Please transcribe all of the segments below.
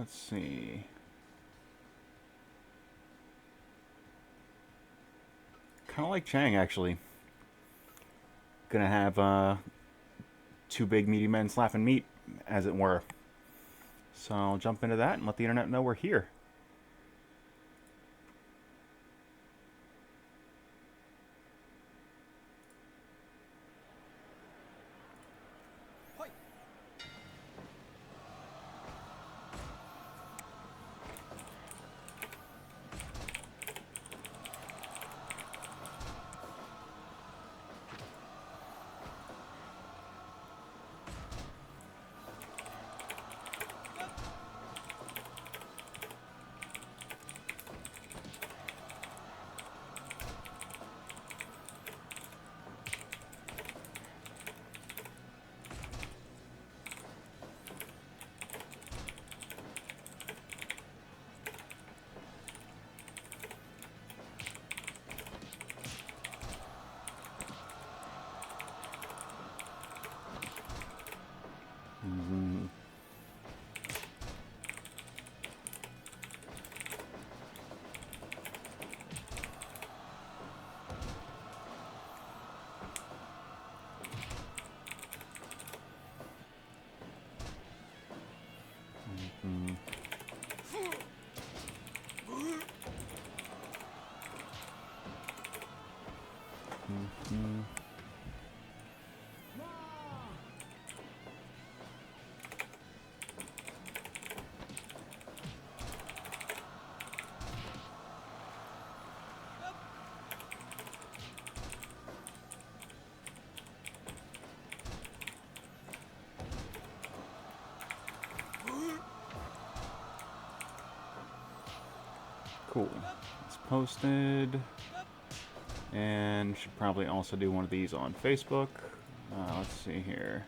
let's see. Kind of like Chang, actually. Gonna have two big meaty men slapping meat, as it were. So I'll jump into that and let the internet know we're here. Cool. It's posted. And should probably also do one of these on Facebook. Let's see here.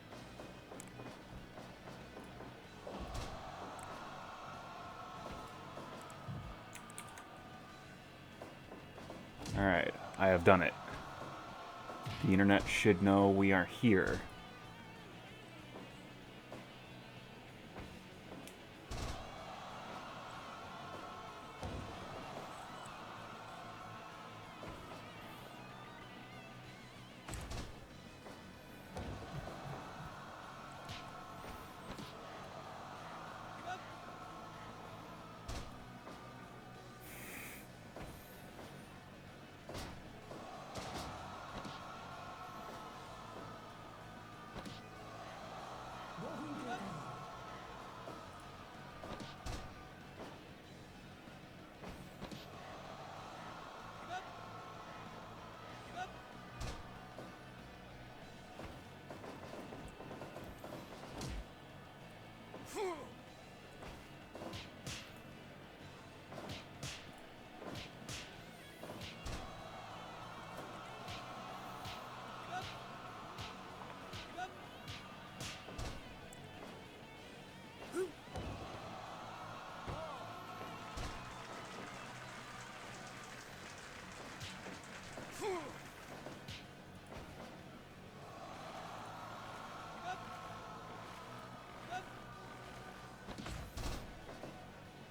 Alright, I have done it. The internet should know we are here.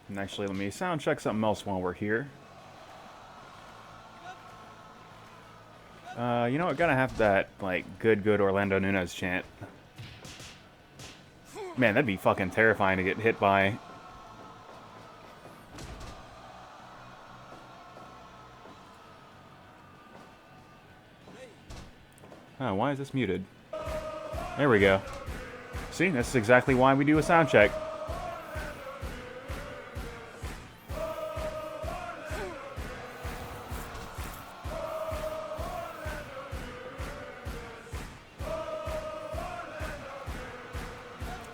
And actually, let me sound check something else while we're here. You know, I gotta have that, like, good Orlando Nunez chant. Man, that'd be fucking terrifying to get hit by. Oh, why is this muted? There we go. See, this is exactly why we do a sound check.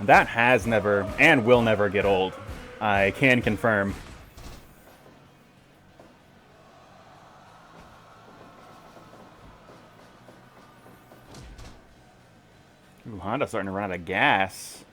That has never, and will never get old. I can confirm. Ooh, Honda's starting to run out of gas.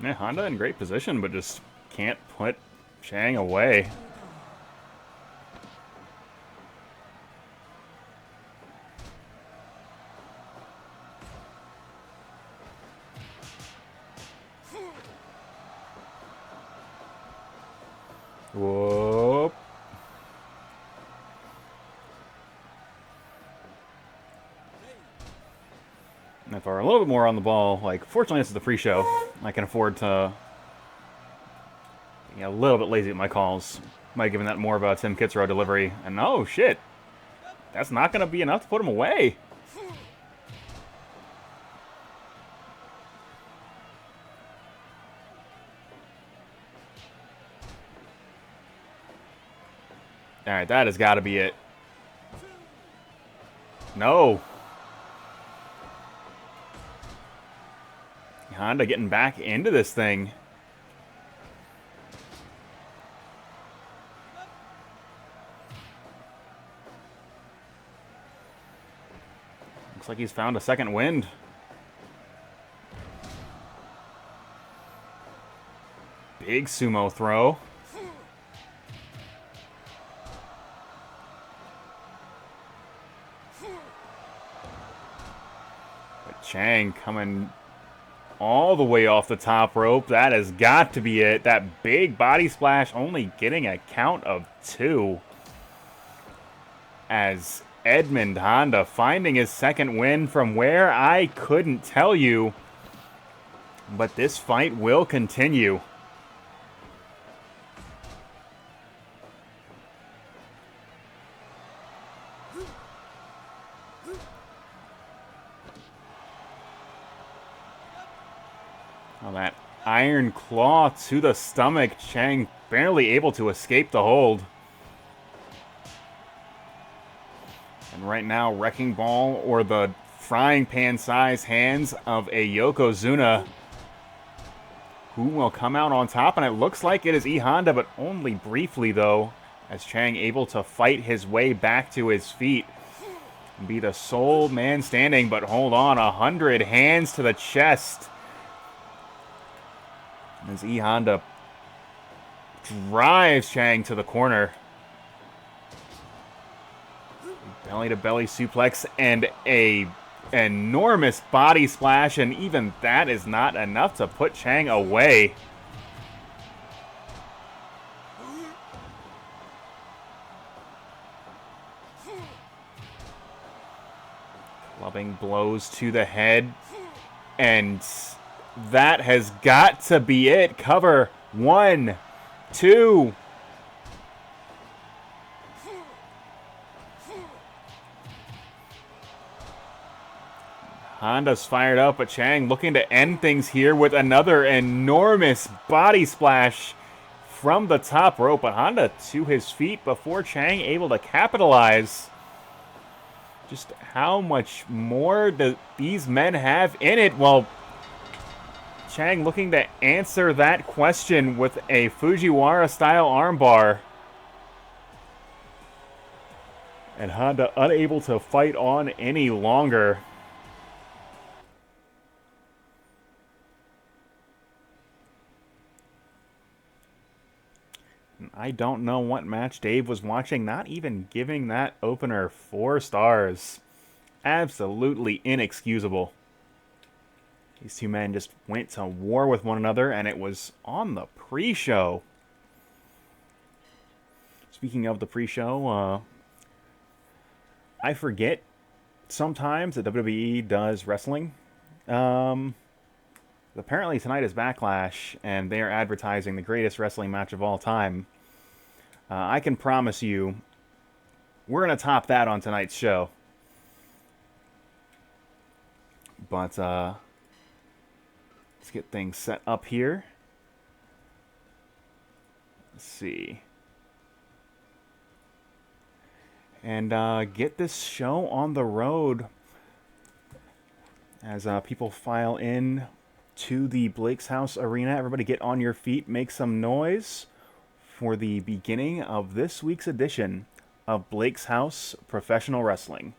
Yeah, Honda in great position, but just can't put Chang away. Whoop. And if I were a little bit more on the ball, like, fortunately this is the pre-show, I can afford to be a little bit lazy at my calls. Might have given that more of a Tim Kitzrow delivery. And oh, shit. That's not going to be enough to put him away. Alright, that has got to be it. No. Honda getting back into this thing. Looks like he's found a second wind. Big sumo throw. But Chang coming all the way off the top rope. That has got to be it. That big body splash only getting a count of 2. As Edmund Honda finding his second win from where I couldn't tell you. But this fight will continue. Oh, that iron claw to the stomach. Chang barely able to escape the hold. And right now, Wrecking Ball or the frying pan size hands of a Yokozuna, who will come out on top. And it looks like it is E Honda, but only briefly though, as Chang able to fight his way back to his feet and be the sole man standing. But hold on, 100 hands to the chest as E Honda drives Chang to the corner. Belly-to-belly suplex and a enormous body splash, and even that is not enough to put Chang away. Clubbing blows to the head, and that has got to be it. Cover 1, 2. Honda's fired up, but Chang looking to end things here with another enormous body splash from the top rope. But Honda to his feet before Chang able to capitalize. Just how much more do these men have in it? Well, Chang looking to answer that question with a Fujiwara-style armbar. And Honda unable to fight on any longer. I don't know what match Dave was watching, not even giving that opener 4 stars. Absolutely inexcusable. These two men just went to war with one another, and it was on the pre-show. Speaking of the pre-show, I forget sometimes that WWE does wrestling. Apparently tonight is Backlash, and they are advertising the greatest wrestling match of all time. I can promise you, we're going to top that on tonight's show. But, let's get things set up here. Let's see. And get this show on the road as people file in to the Blake's House Arena. Everybody get on your feet, make some noise for the beginning of this week's edition of Blake's House Professional Wrestling.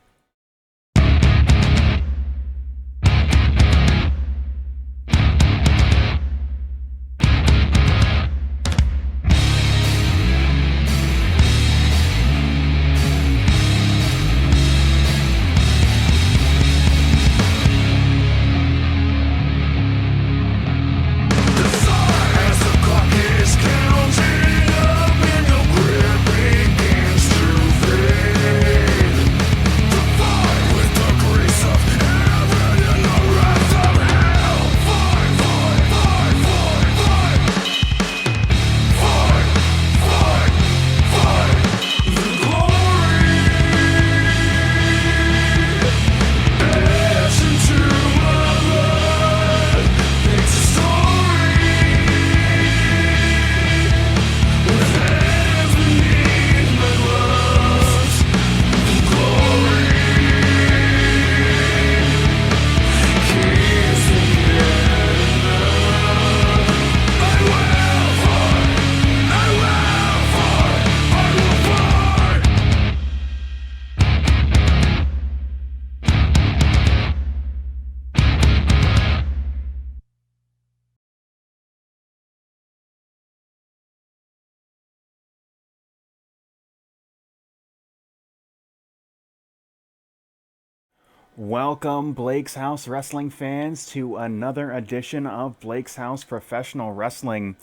Welcome, Blake's House Wrestling fans, to another edition of Blake's House Professional Wrestling.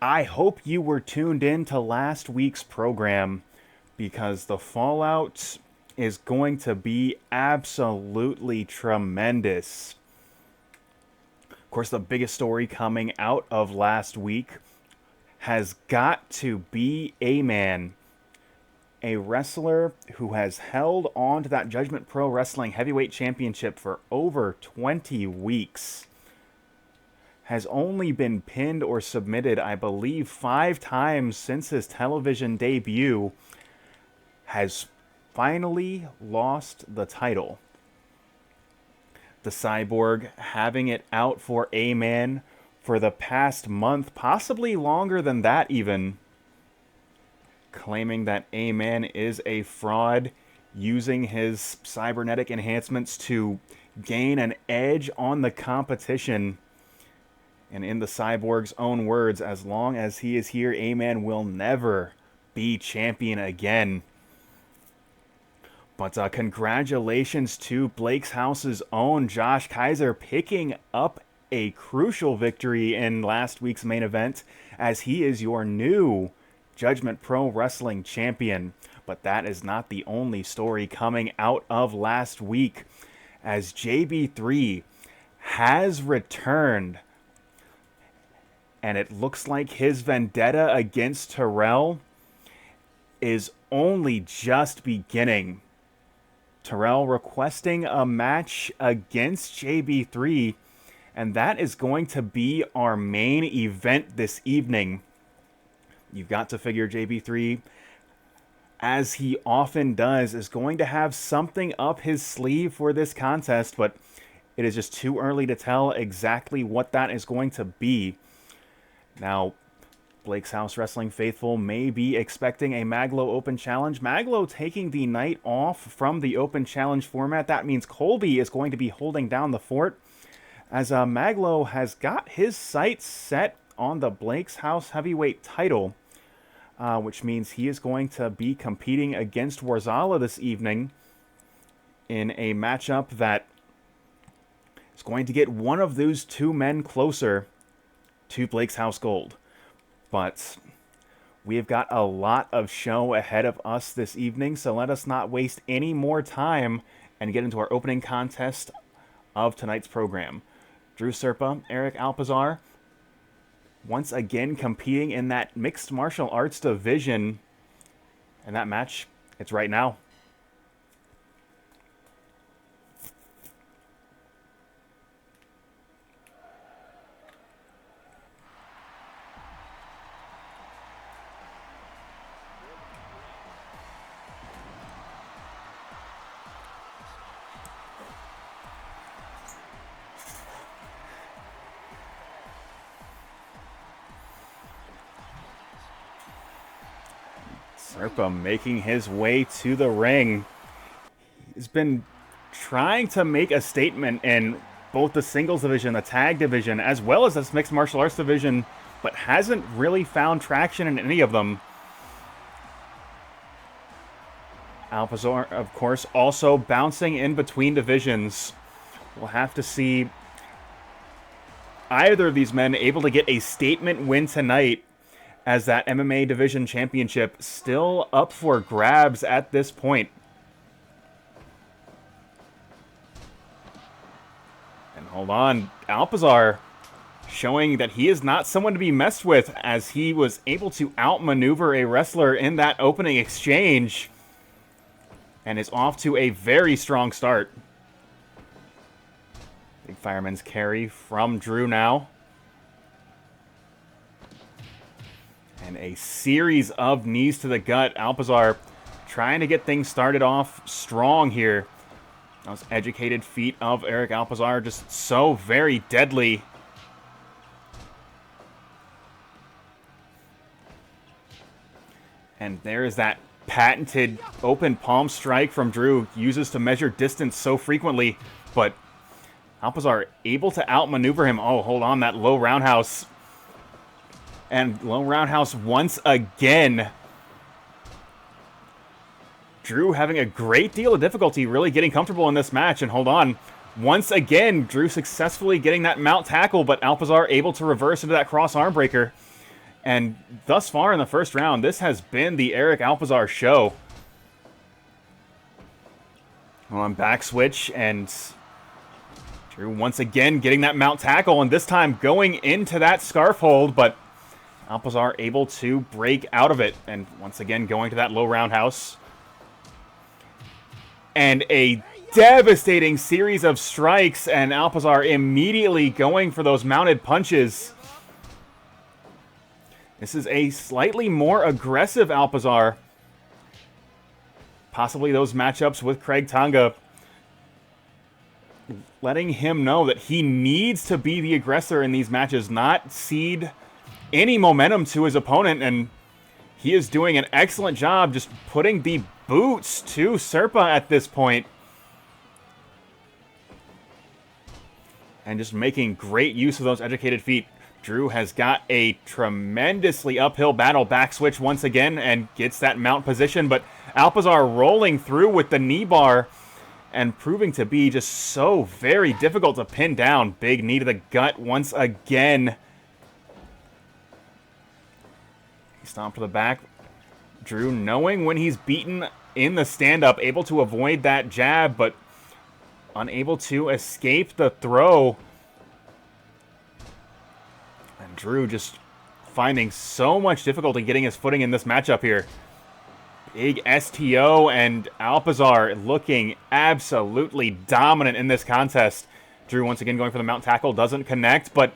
I hope you were tuned in to last week's program because the fallout is going to be absolutely tremendous. Of course, the biggest story coming out of last week has got to be A-Man. A wrestler who has held on to that Judgment Pro Wrestling Heavyweight Championship for over 20 weeks. Has only been pinned or submitted, I believe, 5 times since his television debut. Has finally lost the title. The Cyborg having it out for A-Man for the past month, possibly longer than that even. Claiming that A-Man is a fraud, using his cybernetic enhancements to gain an edge on the competition. And in the Cyborg's own words, as long as he is here, A-Man will never be champion again. But congratulations to Blake's House's own Josh Kaiser picking up a crucial victory in last week's main event, as he is your new Judgment Pro Wrestling champion. But that is not the only story coming out of last week, as JBIII has returned. And it looks like his vendetta against Terrell is only just beginning. Terrell requesting a match against JBIII, and that is going to be our main event this evening. You've got to figure JBIII, as he often does, is going to have something up his sleeve for this contest, but it is just too early to tell exactly what that is going to be. Now, Blake's House Wrestling faithful may be expecting a Mag.Lo Open Challenge. Mag.Lo taking the night off from the Open Challenge format. That means COLBY is going to be holding down the fort, as Mag.Lo has got his sights set on the Blake's House Heavyweight title, which means he is going to be competing against Worzalla this evening in a matchup that is going to get one of those two men closer to Blake's House Gold. But we have got a lot of show ahead of us this evening, so let us not waste any more time and get into our opening contest of tonight's program. Serpa, Eric Alpizar, once again competing in that mixed martial arts division. And that match, it's right now. Serpa making his way to the ring. He's been trying to make a statement in both the singles division, the tag division, as well as this mixed martial arts division, but hasn't really found traction in any of them. Alpizar, of course, also bouncing in between divisions. We'll have to see either of these men able to get a statement win tonight, as that MMA Division Championship still up for grabs at this point. And hold on, Alpizar showing that he is not someone to be messed with, as he was able to outmaneuver a wrestler in that opening exchange and is off to a very strong start. Big fireman's carry from Drew now. And a series of knees to the gut. Alpizar trying to get things started off strong here. Those educated feet of Eric Alpizar just so very deadly. And there is that patented open palm strike from Drew. Uses to measure distance so frequently. But Alpizar able to outmaneuver him. Oh, hold on, that low roundhouse. And low roundhouse once again. Drew having a great deal of difficulty really getting comfortable in this match. And hold on. Once again, Drew successfully getting that mount tackle, but Alpizar able to reverse into that cross arm breaker. And thus far in the first round, this has been the Eric Alpizar show. On back switch, and Drew once again getting that mount tackle, and this time going into that scarf hold, but Alpizar able to break out of it, and once again going to that low roundhouse. And a devastating series of strikes, and Alpizar immediately going for those mounted punches. This is a slightly more aggressive Alpizar. Possibly those matchups with Craig Tonga letting him know that he needs to be the aggressor in these matches, not cede any momentum to his opponent, and he is doing an excellent job just putting the boots to Serpa at this point. And just making great use of those educated feet. Drew has got a tremendously uphill battle. Back switch once again and gets that mount position, but Alpizar rolling through with the knee bar and proving to be just so very difficult to pin down. Big knee to the gut once again. Stomp to the back. Drew knowing when he's beaten in the stand-up, able to avoid that jab, but unable to escape the throw. And Drew just finding so much difficulty getting his footing in this matchup here. Big STO, and Alpizar looking absolutely dominant in this contest. Drew once again going for the mount tackle, doesn't connect, but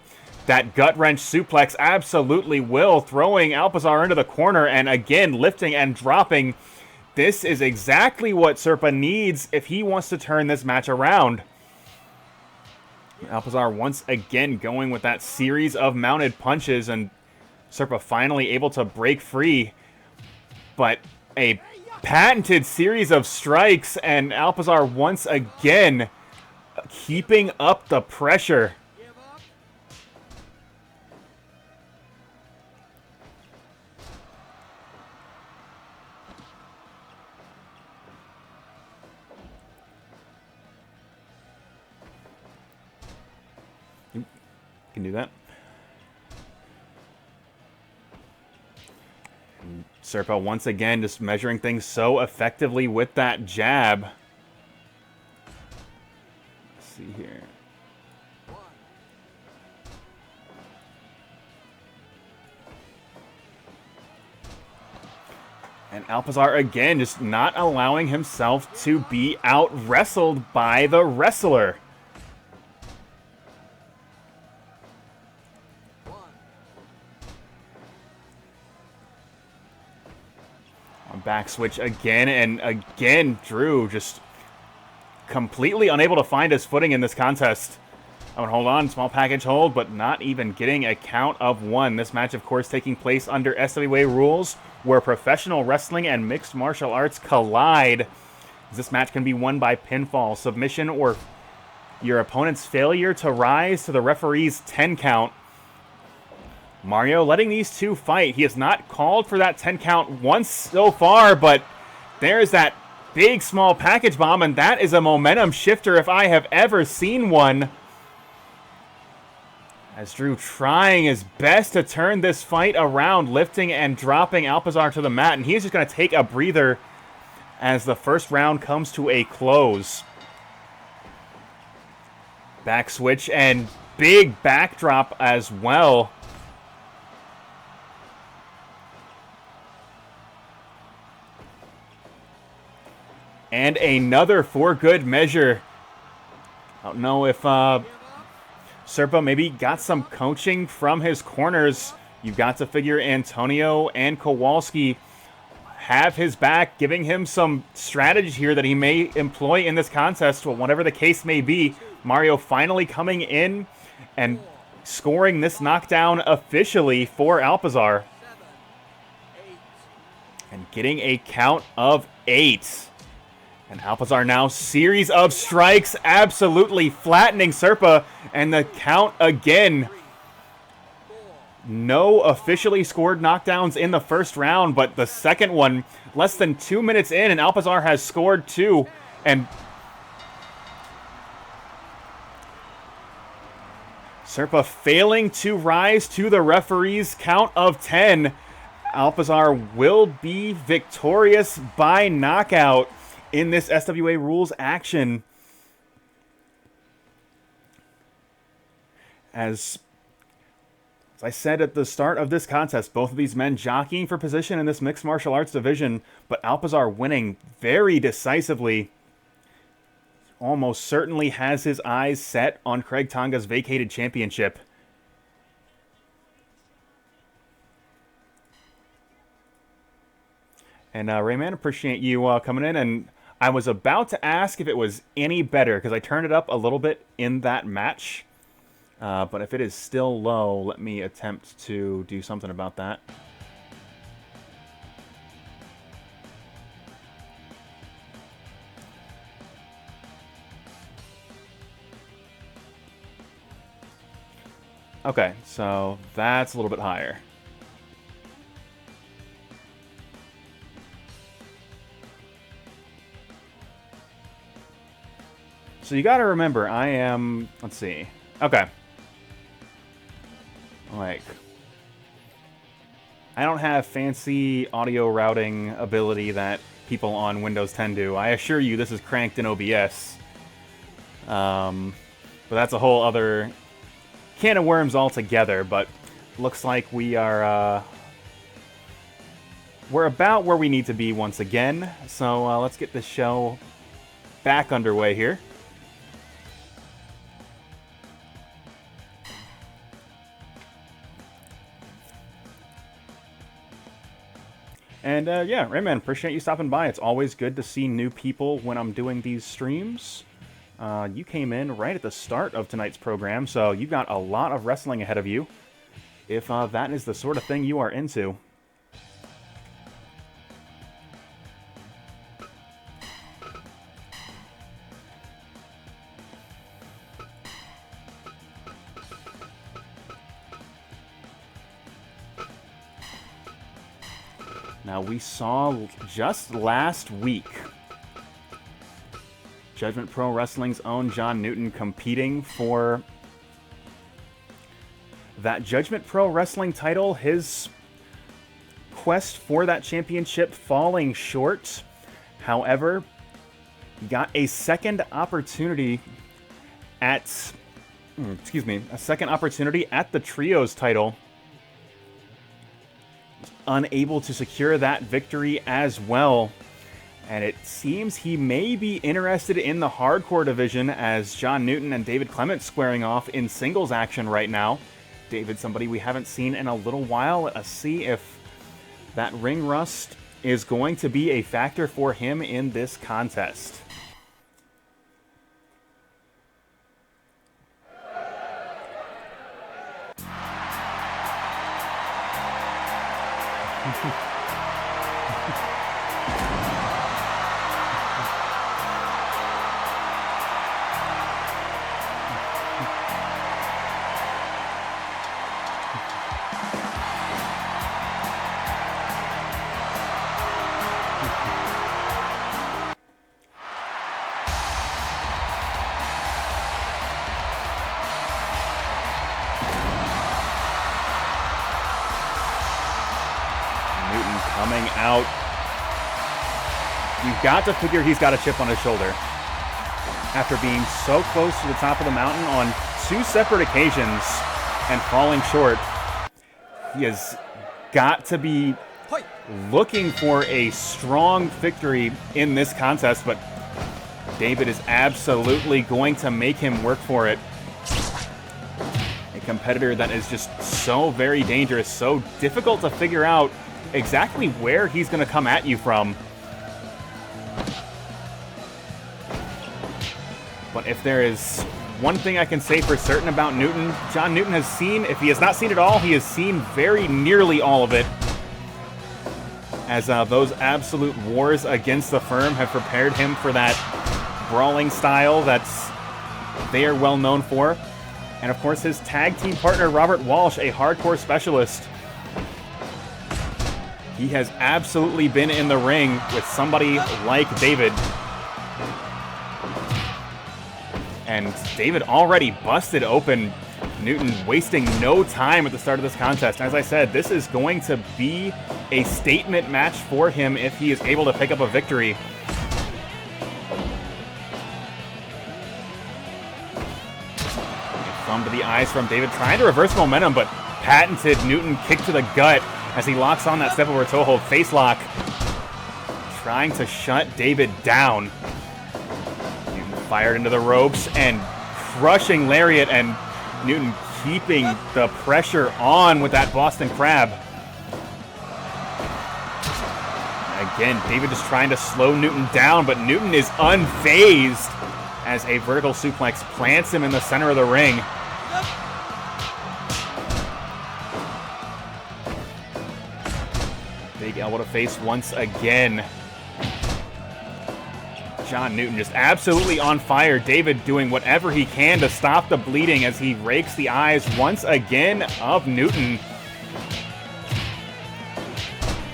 that gut wrench suplex absolutely will, throwing Alpizar into the corner, and again lifting and dropping. This is exactly what Serpa needs if he wants to turn this match around. Alpizar once again going with that series of mounted punches, and Serpa finally able to break free. But a patented series of strikes, and Alpizar once again keeping up the pressure. Can do that. And Serpa once again just measuring things so effectively with that jab. Let's see here. And Alpizar again just not allowing himself to be out-wrestled by the wrestler. Back switch again, and again Drew just completely unable to find his footing in this contest. Oh, hold on, small package hold, but not even getting a count of one. This match, of course, taking place under SWA rules, where professional wrestling and mixed martial arts collide. This match can be won by pinfall, submission, or your opponent's failure to rise to the referee's 10 count. Mario letting these two fight. He has not called for that 10 count once so far, but there's that big small package bomb, and that is a momentum shifter if I have ever seen one. As Drew trying his best to turn this fight around, lifting and dropping Alpizar to the mat, and he's just going to take a breather as the first round comes to a close. Back switch and big backdrop as well. And another for good measure. I don't know if Serpa maybe got some coaching from his corners. You've got to figure Antonio and Kowalski have his back, giving him some strategy here that he may employ in this contest. Well, whatever the case may be, Mario finally coming in and scoring this knockdown officially for Alpizar. And getting a count of 8. And Alpizar now, series of strikes, absolutely flattening Serpa, and the count again. No officially scored knockdowns in the first round, but the second one, less than 2 minutes in, and Alpizar has scored 2. And Serpa failing to rise to the referee's count of 10. Alpizar will be victorious by knockout in this SWA rules action. As I said at the start of this contest, both of these men jockeying for position in this mixed martial arts division, but Alpizar winning very decisively. Almost certainly has his eyes set on Craig Tonga's vacated championship. And Rayman, appreciate you coming in. And I was about to ask if it was any better, because I turned it up a little bit in that match. But if it is still low, let me attempt to do something about that. Okay, so that's a little bit higher. So you got to remember, I am, let's see. Okay. Like, I don't have fancy audio routing ability that people on Windows 10 do. I assure you this is cranked in OBS. But that's a whole other can of worms altogether, but looks like we are, we're about where we need to be once again. So let's get this show back underway here. And yeah, Rayman, appreciate you stopping by. It's always good to see new people when I'm doing these streams. You came in right at the start of tonight's program, so you've got a lot of wrestling ahead of you, if that is the sort of thing you are into. Now, we saw just last week Judgment Pro Wrestling's own John Newton competing for that Judgment Pro Wrestling title. His quest for that championship falling short. However, got a second opportunity at, a second opportunity at the Trios title. Unable to secure that victory as well. And it seems he may be interested in the hardcore division, as John Newton and David Clement squaring off in singles action right now. David, somebody we haven't seen in a little while. Let us see if that ring rust is going to be a factor for him in this contest. Coming out. You've got to figure he's got a chip on his shoulder. After being so close to the top of the mountain on 2 separate occasions and falling short, he has got to be looking for a strong victory in this contest, but David is absolutely going to make him work for it. A competitor that is just so very dangerous, so difficult to figure out exactly where he's going to come at you from. But if there is one thing I can say for certain about Newton, John Newton has seen, if he has not seen it all, he has seen very nearly all of it. As those absolute wars against the firm have prepared him for that brawling style that's they are well known for. And of course his tag team partner, Robert Walsh, a hardcore specialist. He has absolutely been in the ring with somebody like David. And David already busted open Newton, wasting no time at the start of this contest. As I said, this is going to be a statement match for him if he is able to pick up a victory. Thumb to the eyes from David, trying to reverse momentum, but patented Newton kick to the gut as he locks on that step over toe hold face lock, trying to shut David down. Newton fired into the ropes and crushing lariat, and Newton keeping the pressure on with that Boston Crab. Again, David just trying to slow Newton down, but Newton is unfazed as a vertical suplex plants him in the center of the ring. Big elbow to face once again. John Newton just absolutely on fire. David doing whatever he can to stop the bleeding as he rakes the eyes once again of Newton.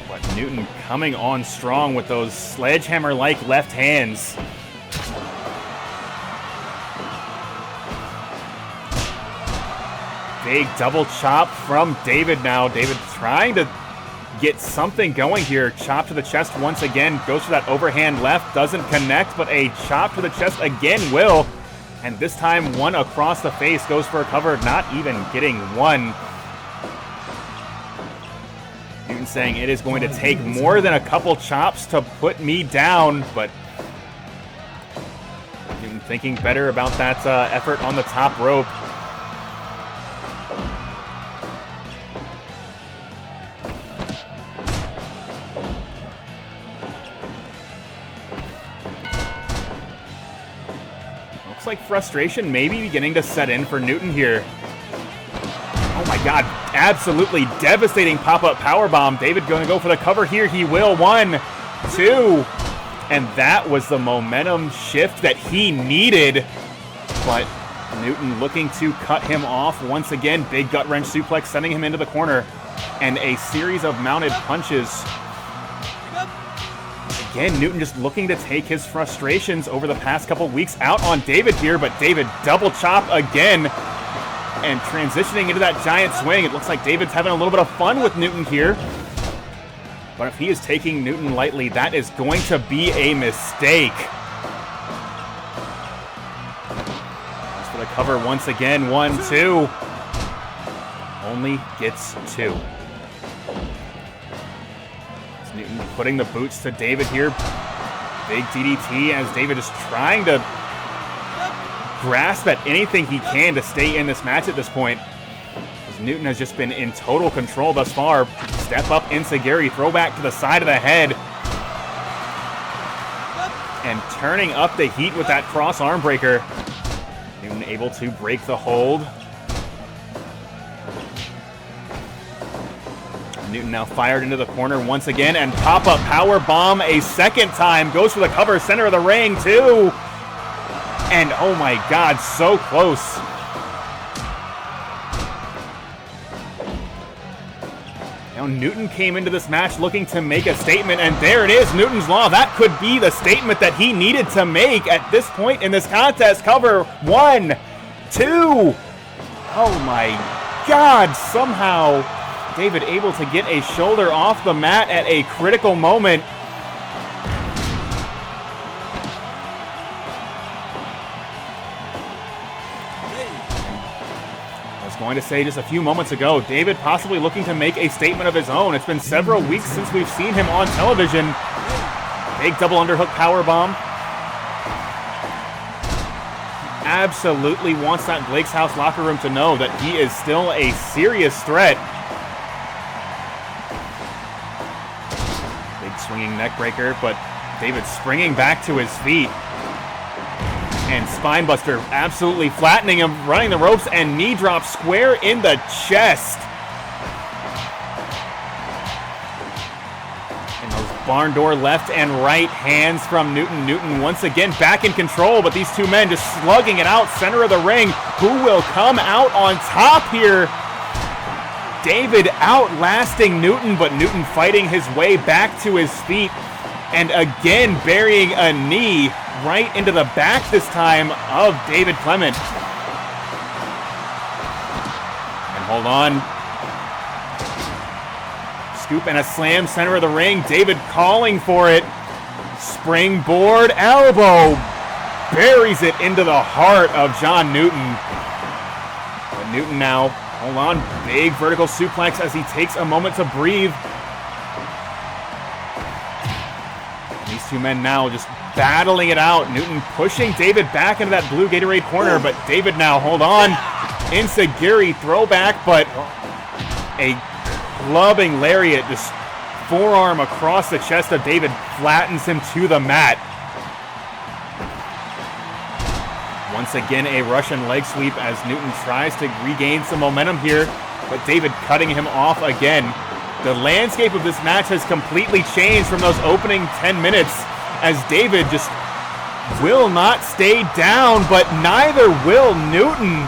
But Newton coming on strong with those sledgehammer-like left hands. Big double chop from David now. David trying to get something going here. Chop to the chest once again. Goes for that overhand left. Doesn't connect, but a chop to the chest again will. And this time one across the face. Goes for a cover. Not even getting one. Newton saying it is going to take more than a couple chops to put me down. But Newton thinking better about that effort on the top rope. Like frustration maybe beginning to set in for Newton here. Oh my god, absolutely devastating pop-up powerbomb. David going to go for the cover here. He will. 1, 2. And that was the momentum shift that he needed. But Newton looking to cut him off once again. Big gut wrench suplex sending him into the corner. And a series of mounted punches. Again, Newton just looking to take his frustrations over the past couple weeks out on David here, but David double chop again and transitioning into that giant swing. It looks like David's having a little bit of fun with Newton here. But if he is taking Newton lightly, that is going to be a mistake. As for the cover once again, 1, 2. Only gets 2. Newton putting the boots to David here. Big DDT as David is trying to grasp at anything he can to stay in this match at this point. As Newton has just been in total control thus far. Step up enziguri, throwback to the side of the head. And turning up the heat with that cross arm breaker. Newton able to break the hold. Newton now fired into the corner once again, and pop-up power bomb a second time. Goes for the cover, center of the ring, too. And oh my god, so close. Now Newton came into this match looking to make a statement, and there it is, Newton's Law. That could be the statement that he needed to make at this point in this contest. Cover, 1, 2. Oh my god, somehow David able to get a shoulder off the mat at a critical moment. I was going to say just a few moments ago, David possibly looking to make a statement of his own. It's been several weeks since we've seen him on television. Big double underhook powerbomb. Absolutely wants that Blake's House locker room to know that he is still a serious threat. Swinging neck breaker, but David springing back to his feet. And spinebuster absolutely flattening him, running the ropes, and knee drop square in the chest. And those Barn door left and right, hands from Newton. Newton once again back in control, but these two men just slugging it out, center of the ring. Who will come out on top here? David outlasting Newton, but Newton fighting his way back to his feet. And again burying a knee right into the back this time of David Clement. And hold on. Scoop and a slam, center of the ring. David calling for it. Springboard elbow. Buries it into the heart of John Newton. But Newton now, hold on, big vertical suplex as he takes a moment to breathe. These two men now just battling it out. Newton pushing David back into that blue Gatorade corner, but David now, hold on. Enziguri throwback, but a clubbing lariat, just forearm across the chest of David, flattens him to the mat. Once again, a Russian leg sweep as Newton tries to regain some momentum here, but David cutting him off again. The landscape of this match has completely changed from those opening 10 minutes as David just will not stay down, but neither will Newton.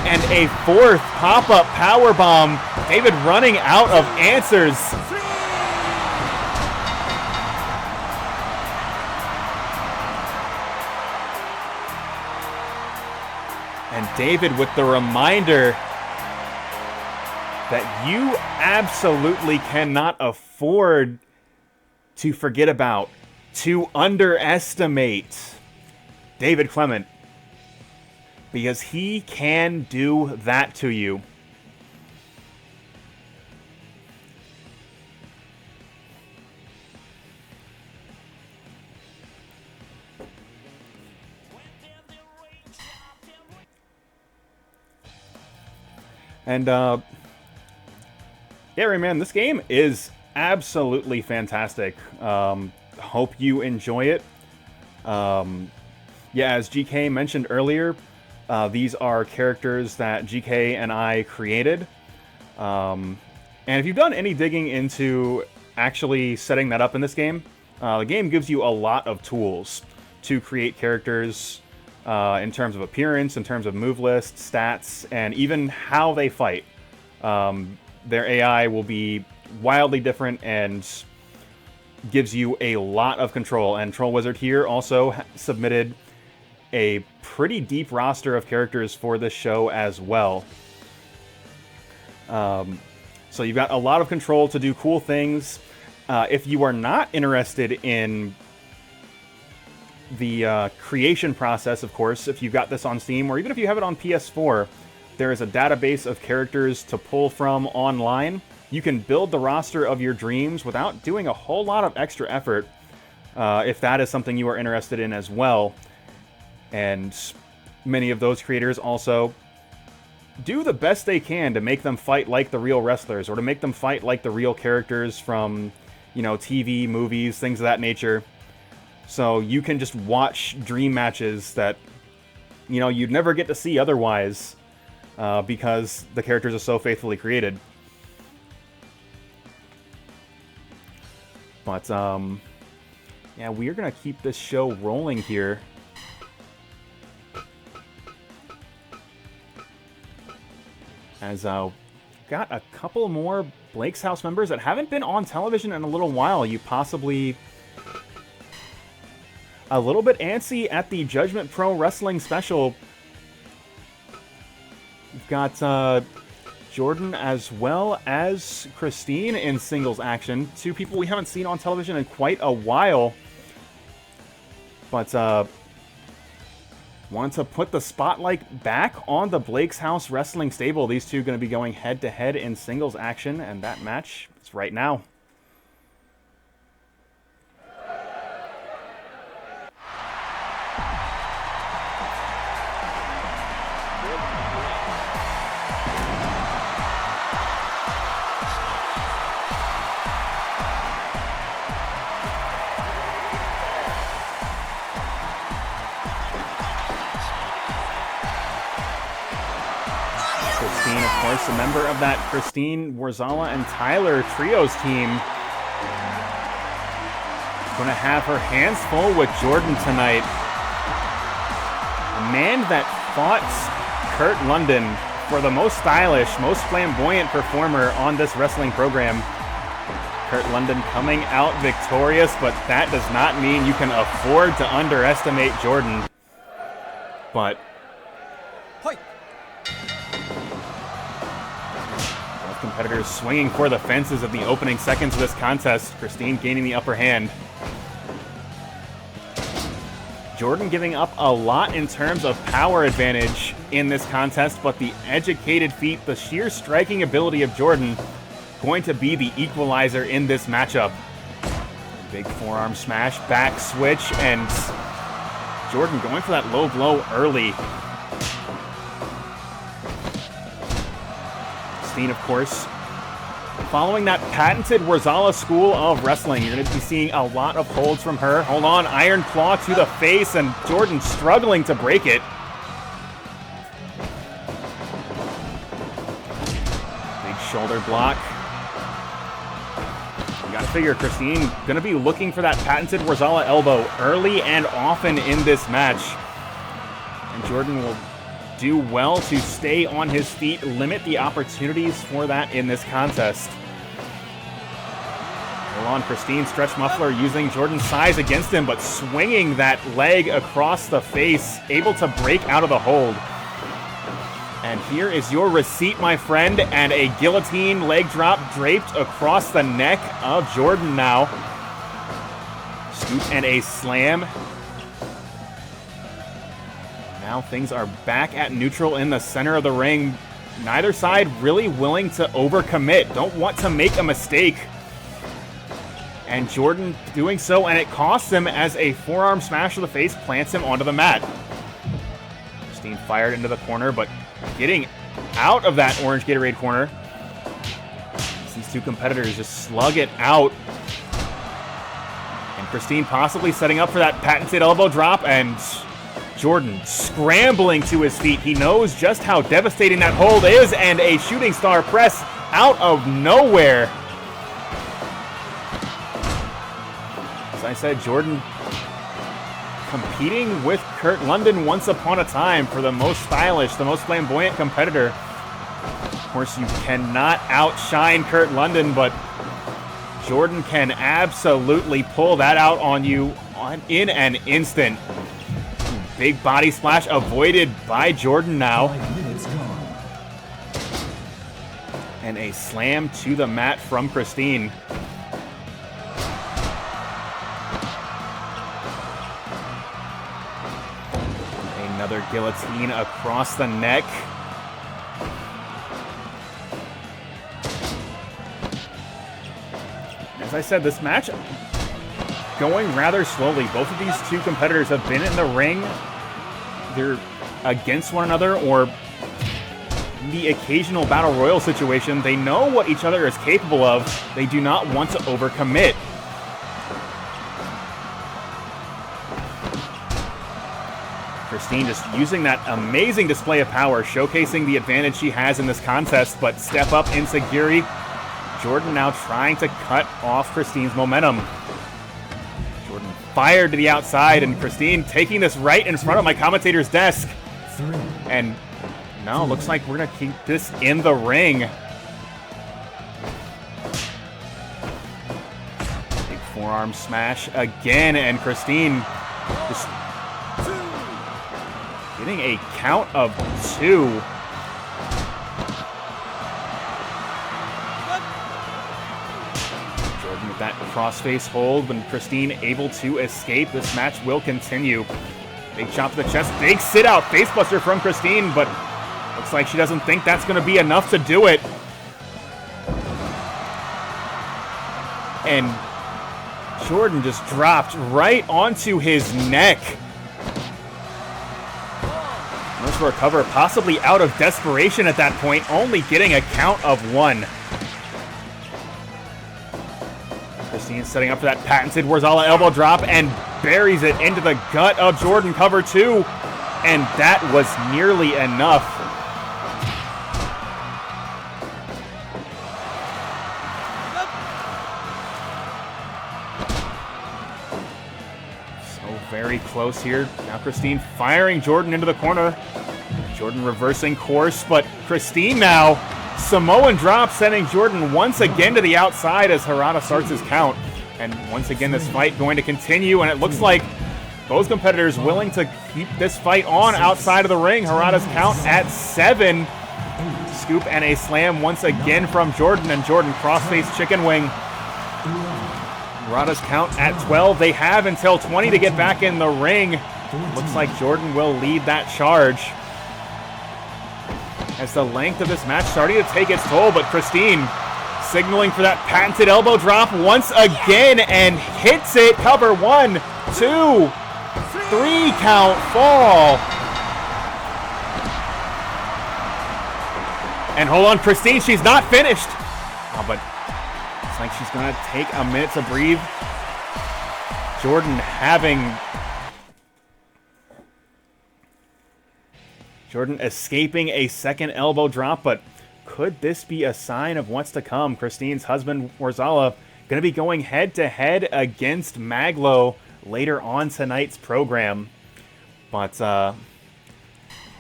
And a fourth pop-up powerbomb. David running out of answers. And David with the reminder that you absolutely cannot afford to forget about, to underestimate David Clement, because he can do that to you. And, yeah, Rayman, this game is absolutely fantastic. Hope you enjoy it. Yeah, as GK mentioned earlier, these are characters that GK and I created. And if you've done any digging into actually setting that up in this game, the game gives you a lot of tools to create characters in terms of appearance, in terms of move list, stats, and even how they fight. Their AI will be wildly different and gives you a lot of control. And Troll Wizard here also submitted a pretty deep roster of characters for this show as well. So you've got a lot of control to do cool things. If you are not interested in the creation process, of course, if you've got this on Steam, or even if you have it on PS4, there is a database of characters to pull from online. You can build the roster of your dreams without doing a whole lot of extra effort, if that is something you are interested in as well. And many of those creators also do the best they can to make them fight like the real wrestlers, or to make them fight like the real characters from, you know, TV, movies, things of that nature. So you can just watch dream matches that, you know, you'd never get to see otherwise, because the characters are so faithfully created. But, yeah, we're going to keep this show rolling here. As got a couple more Blake's House members that haven't been on television in a little while. You possibly a little bit antsy at the Judgment Pro Wrestling special. We've got Jordan as well as Christine in singles action. Two people we haven't seen on television in quite a while. But want to put the spotlight back on the Blake's House Wrestling stable. These two going to be going head-to-head in singles action, and that match is right now. Christine, of course, a member of that Christine, Worzalla, and Tyler trios team. Going to have her hands full with Jordan tonight. A man that fought Kurt London for the most stylish, most flamboyant performer on this wrestling program. Kurt London coming out victorious, but that does not mean you can afford to underestimate Jordan. But both competitors swinging for the fences of the opening seconds of this contest. Christine gaining the upper hand. Jordan giving up a lot in terms of power advantage in this contest, but the educated feet, the sheer striking ability of Jordan, going to be the equalizer in this matchup. Big forearm smash, back switch, and Jordan going for that low blow early. Christine, of course, following that patented Worzalla school of wrestling. You're going to be seeing a lot of holds from her. Hold on, iron claw to the face, and Jordan struggling to break it. Big shoulder block. You got to figure Christine going to be looking for that patented Worzalla elbow early and often in this match. And Jordan will do well to stay on his feet, limit the opportunities for that in this contest. Hold on, Christine, stretch muffler using Jordan's size against him, but swinging that leg across the face, able to break out of the hold. And here is your receipt, my friend, and a guillotine leg drop draped across the neck of Jordan now. Scoop and a slam. Now things are back at neutral in the center of the ring. Neither side really willing to overcommit. Don't want to make a mistake. And Jordan doing so, and it costs him as a forearm smash to the face plants him onto the mat. Christine fired into the corner, but getting out of that orange Gatorade corner. These two competitors just slug it out. And Christine possibly setting up for that patented elbow drop, and Jordan scrambling to his feet. He knows just how devastating that hold is, and a shooting star press out of nowhere. As I said, Jordan competing with Kurt London once upon a time for the most stylish, the most flamboyant competitor. Of course, you cannot outshine Kurt London, but Jordan can absolutely pull that out on you in an instant. Big body splash avoided by Jordan now. And a slam to the mat from Christine. Another guillotine across the neck. As I said, this match going rather slowly. Both of these two competitors have been in the ring. They're against one another or the occasional battle royal situation. They know what each other is capable of. They do not want to overcommit. Christine just using that amazing display of power, showcasing the advantage she has in this contest, but step up enziguri. Jordan now trying to cut off Christine's momentum. Jordan fired to the outside, and Christine taking this right in front of my commentator's desk. And no, looks like we're going to keep this in the ring. Big forearm smash again, and Christine just getting a count of 2. Jordan with that crossface hold, when Christine able to escape. This match will continue. Big chop to the chest, big sit out, facebuster from Christine, but looks like she doesn't think that's going to be enough to do it. And Jordan just dropped right onto his neck. Goes for a cover, possibly out of desperation at that point, only getting a count of 1. Christine setting up for that patented Worzalla elbow drop and buries it into the gut of Jordan, cover 2. And that was nearly enough. very close here. Now Christine firing Jordan into the corner. Jordan reversing course, but Christine now Samoan drop, sending Jordan once again to the outside as Harada starts his count. And once again, this fight going to continue, and it looks like both competitors willing to keep this fight on outside of the ring. Harada's count at 7. Scoop and a slam once again from Jordan, and Jordan crossface chicken wing. Harada's count at 12. They have until 20 to get back in the ring. Looks like Jordan will lead that charge. As the length of this match starting to take its toll, but Christine signaling for that patented elbow drop once again and hits it. Cover 1, 2, 3 count fall. And hold on, Christine, she's not finished. Oh, but it's like she's gonna take a minute to breathe. Jordan escaping a second elbow drop, but could this be a sign of what's to come? Christine's husband, Worzalla, going to be going head-to-head against Mag.Lo later on tonight's program. But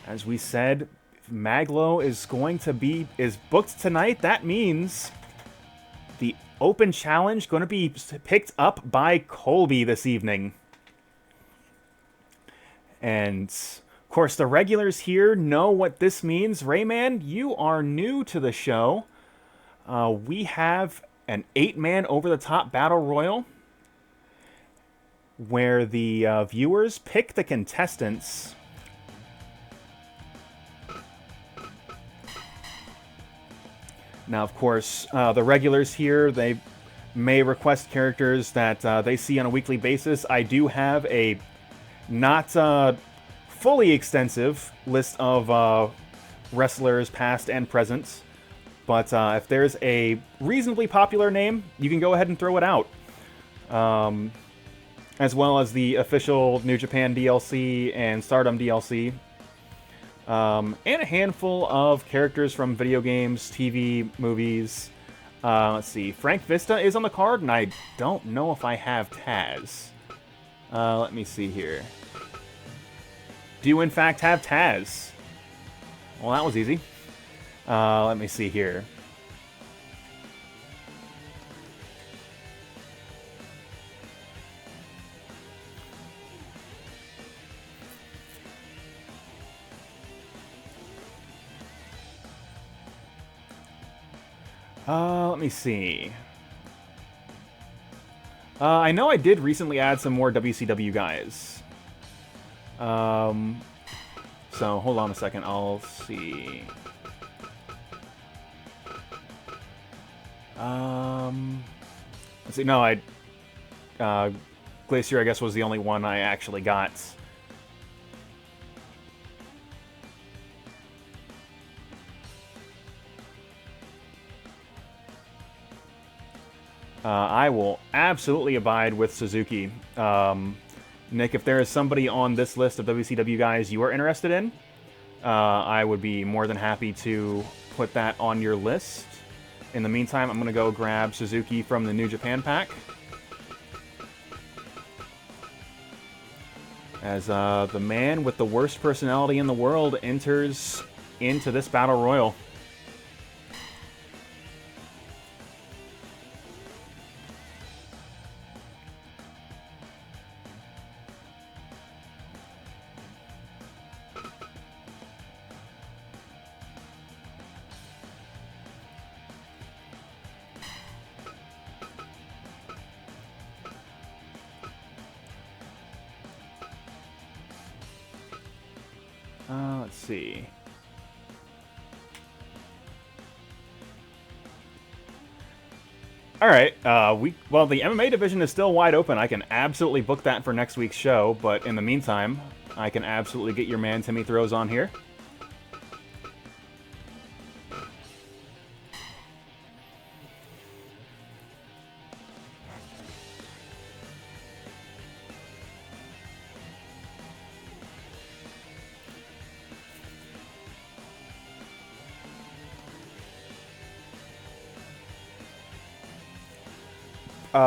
as we said, if Mag.Lo is booked tonight. That means the open challenge going to be picked up by COLBY this evening. And of course, the regulars here know what this means. Rayman, you are new to the show. We have an 8-man over-the-top battle royal where the viewers pick the contestants. Now, of course, the regulars here, they may request characters that they see on a weekly basis. I do have a not fully extensive list of wrestlers past and present, but if there's a reasonably popular name, you can go ahead and throw it out, as well as the official New Japan DLC and Stardom DLC, and a handful of characters from video games, TV, movies. Let's see, Frank Vista is on the card, and I don't know if I have Taz. Let me see here. Do you, in fact, have Taz? Well, that was easy. Let me see here. Let me see. I know I did recently add some more WCW guys. So hold on a second, I'll see. Let's see, no, Glacier, I guess, was the only one I actually got. I will absolutely abide with Suzuki. Nick, if there is somebody on this list of WCW guys you are interested in, I would be more than happy to put that on your list. In the meantime, I'm going to go grab Suzuki from the New Japan pack, as the man with the worst personality in the world enters into this battle royal. Let's see. All right. Well, the MMA division is still wide open. I can absolutely book that for next week's show, but in the meantime, I can absolutely get your man Timmy Throws on here.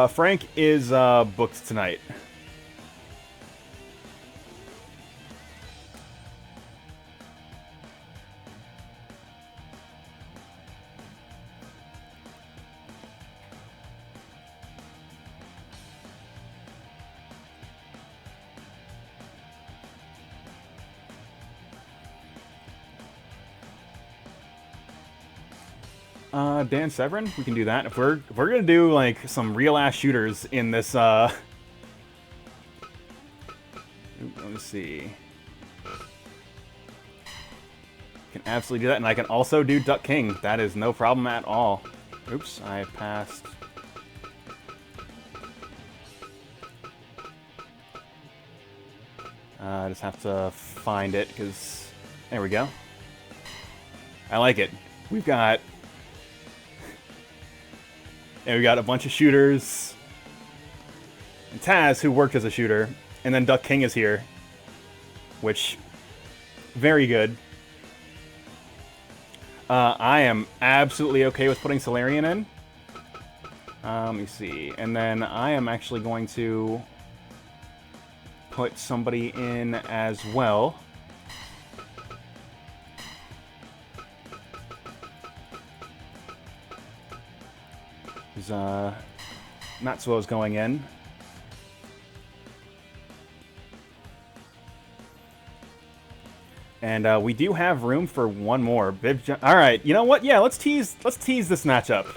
Frank is booked tonight. Dan Severin, we can do that. If we're gonna do like some real ass shooters in this let me see. Can absolutely do that, and I can also do Duck King. That is no problem at all. Oops, I passed. I just have to find it, because... There we go. I like it. We've got... And we got a bunch of shooters. And Taz, who worked as a shooter. And then Duck King is here. Which... Very good. I am absolutely okay with putting Solarian in. Let me see. And then I am actually going to put somebody in as well. Natsuo is going in. And we do have room for one more. All right, you know what? Yeah, let's tease this matchup.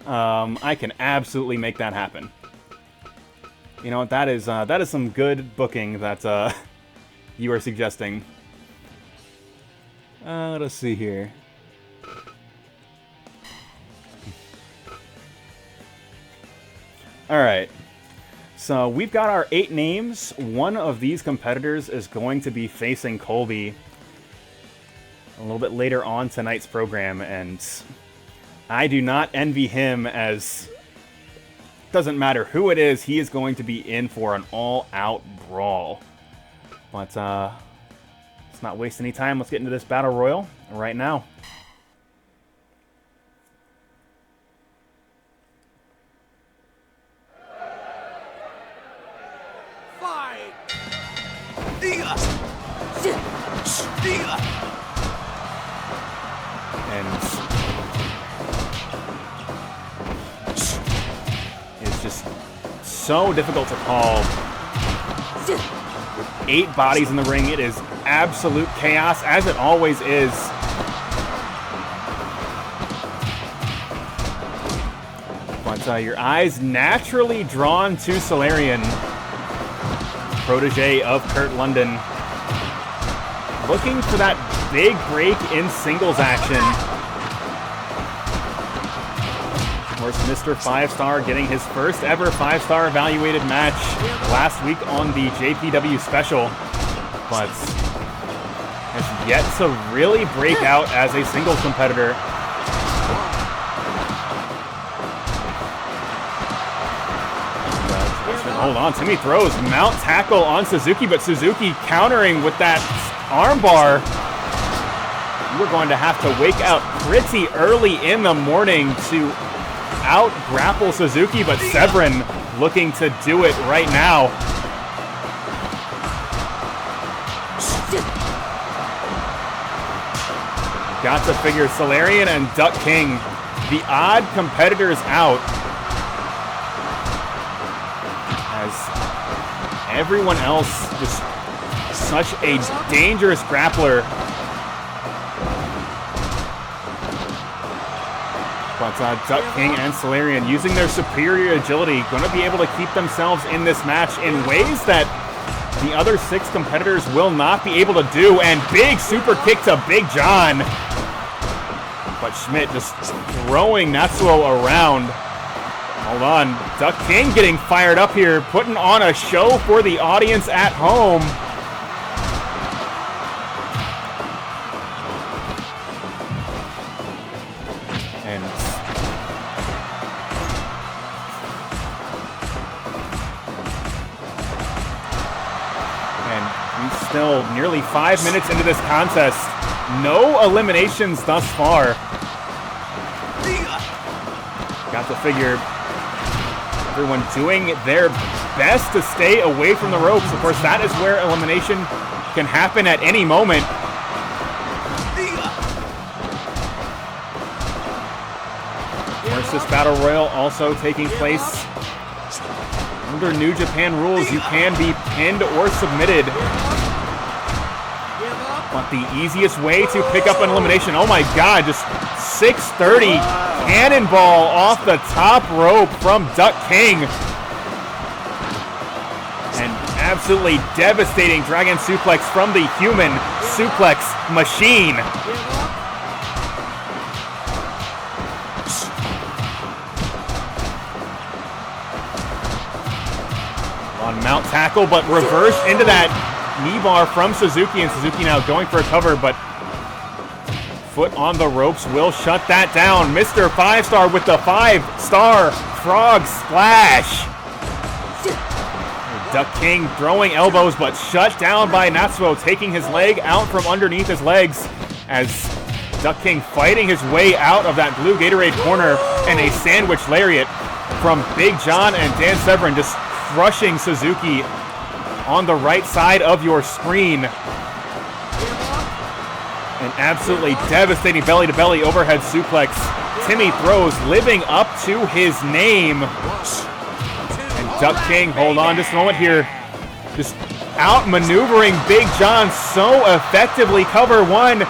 I can absolutely make that happen. You know what? That is some good booking that you are suggesting. Let's see here. All right. So we've got our 8 names. One of these competitors is going to be facing COLBY a little bit later on tonight's program, and I do not envy him, as doesn't matter who it is, he is going to be in for an all-out brawl. But let's not waste any time. Let's get into this battle royal right now. And it's just so difficult to call. With 8 bodies in the ring, it is absolute chaos, as it always is. But your eyes naturally drawn to Solarian, protege of Kurt London, looking for that big break in singles action. Of course, Mr. 5-Star getting his first ever 5-star evaluated match last week on the JPW special, but has yet to really break out as a singles competitor. Hold on, Timmy throws mount tackle on Suzuki, but Suzuki countering with that armbar. We're going to have to wake up pretty early in the morning to out-grapple Suzuki, but Severin looking to do it right now. Got to figure Solarian and Duck King, the odd competitors out, as everyone else just such a dangerous grappler. But Duck King and Solarian, using their superior agility, going to be able to keep themselves in this match in ways that the other 6 competitors will not be able to do. And big super kick to Big John. But Schmidt just throwing Natsuo around. Hold on, Duck King getting fired up here, putting on a show for the audience at home. And he's still nearly 5 minutes into this contest. No eliminations thus far. Got to figure everyone doing their best to stay away from the ropes. Of course, that is where elimination can happen at any moment. Of course, this battle royal also taking place under New Japan rules. You can be pinned or submitted. But the easiest way to pick up an elimination, oh my god, just 630 cannonball off the top rope from Duck King. An absolutely devastating dragon suplex from the human suplex machine. On mount tackle, but reversed into that knee bar from Suzuki, and Suzuki now going for a cover, but foot on the ropes will shut that down. Mr. 5-Star with the 5-star frog splash. Duck King throwing elbows, but shut down by Natsuo, taking his leg out from underneath his legs as Duck King fighting his way out of that blue Gatorade corner, and a sandwich lariat from Big John and Dan Severn, just crushing Suzuki on the right side of your screen. An absolutely devastating belly-to-belly overhead suplex. Timmy Throws living up to his name. And Duck King, hold on just a moment here, just outmaneuvering Big John so effectively. Cover 1, 2.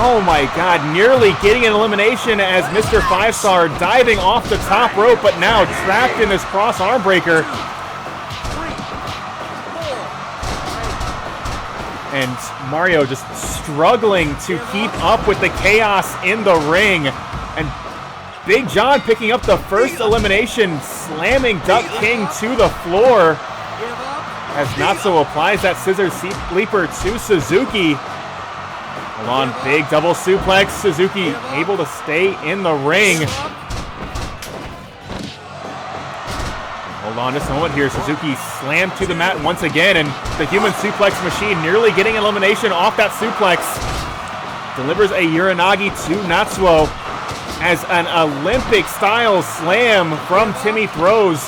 Oh my God, nearly getting an elimination as Mr. 5-Star diving off the top rope, but now trapped in this cross arm breaker. And Mario just struggling to keep up with the chaos in the ring. And Big John picking up the first elimination, slamming Duck King to the floor as Natsuo applies that scissor sleeper to Suzuki. Hold on, big double suplex. Suzuki able to stay in the ring. Hold on just a moment here. Suzuki slammed to the mat once again, and the human suplex machine nearly getting elimination off that suplex. Delivers a Uranagi to Natsuo as an Olympic-style slam from Timmy Throws.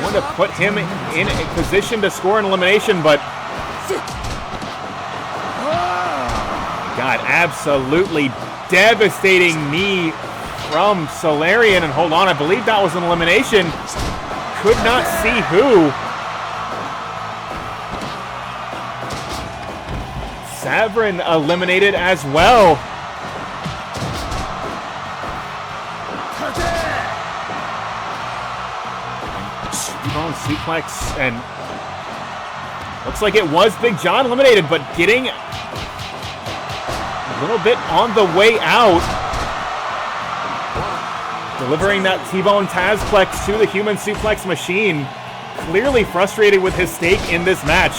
Want to put him in a position to score an elimination, but God, absolutely devastating knee from Solarian. And hold on, I believe that was an elimination. Could not see who. Savrin eliminated as well. Strong suplex, and looks like it was Big John eliminated, but getting a little bit on the way out. Delivering that T-Bone Tazplex to the human suplex machine. Clearly frustrated with his stake in this match.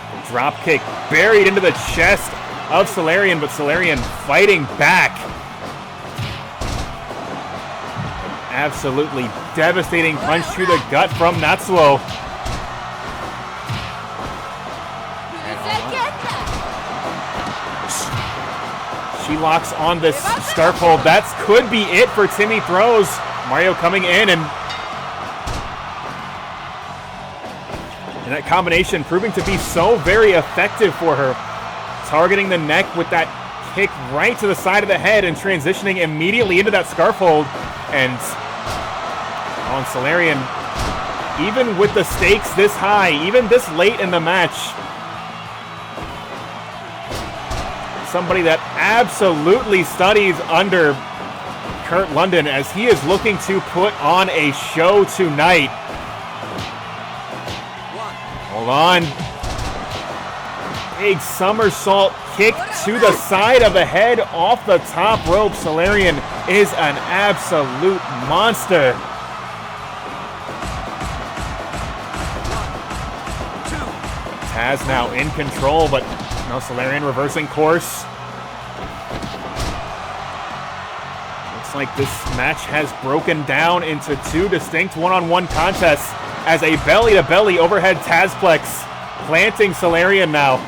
And drop kick buried into the chest of Solarian, but Solarian fighting back. An absolutely devastating punch to the gut from Natsuo. She locks on this scarf hold. That could be it for Timmy Throws. Mario coming in, and that combination proving to be so very effective for her. Targeting the neck with that kick right to the side of the head and transitioning immediately into that scarf hold. And on Solarian, even with the stakes this high, even this late in the match, somebody that absolutely studies under Kurt London as he is looking to put on a show tonight. Hold on. Big somersault kick to the side of the head off the top rope. Solarian is an absolute monster. Taz now in control, but no, Solarian reversing course. Looks like this match has broken down into two distinct one-on-one contests as a belly-to-belly overhead Tazplex planting Solarian now.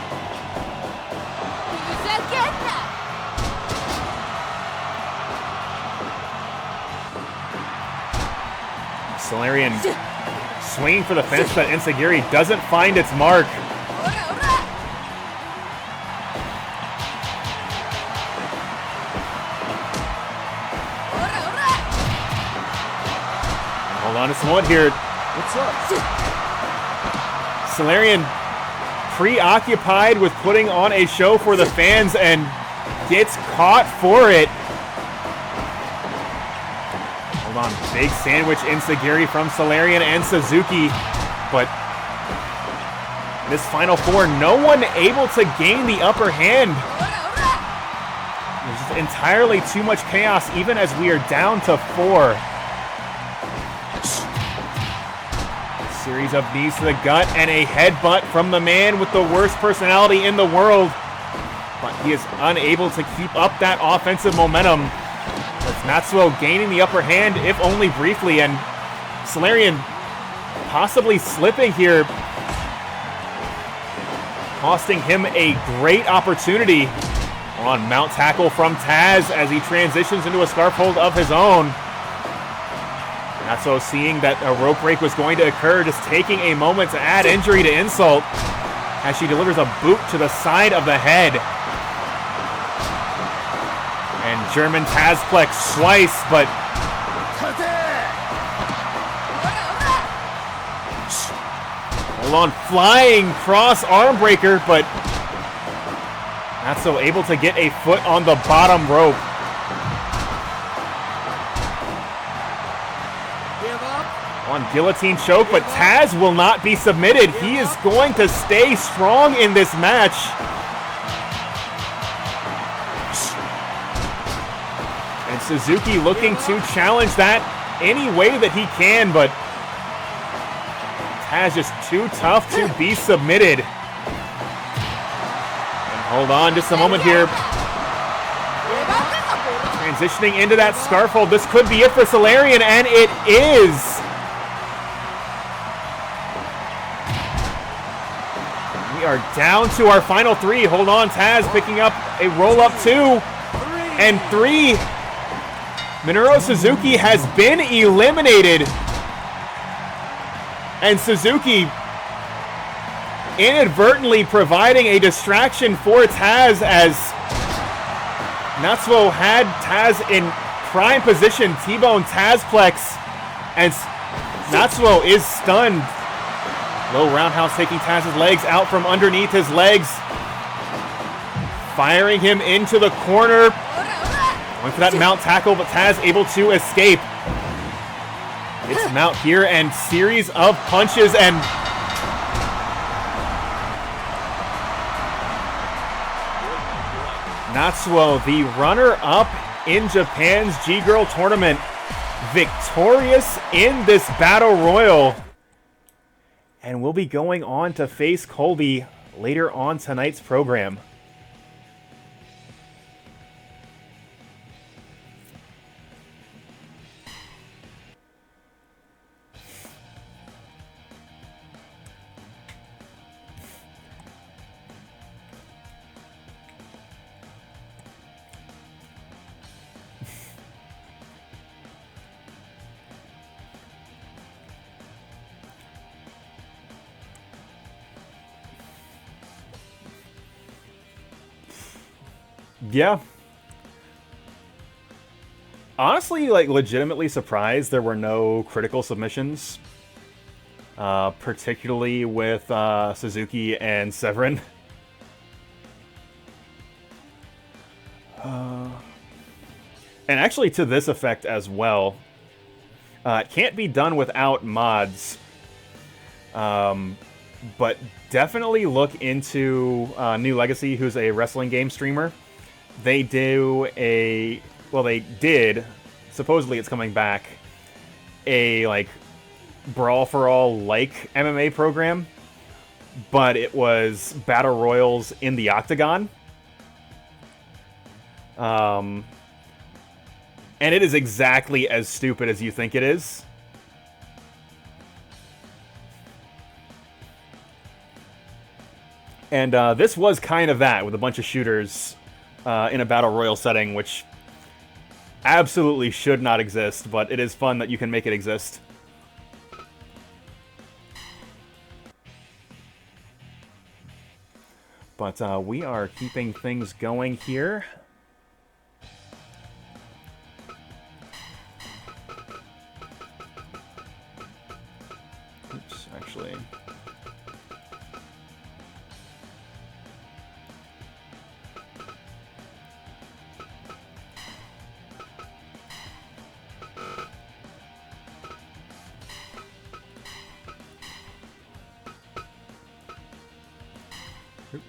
Solarian swinging for the fence, but Enziguri doesn't find its mark. Hold on to some wood here. What's up? Solarian preoccupied with putting on a show for the fans and gets caught for it. Hold on, big sandwich ensagiri from Solarian and Suzuki, but this Final Four, no one able to gain the upper hand. There's just entirely too much chaos, even as we are down to 4. Series of knees to the gut and a headbutt from the man with the worst personality in the world. But he is unable to keep up that offensive momentum. As Natsuo gaining the upper hand, if only briefly, and Solarian possibly slipping here, costing him a great opportunity. On mount tackle from Taz as he transitions into a scarf hold of his own. Natsuo seeing that a rope break was going to occur, just taking a moment to add injury to insult as she delivers a boot to the side of the head. And German Tazplex slice, but hold on, flying cross arm breaker, but Natsuo able to get a foot on the bottom rope. On guillotine choke, but Taz will not be submitted. He is going to stay strong in this match. And Suzuki looking to challenge that any way that he can, but Taz just too tough to be submitted. And hold on just a moment here. Transitioning into that scarf hold. This could be it for Solarian, and it is. We are down to our final 3. Hold on, Taz picking up a roll-up 2 and 3. Minoru Suzuki has been eliminated. And Suzuki inadvertently providing a distraction for Taz as Natsuo had Taz in prime position, T-bone Tazplex, and Natsuo is stunned. Low roundhouse taking Taz's legs out from underneath his legs. Firing him into the corner. Going for that mount tackle, but Taz able to escape. It's mount here and series of punches, and Natsuo, the runner-up in Japan's G-Girl tournament, victorious in this battle royal. And will be going on to face COLBY later on tonight's program. Yeah. Honestly, like, legitimately surprised there were no critical submissions. Particularly with Suzuki and Severin. And actually to this effect as well. It can't be done without mods. But definitely look into New Legacy, who's a wrestling game streamer. They do a, well, they did, supposedly it's coming back, a, like, Brawl for All like MMA program, but it was battle royals in the octagon. And it is exactly as stupid as you think it is. And this was kind of that, with a bunch of shooters in a battle royal setting, which absolutely should not exist, but it is fun that you can make it exist. But we are keeping things going here. Oops, actually.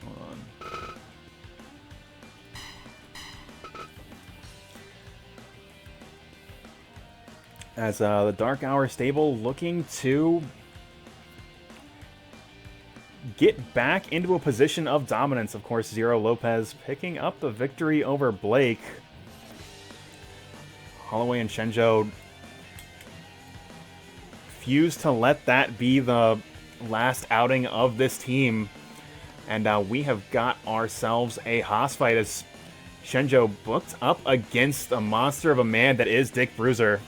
Hold on. As the Dark Hour stable looking to get back into a position of dominance. Of course, Zero Lopez picking up the victory over Blake. Holloway and Shenjo refuse to let that be the last outing of this team. And we have got ourselves a Haas fight as Shenjo booked up against a monster of a man that is Dick Bruiser.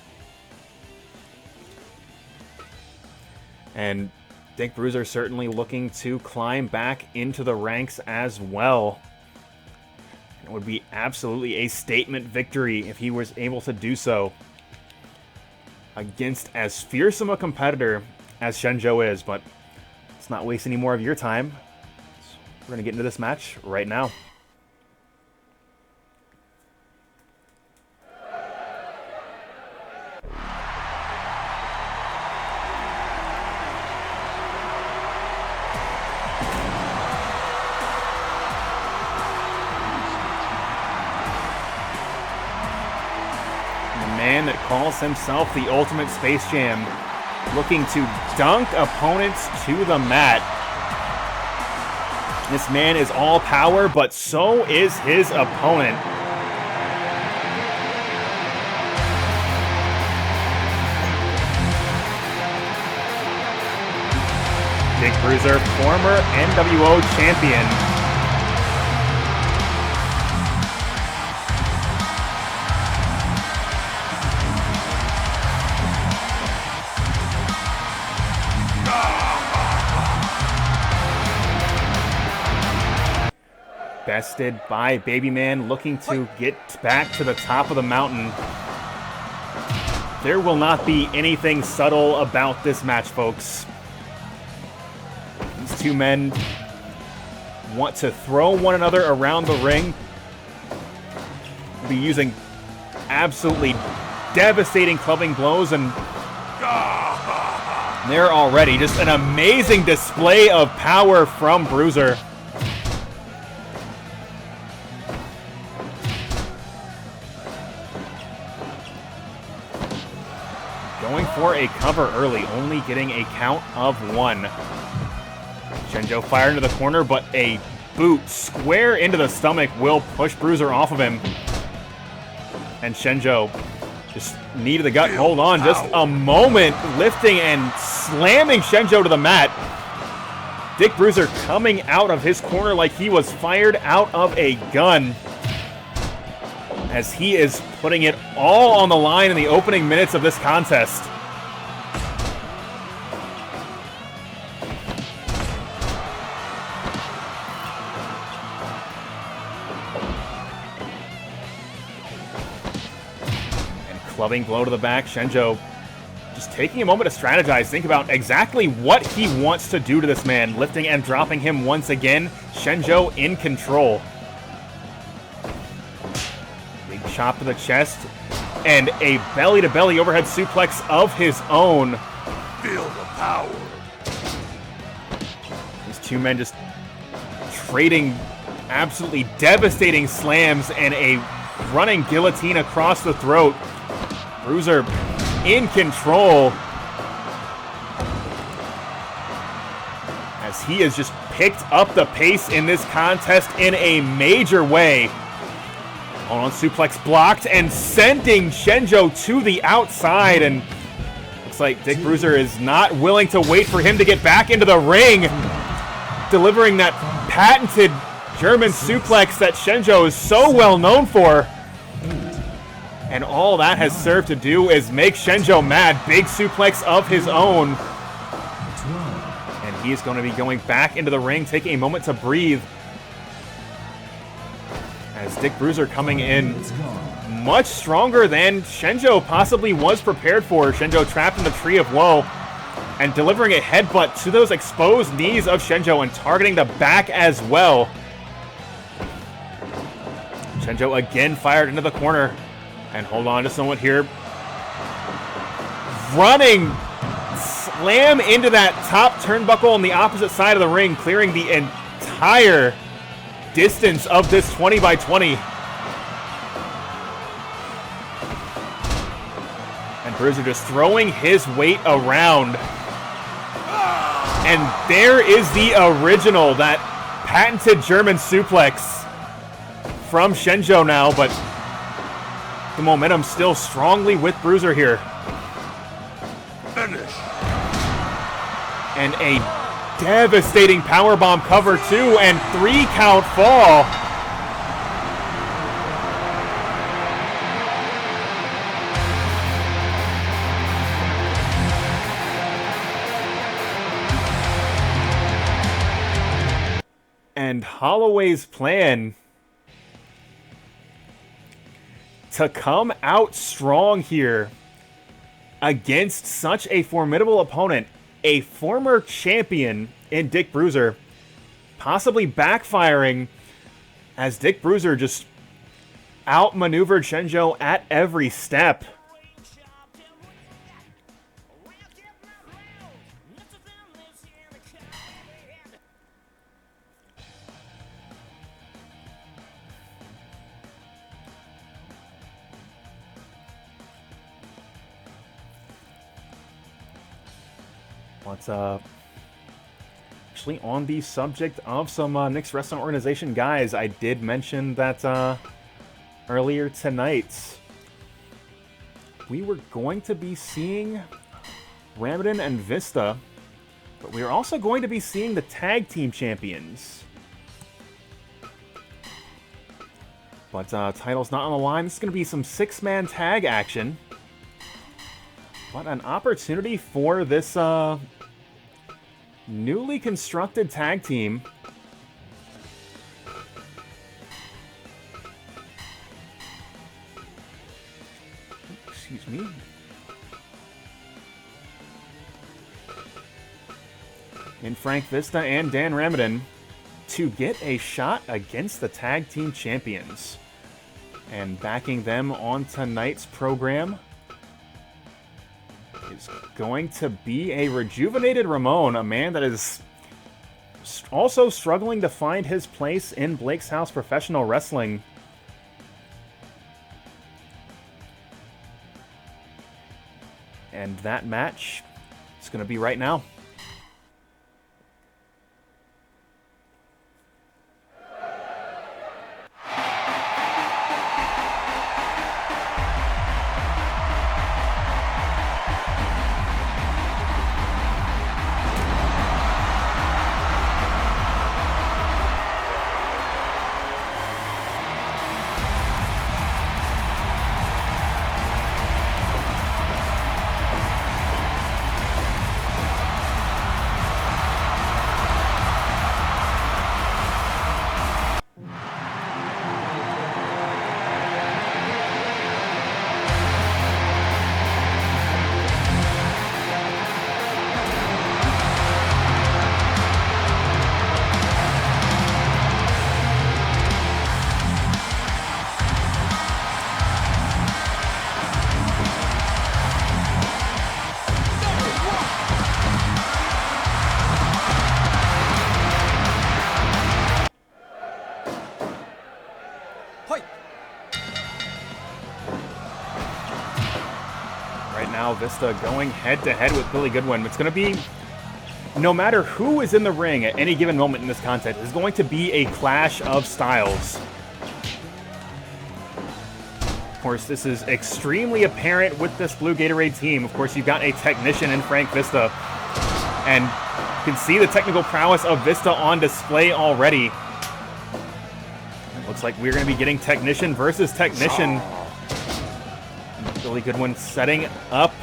And Dick Bruiser certainly looking to climb back into the ranks as well. It would be absolutely a statement victory if he was able to do so against as fearsome a competitor as Shenjo is. But let's not waste any more of your time. We're going to get into this match right now. That calls himself the Ultimate Space Jam, looking to dunk opponents to the mat. This man is all power, but so is his opponent. Dick Bruiser, former NWO champion. Bested by Baby Man, looking to get back to the top of the mountain. There will not be anything subtle about this match, folks. These two men want to throw one another around the ring. Be using absolutely devastating clubbing blows, and there already just an amazing display of power from Bruiser. Going for a cover early, only getting a count of one. Shenjo fired into the corner, but a boot square into the stomach will push Bruiser off of him. And Shenjo just knee to the gut. Hold on, just a moment, lifting and slamming Shenjo to the mat. Dick Bruiser coming out of his corner like he was fired out of a gun, as he is putting it all on the line in the opening minutes of this contest. And clubbing blow to the back, Shenjo just taking a moment to strategize, think about exactly what he wants to do to this man, lifting and dropping him once again. Shenjo in control. Chop to the chest, and a belly-to-belly overhead suplex of his own. Feel the power. These two men just trading absolutely devastating slams and a running guillotine across the throat. Bruiser in control, as he has just picked up the pace in this contest in a major way. Hold on, suplex blocked and sending Shenjo to the outside, and looks like Dick Bruiser is not willing to wait for him to get back into the ring, delivering that patented German suplex that Shenjo is so well known for. And all that has served to do is make Shenjo mad. Big suplex of his own. And he's going to be going back into the ring, taking a moment to breathe. As Dick Bruiser coming in much stronger than Shenjo possibly was prepared for. Shenjo trapped in the Tree of Woe and delivering a headbutt to those exposed knees of Shenjo and targeting the back as well. Shenjo again fired into the corner. And hold on just a moment here. Running slam into that top turnbuckle on the opposite side of the ring, clearing the entire distance of this 20 by 20. And Bruiser just throwing his weight around. And there is the original, that patented German suplex from Shenjo now, but the momentum still strongly with Bruiser here. Finish. And a devastating powerbomb cover 2 and 3 count fall. And Holloway's plan to come out strong here against such a formidable opponent, a former champion in Dick Bruiser, possibly backfiring as Dick Bruiser just outmaneuvered Shenjo at every step. But actually, on the subject of some Nick's Wrestling Organization guys, I did mention that earlier tonight we were going to be seeing Ramitin and Vista, but we are also going to be seeing the tag team champions. But title's not on the line. This is going to be some 6-man tag action. But an opportunity for this newly constructed tag team. Excuse me. In Frank Vista and Dan Ramitin to get a shot against the tag team champions. And backing them on tonight's program is going to be a rejuvenated Ramon, a man that is also struggling to find his place in Blake's House Professional Wrestling. And that match is going to be right now. Vista going head-to-head with Billy Goodwin. It's going to be, no matter who is in the ring at any given moment in this contest, it's going to be a clash of styles. Of course, this is extremely apparent with this Blue Gatorade team. Of course, you've got a technician in Frank Vista, and you can see the technical prowess of Vista on display already. It looks like we're going to be getting technician versus technician. Billy Goodwin setting up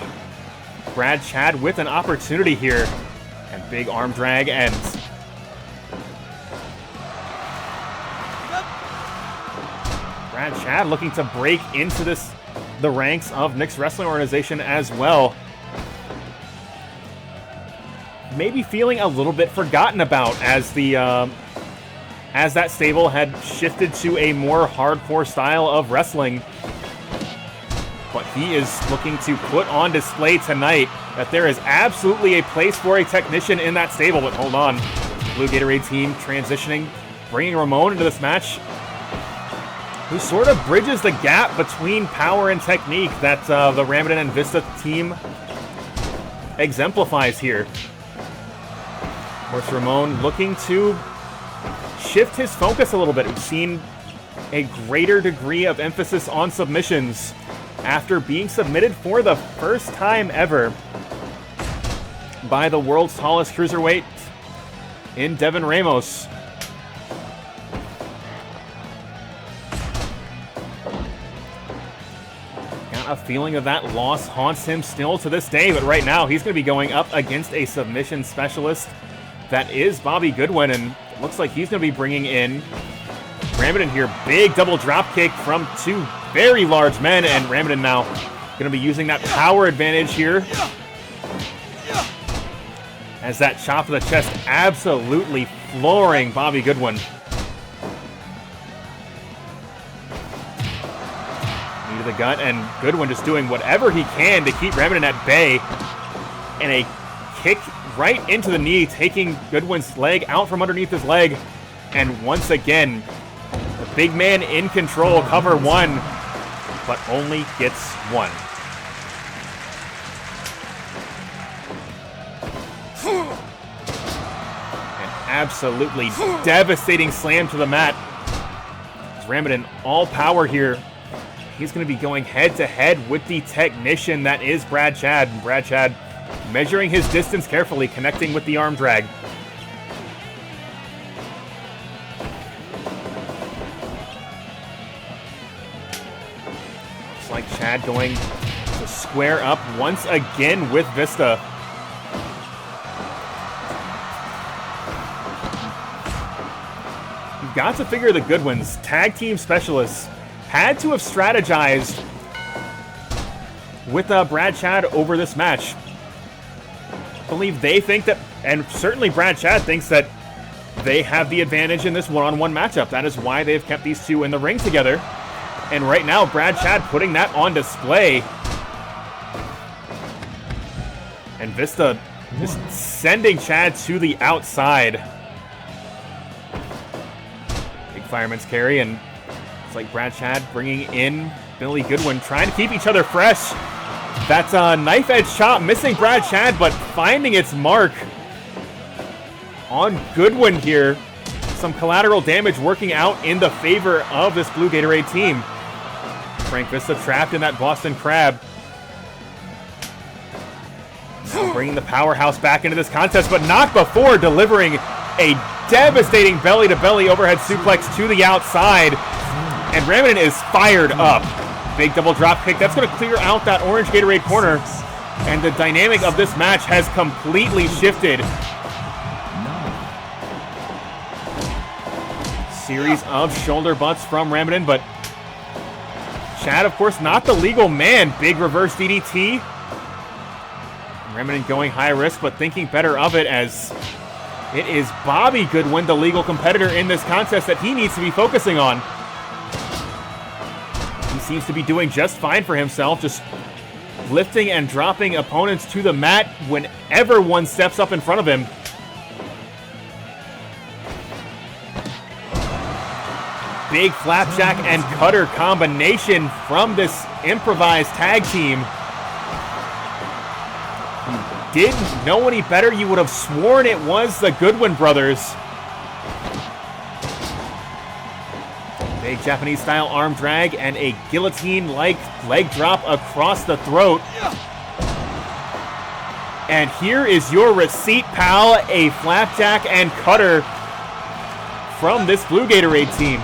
Brad Chad with an opportunity here. And big arm drag ends. Brad Chad looking to break into the ranks of Nick's Wrestling Organization as well. Maybe feeling a little bit forgotten about as that stable had shifted to a more hardcore style of wrestling. But he is looking to put on display tonight that there is absolutely a place for a technician in that stable. But hold on. Blue Gatorade team transitioning, bringing Ramon into this match, who sort of bridges the gap between power and technique that the Ramitin and Vista team exemplifies here. Of course, Ramon looking to shift his focus a little bit. We've seen a greater degree of emphasis on submissions after being submitted for the first time ever by the world's tallest cruiserweight in Devon Ramos. Got a feeling of that loss haunts him still to this day, but right now he's going to be going up against a submission specialist that is Bobby Goodwin, and it looks like he's going to be bringing in Ramitin here. Big double drop kick from two very large men, and Ramitin now going to be using that power advantage here, as that chop to the chest absolutely flooring Bobby Goodwin. Knee to the gut, and Goodwin just doing whatever he can to keep Ramitin at bay, and a kick right into the knee, taking Goodwin's leg out from underneath his leg, and once again, the big man in control, cover one, but only gets one. An absolutely devastating slam to the mat. Ramitin all power here. He's going to be going head-to-head with the technician that is Brad Chad. And Brad Chad measuring his distance carefully, connecting with the arm drag. Looks like Chad going to square up once again with Vista. You've got to figure the Goodwins, tag team specialists, had to have strategized with Brad Chad over this match. I believe they think that, and certainly Brad Chad thinks that they have the advantage in this one-on-one matchup. That is why they've kept these two in the ring together. And right now, Brad Chad putting that on display. And Vista just sending Chad to the outside. Big fireman's carry, and it's like Brad Chad bringing in Billy Goodwin, trying to keep each other fresh. That's a knife edge chop, missing Brad Chad, but finding its mark on Goodwin here. Some collateral damage working out in the favor of this Blue Gatorade team. Frank Vista trapped in that Boston Crab. Now bringing the powerhouse back into this contest, but not before delivering a devastating belly-to-belly overhead suplex to the outside. And Ramitin is fired up. Big double drop kick. That's going to clear out that orange Gatorade corner. And the dynamic of this match has completely shifted. Series of shoulder butts from Ramitin, but Chad, of course, not the legal man. Big reverse DDT. Ramitin going high risk, but thinking better of it, as it is Bobby Goodwin, the legal competitor in this contest, that he needs to be focusing on. He seems to be doing just fine for himself, just lifting and dropping opponents to the mat whenever one steps up in front of him. Big flapjack and cutter combination from this improvised tag team. You didn't know any better, you would have sworn it was the Goodwin brothers. Big Japanese-style arm drag and a guillotine-like leg drop across the throat. And here is your receipt, pal, a flapjack and cutter from this Blue Gatorade team.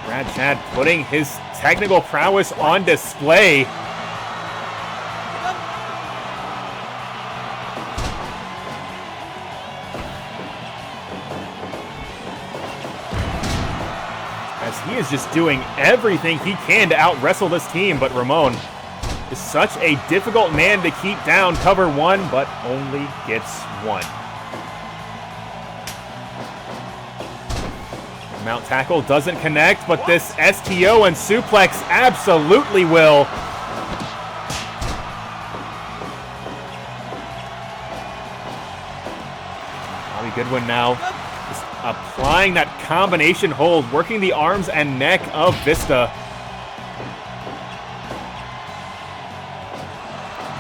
Brad Chad putting his technical prowess on display. As he is just doing everything he can to out-wrestle this team, but Ramon is such a difficult man to keep down. Cover one, but only gets one. Mount tackle doesn't connect, but this STO and suplex absolutely will. Goodwin now just applying that combination hold, working the arms and neck of Vista.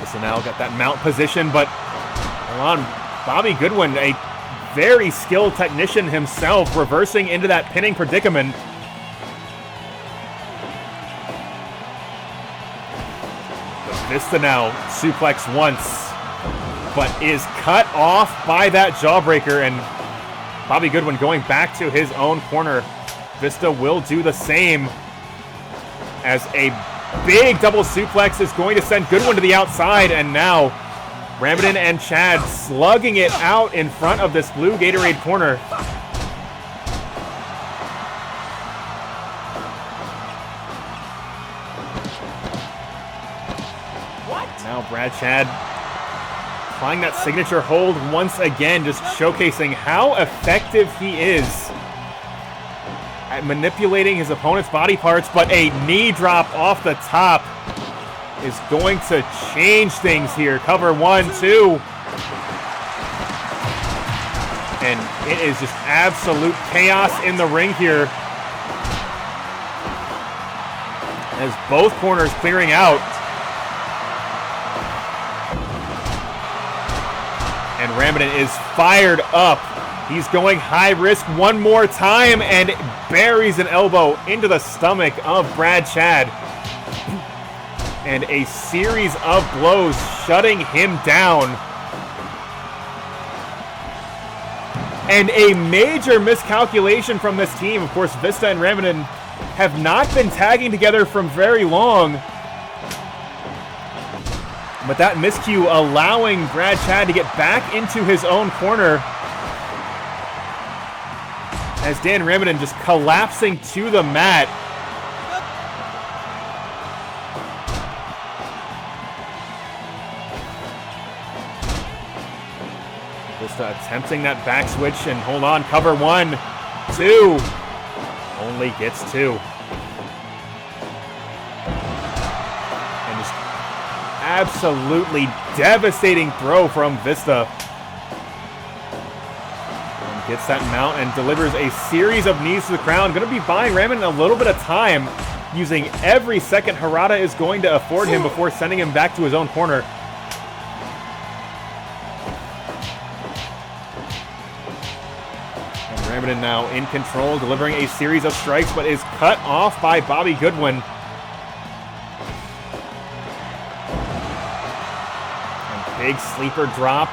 Vista now got that mount position, but hold on, Bobby Goodwin, a very skilled technician himself, reversing into that pinning predicament. Vista now suplex once, but is cut off by that jawbreaker, and Bobby Goodwin going back to his own corner. Vista will do the same as a big double suplex is going to send Goodwin to the outside, and now Ramitin and Chad slugging it out in front of this blue Gatorade corner. Now Brad Chad applying that signature hold once again, just showcasing how effective he is at manipulating his opponent's body parts, but a knee drop off the top is going to change things here. Cover 1, 2. And it is just absolute chaos in the ring here, as both corners clearing out. And Ramitin is fired up. He's going high risk one more time and buries an elbow into the stomach of Brad Chad. And a series of blows shutting him down. And a major miscalculation from this team. Of course, Vista and Ramitin have not been tagging together from very long. But that miscue allowing Brad Chad to get back into his own corner, as Dan Ramitin just collapsing to the mat. Vista attempting that back switch, and hold on, cover 1, 2. Only gets 2. Absolutely devastating throw from Vista. And gets that mount and delivers a series of knees to the crown. Going to be buying Ramon a little bit of time, using every second Harada is going to afford him before sending him back to his own corner. And Ramon now in control, delivering a series of strikes, but is cut off by Bobby Goodwin. Big sleeper drop.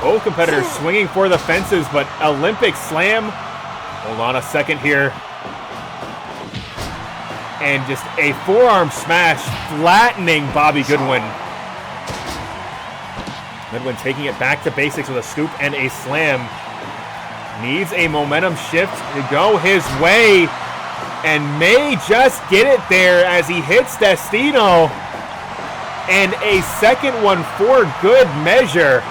Both competitors swinging for the fences, but Olympic slam. Hold on a second here. And just a forearm smash, flattening Bobby Goodwin. Goodwin taking it back to basics with a scoop and a slam. Needs a momentum shift to go his way, and may just get it there as he hits Destino. And a second one for good measure.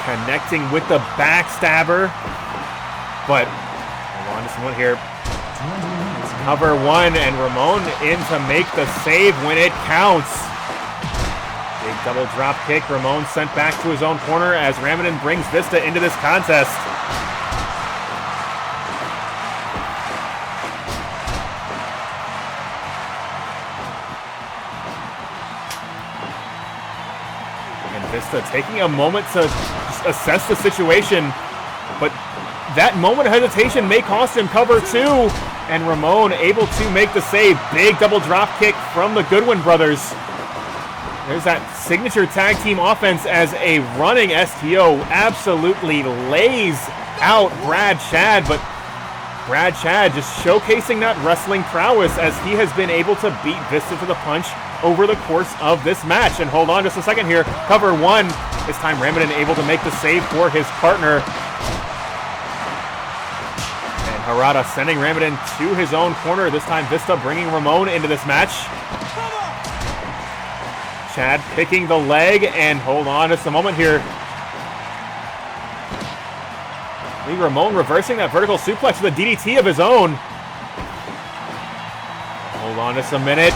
Connecting with the backstabber. But hold on just a moment here. Cover 1, and Ramon in to make the save when it counts. Big double drop kick. Ramon sent back to his own corner as Ramitin brings Vista into this contest. Vista taking a moment to just assess the situation, but that moment of hesitation may cost him cover 2, and Ramon able to make the save. Big double drop kick from the Goodwin brothers. There's that signature tag team offense as a running STO absolutely lays out Brad Chad, but Brad Chad just showcasing that wrestling prowess as he has been able to beat Vista to the punch over the course of this match. And hold on just a second here. Cover 1. This time Ramitin able to make the save for his partner. And Harada sending Ramitin to his own corner. This time Vista bringing Ramon into this match. Chad picking the leg, and hold on just a moment here. Ramon reversing that vertical suplex with a DDT of his own. Hold on just a minute.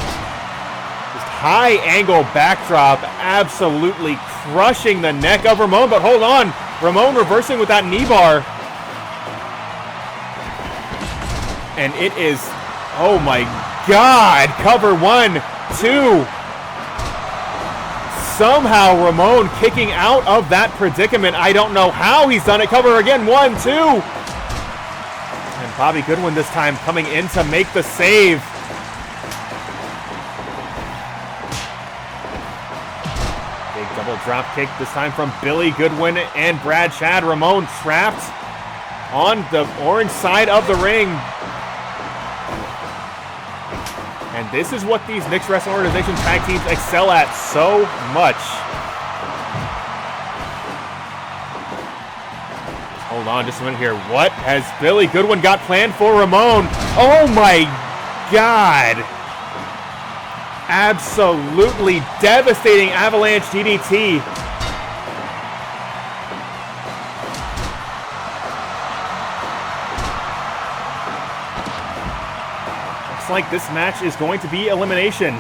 high angle backdrop, absolutely crushing the neck of Ramon, but hold on. Ramon reversing with that knee bar. And it is, oh my God, cover 1, 2. Somehow Ramon kicking out of that predicament. I don't know how he's done it. Cover again, 1, 2. And Bobby Goodwin this time coming in to make the save. Big double drop kick this time from Billy Goodwin and Brad Chad. Ramon trapped on the orange side of the ring. And this is what these mixed wrestling organization tag teams excel at so much. Hold on just a minute here. What has Billy Goodwin got planned for Ramon? Oh my God. Absolutely devastating avalanche DDT. Looks like this match is going to be elimination.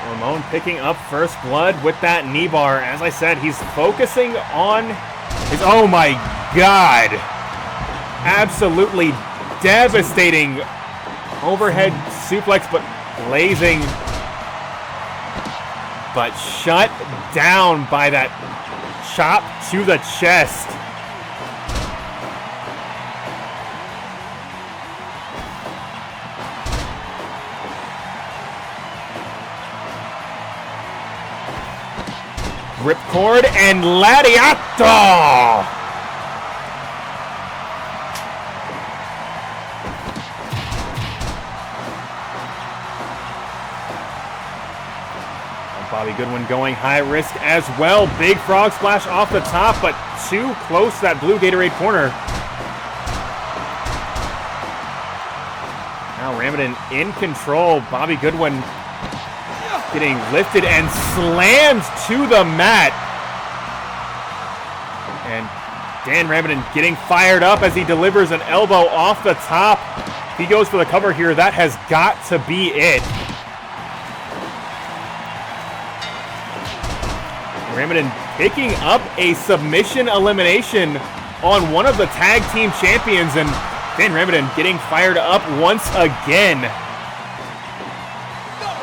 Ramon picking up first blood with that knee bar. As I said, he's focusing on his, oh my God. Absolutely devastating overhead suplex, but blazing, but shut down by that chop to the chest. Ripcord and Latiato! Bobby Goodwin going high risk as well. Big frog splash off the top, but too close to that blue Gatorade corner. Now Ramitin in control. Bobby Goodwin getting lifted and slammed to the mat. And Dan Ramitin getting fired up as he delivers an elbow off the top. If he goes for the cover here, that has got to be it. Ramitin picking up a submission elimination on one of the tag team champions, and Dan Ramitin getting fired up once again.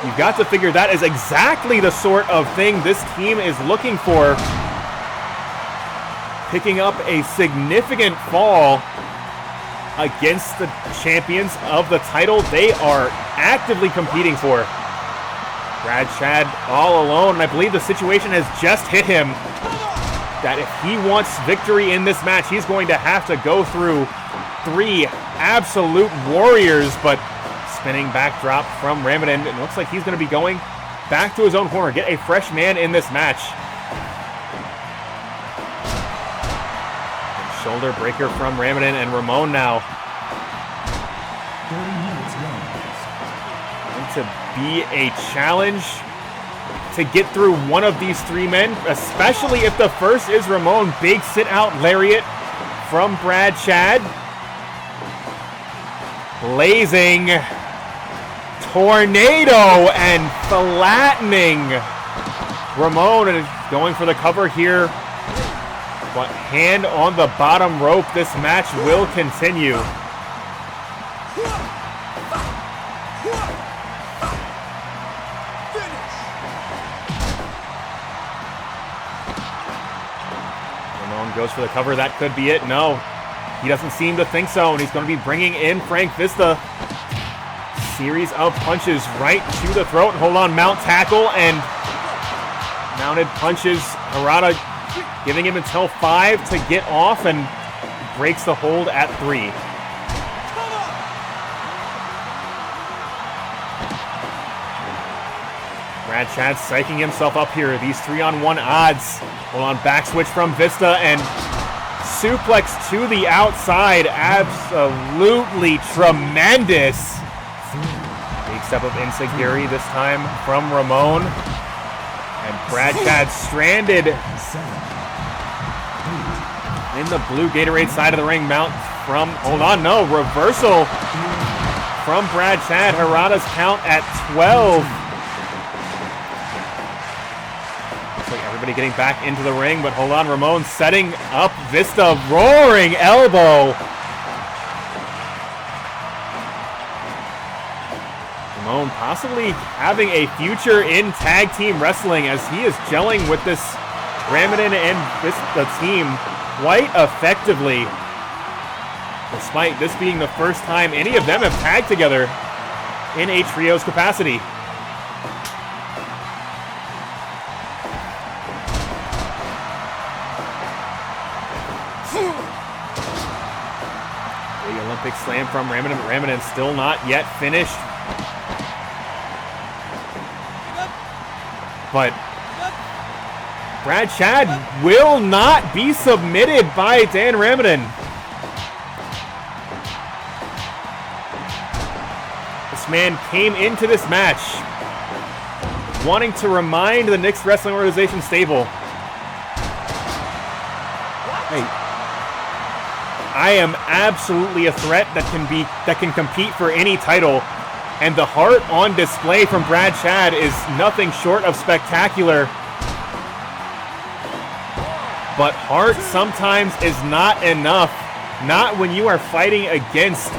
You've got to figure that is exactly the sort of thing this team is looking for. Picking up a significant fall against the champions of the title they are actively competing for. Brad Chad all alone, and I believe the situation has just hit him that if he wants victory in this match, he's going to have to go through 3 absolute warriors, but spinning backdrop from Ramitin. It looks like he's going to be going back to his own corner, get a fresh man in this match. And shoulder breaker from Ramitin, and Ramon now. 30 minutes left. To be a challenge to get through one of these 3 men, especially if the first is Ramon. Big sit-out lariat from Brad Chad. Blazing tornado and flattening Ramon, and going for the cover here. But hand on the bottom rope, this match will continue. Goes for the cover. That could be it. No, he doesn't seem to think so, and he's going to be bringing in Frank Vista. Series of punches right to the throat. Hold on, mount tackle and mounted punches. Harada giving him until 5 to get off, and breaks the hold at 3. Brad Chad psyching himself up here. These 3-on-1 odds. Hold on, back switch from Vista, and suplex to the outside. Absolutely tremendous. Big step of Insigiri this time from Ramon. And Brad Chad stranded 7, 8, in the blue Gatorade side of the ring. Mount from, hold on, no, reversal from Brad Chad. Harada's count at 12. Looks like everybody getting back into the ring, but hold on, Ramon setting up Vista, roaring elbow. Ramon possibly having a future in tag team wrestling as he is gelling with this Ramitin and Vista team quite effectively, despite this being the first time any of them have tagged together in a trios capacity. The Olympic slam from Ramitin, but Ramitin still not yet finished. But Brad Chad will not be submitted by Dan Ramitin. This man came into this match wanting to remind the Knicks Wrestling Organization stable, hey, I am absolutely a threat that can compete for any title. And the heart on display from Brad Chad is nothing short of spectacular. But heart sometimes is not enough. Not when you are fighting against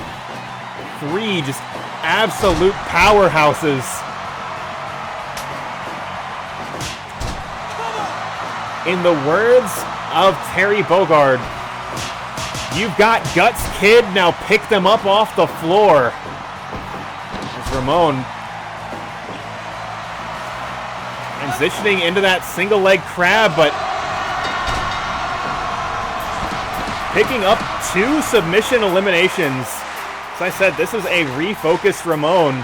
three just absolute powerhouses. In the words of Terry Bogard, you've got guts, kid, now pick them up off the floor. Ramon transitioning into that single leg crab, but picking up 2 submission eliminations. As I said, this is a refocused Ramon.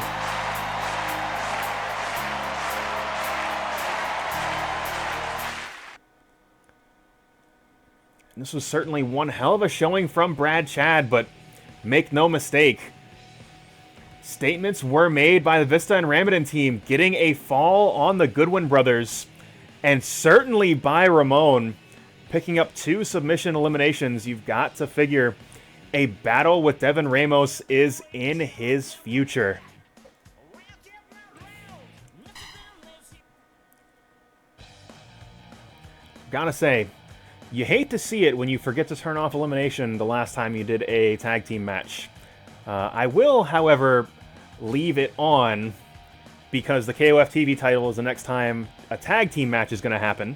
And this was certainly one hell of a showing from Brad Chad, but make no mistake, statements were made by the Vista and Ramitin team, getting a fall on the Goodwin brothers, and certainly by Ramon, picking up 2 submission eliminations. You've got to figure a battle with Devon Ramos is in his future. Gotta say, you hate to see it when you forget to turn off elimination the last time you did a tag team match. I will, however, leave it on because the KOF TV title is the next time a tag team match is going to happen.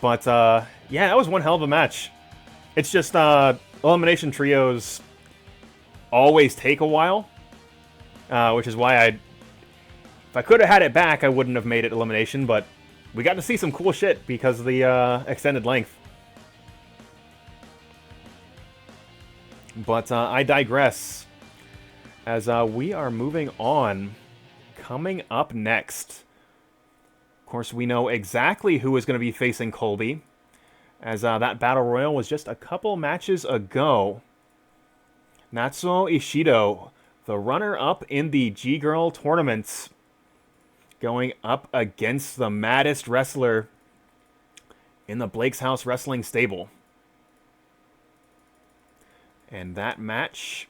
But yeah, that was one hell of a match. It's just elimination trios always take a while, which is why if I could have had it back, I wouldn't have made it elimination, but we got to see some cool shit because of the extended length. But I digress. As we are moving on, coming up next, of course, we know exactly who is going to be facing COLBY, as that Battle Royal was just a couple matches ago. Natsuo Ishido, the runner-up in the G-Girl tournament, going up against the maddest wrestler in the Blake's House Wrestling stable. And that match,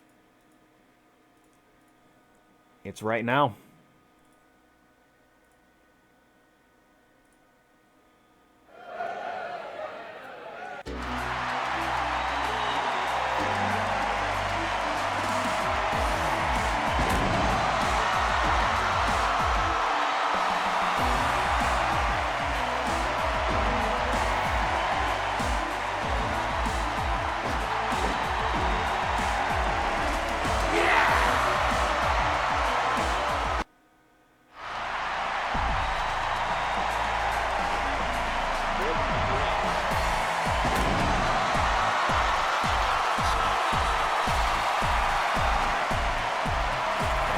it's right now.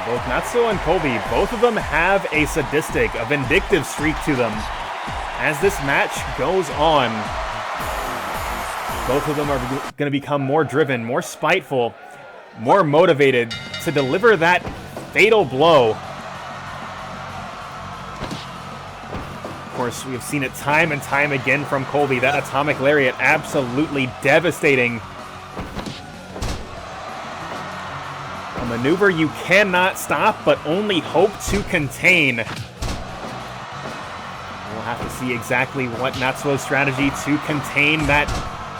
Both Natsuo and COLBY, both of them have a sadistic, a vindictive streak to them. As this match goes on, both of them are going to become more driven, more spiteful, more motivated to deliver that fatal blow. course, we have seen it time and time again from Colby. That atomic lariat absolutely devastating. A maneuver you cannot stop, but only hope to contain. We'll have to see exactly what Natsuo's strategy to contain that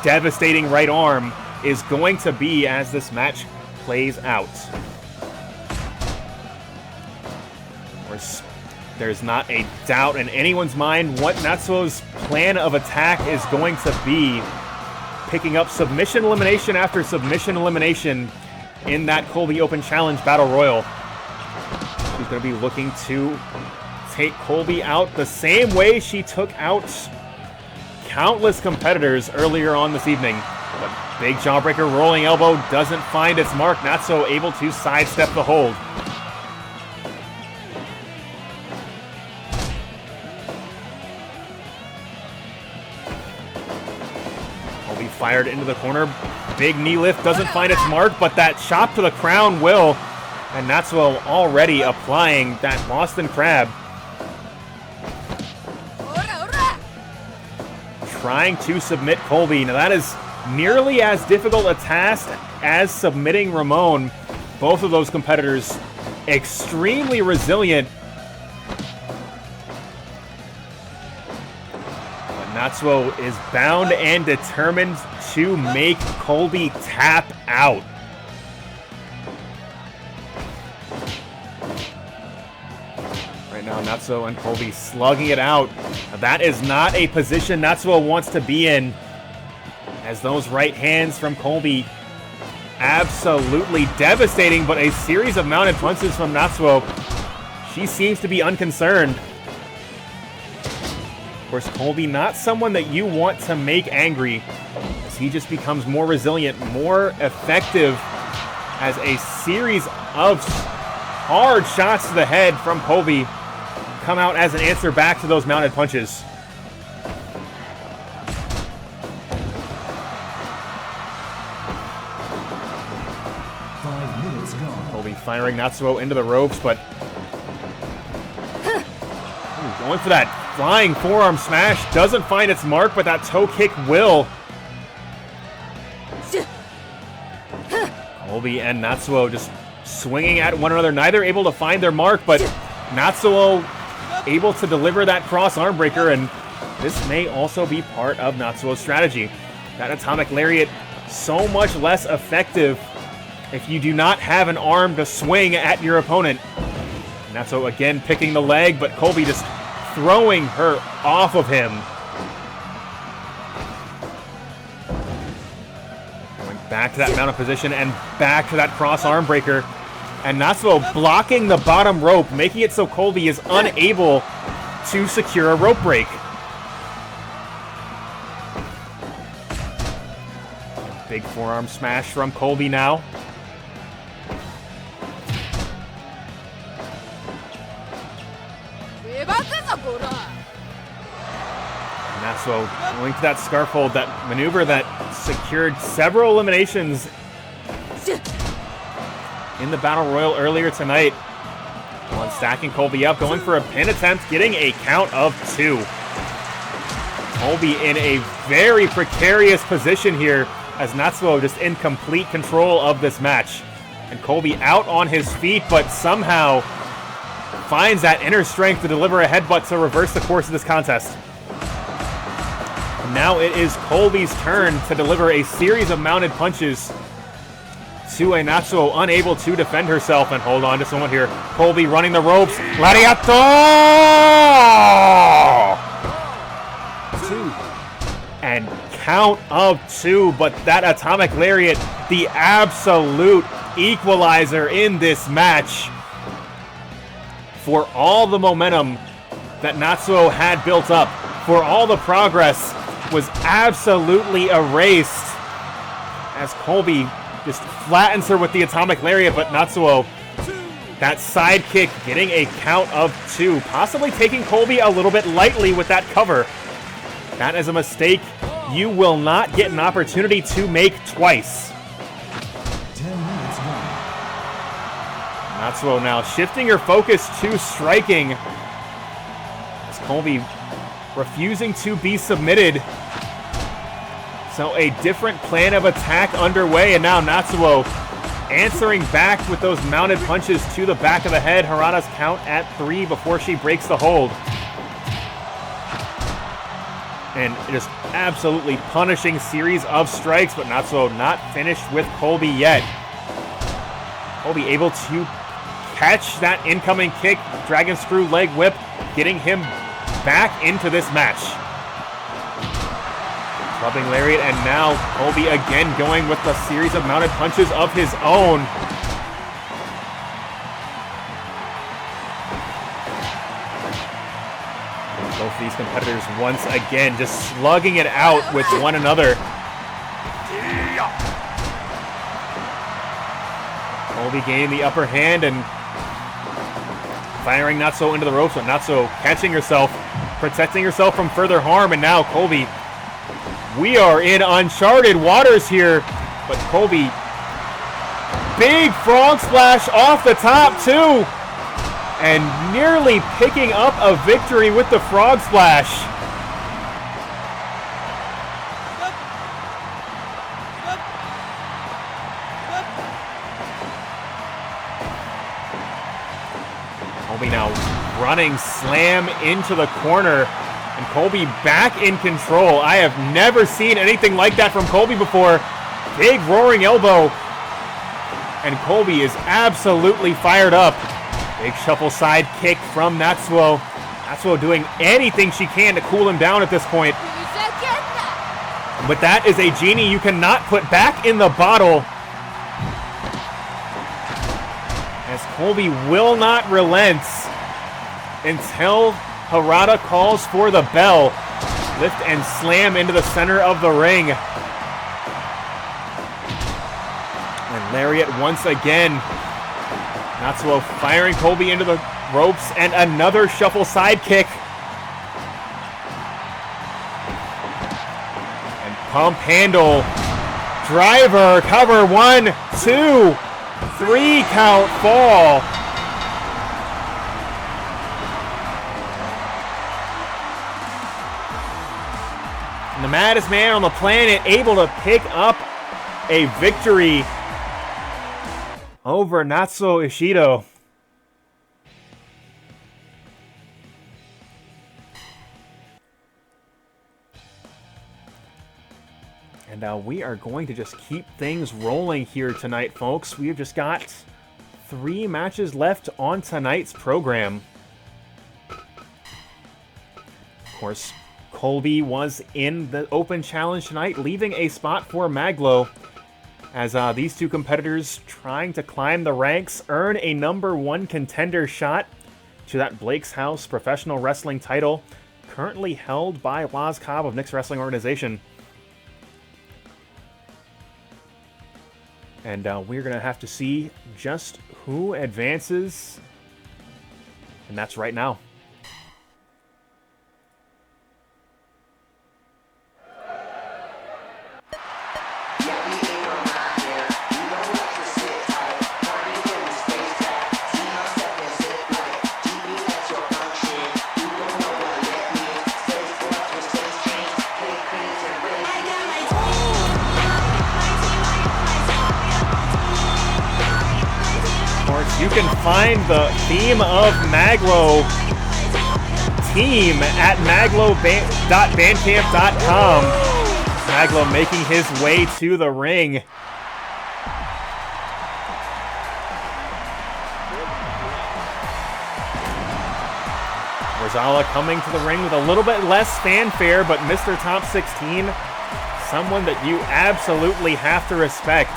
devastating right arm is going to be as this match plays out. Of course, there's not a doubt in anyone's mind what Natsuo's plan of attack is going to be. Picking up submission elimination after submission elimination in that Colby Open Challenge Battle Royal. She's going to be looking to take Colby out the same way she took out countless competitors earlier on this evening. But big jawbreaker rolling elbow doesn't find its mark. Natsuo able to sidestep the hold. Colby fired into the corner. Big knee lift doesn't find its mark, but that chop to the crown will. And Natsuo already applying that Boston Crab. Trying to submit Colby. Now that is nearly as difficult a task as submitting Ramon. Both of those competitors extremely resilient. But Natsuo is bound and determined to make Colby tap out. Right now, Natsuo and Colby slugging it out. Now, that is not a position Natsuo wants to be in, as those right hands from Colby absolutely devastating, but a series of mounted punches from Natsuo. She seems to be unconcerned. Of course, Colby, not someone that you want to make angry, as he just becomes more resilient, more effective, as a series of hard shots to the head from Colby come out as an answer back to those mounted punches. Colby firing Natsuo into the ropes, but going for that flying forearm smash. Doesn't find its mark, but that toe kick will. Colby and Natsuo just swinging at one another. Neither able to find their mark, but Natsuo able to deliver that cross arm breaker, and this may also be part of Natsuo's strategy. That atomic lariat so much less effective if you do not have an arm to swing at your opponent. Natsuo again picking the leg, but Colby just throwing her off of him. Going back to that mounted position and back to that cross arm breaker. And Natsuo blocking the bottom rope, making it so Colby is unable to secure a rope break. Big forearm smash from Colby now. Natsuo going to that scarf hold, that maneuver that secured several eliminations in the Battle Royal earlier tonight. One stacking Colby up, going for a pin attempt, getting a count of 2. Colby in a very precarious position here, as Natsuo just in complete control of this match. And Colby out on his feet, but somehow finds that inner strength to deliver a headbutt to reverse the course of this contest. Now it is Colby's turn to deliver a series of mounted punches to a Natsuo unable to defend herself. And hold on just a moment here. Colby running the ropes. Lariato! 2. And count of 2. But that atomic lariat, the absolute equalizer in this match. For all the momentum that Natsuo had built up, for all the progress, was absolutely erased as Colby just flattens her with the atomic lariat. But Natsuo, that side kick, getting a count of 2, possibly taking Colby a little bit lightly with that cover. That is a mistake you will not get an opportunity to make twice. 10 minutes gone. Natsuo now shifting her focus to striking, as Colby refusing to be submitted. So a different plan of attack underway, and now Natsuo answering back with those mounted punches to the back of the head. Harada's count at 3 before she breaks the hold. And just absolutely punishing series of strikes, but Natsuo not finished with COLBY yet. COLBY able to catch that incoming kick, dragon screw leg whip, getting him back into this match. Clubbing lariat, and now COLBY again going with a series of mounted punches of his own. Both these competitors once again just slugging it out with one another. COLBY gaining the upper hand and firing Natsuo into the ropes, but Natsuo catching herself, protecting herself from further harm, and now COLBY. We are in uncharted waters here, but COLBY, big frog splash off the top too, and nearly picking up a victory with the frog splash. COLBY now running slam into the corner. And COLBY back in control. I have never seen anything like that from COLBY before. Big roaring elbow. And COLBY is absolutely fired up. Big shuffle side kick from Natsuo. Natsuo doing anything she can to cool him down at this point. But that is a genie you cannot put back in the bottle. As COLBY will not relent until Harada calls for the bell. Lift and slam into the center of the ring. And lariat once again. Natsuo firing COLBY into the ropes, and another shuffle side kick. And pump handle. Driver, cover, 1, 2, 3 count fall. The maddest man on the planet able to pick up a victory over Natsuo Ishido. And we are going to just keep things rolling here tonight, folks. We've just got 3 matches left on tonight's program. Of course, COLBY was in the open challenge tonight, leaving a spot for Mag.Lo, as these two competitors trying to climb the ranks, earn a #1 contender shot to that Blake's House professional wrestling title, currently held by Laz Cobb of Nick's Wrestling Organization. And we're going to have to see just who advances, and that's right now. You can find the theme of Mag.Lo team at maglo.bandcamp.com. Mag.Lo making his way to the ring. Worzalla coming to the ring with a little bit less fanfare, but Mr. Top 16, someone that you absolutely have to respect.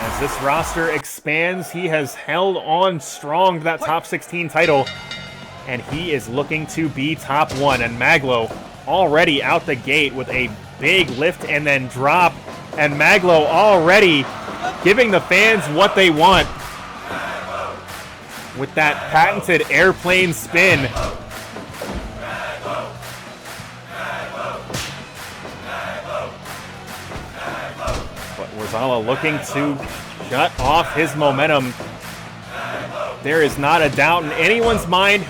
As this roster expands, he has held on strong to that top 16 title, and he is looking to be top 1. And Mag.Lo already out the gate with a big lift and then drop, and Mag.Lo already giving the fans what they want with that patented airplane spin. But Worzalla looking to shut off his momentum. There is not a doubt in anyone's mind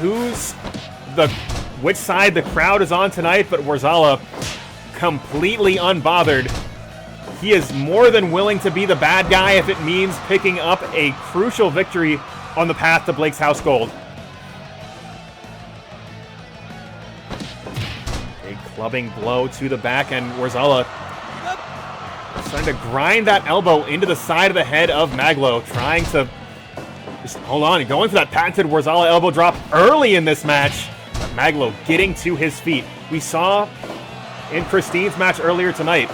which side the crowd is on tonight, but Worzalla completely unbothered. He is more than willing to be the bad guy if it means picking up a crucial victory on the path to Blake's House Gold. A clubbing blow to the back, and Worzalla trying to grind that elbow into the side of the head of Mag.Lo, trying to just hold on and going for that patented Worzalla elbow drop early in this match. But Mag.Lo getting to his feet. We saw in Christine's match earlier tonight.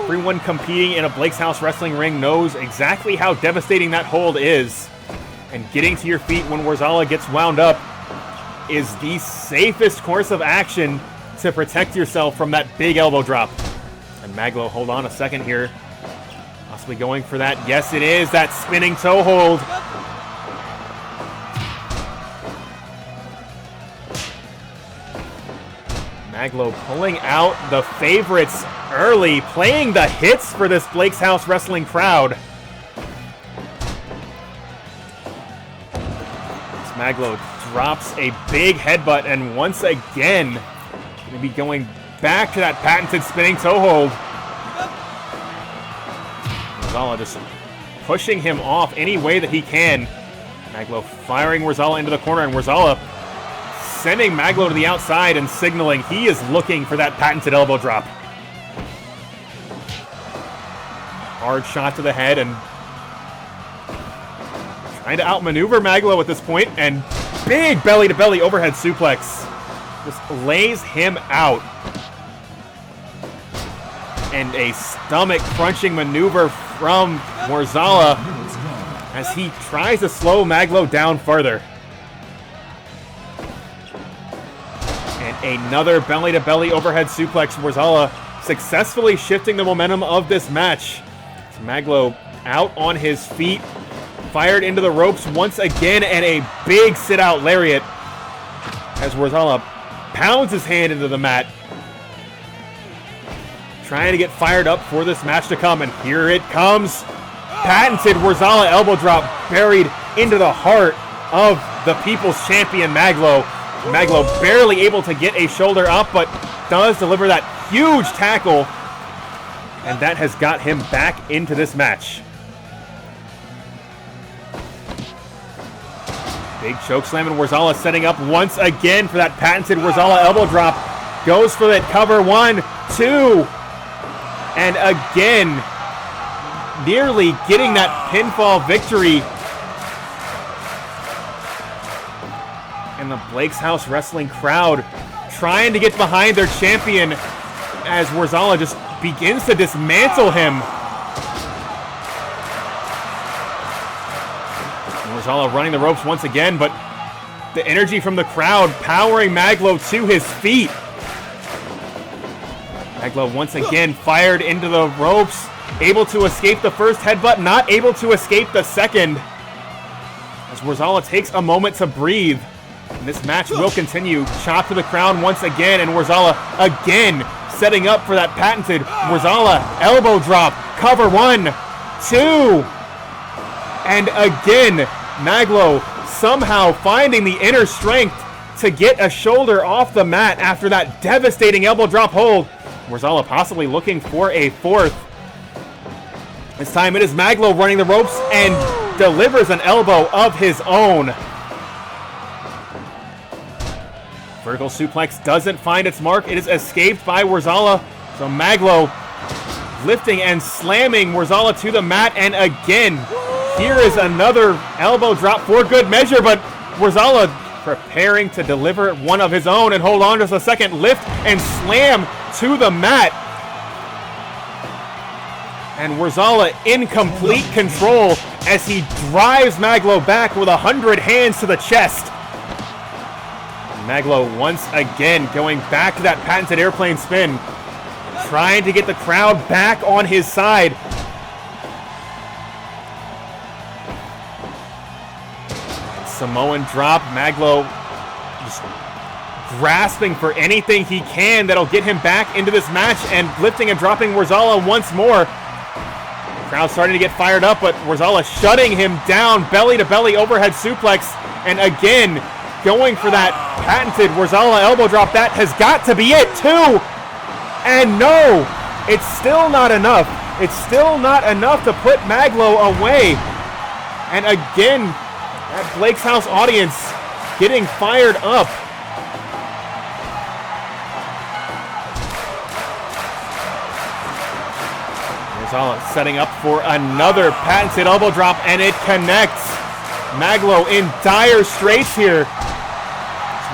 Everyone competing in a Blake's House wrestling ring knows exactly how devastating that hold is. And getting to your feet when Worzalla gets wound up is the safest course of action to protect yourself from that big elbow drop. And Mag.Lo, hold on a second here. Possibly going for that. Yes, it is. That spinning toe hold. Mag.Lo pulling out the favorites early, playing the hits for this Blake's House wrestling crowd. As Mag.Lo drops a big headbutt, and once again, going to be going back to that patented spinning toe hold. Worzalla just pushing him off any way that he can. Mag.Lo firing Worzalla into the corner, and Worzalla sending Mag.Lo to the outside and signaling he is looking for that patented elbow drop. Hard shot to the head, and trying to outmaneuver Mag.Lo at this point, and big belly-to-belly overhead suplex. Just lays him out. And a stomach-crunching maneuver from Worzalla as he tries to slow Mag.Lo down further. And another belly-to-belly overhead suplex. Worzalla successfully shifting the momentum of this match. So Mag.Lo out on his feet, fired into the ropes once again, and a big sit-out lariat as Worzalla pounds his hand into the mat, trying to get fired up for this match to come. And here it comes. Patented Worzalla elbow drop buried into the heart of the People's Champion Mag.Lo. Mag.Lo barely able to get a shoulder up, but does deliver that huge tackle, and that has got him back into this match. Big chokeslam, and Worzalla setting up once again for that patented Worzalla elbow drop. Goes for that cover. 1, 2, and again, nearly getting that pinfall victory. And the Blake's House wrestling crowd trying to get behind their champion as Worzalla just begins to dismantle him. Worzalla running the ropes once again, but the energy from the crowd powering Mag.Lo to his feet. Mag.Lo once again fired into the ropes, able to escape the first headbutt, not able to escape the second. As Worzalla takes a moment to breathe. And this match will continue. Chop to the crown once again, and Worzalla again setting up for that patented Worzalla elbow drop. Cover. 1, 2, and again, Mag.Lo somehow finding the inner strength to get a shoulder off the mat after that devastating elbow drop hold. Worzalla possibly looking for a fourth. This time it is Mag.Lo running the ropes and delivers an elbow of his own. Vertical suplex doesn't find its mark. It is escaped by Worzalla. So Mag.Lo lifting and slamming Worzalla to the mat. And again, here is another elbow drop for good measure. But Worzalla preparing to deliver one of his own. And hold on just a second. Lift and slam to the mat. And Worzalla in complete control as he drives Mag.Lo back with 100 hands to the chest. Mag.Lo once again going back to that patented airplane spin, trying to get the crowd back on his side. Samoan drop. Mag.Lo just grasping for anything he can that'll get him back into this match, and lifting and dropping Worzalla once more. Crowd starting to get fired up, but Worzalla shutting him down. Belly-to-belly overhead suplex. And again, going for that patented Worzalla elbow drop. That has got to be it, too. And no, it's still not enough. It's still not enough to put Mag.Lo away. And again, that Blake's House audience getting fired up. Worzalla setting up for another patented elbow drop, and it connects. Mag.Lo in dire straits here.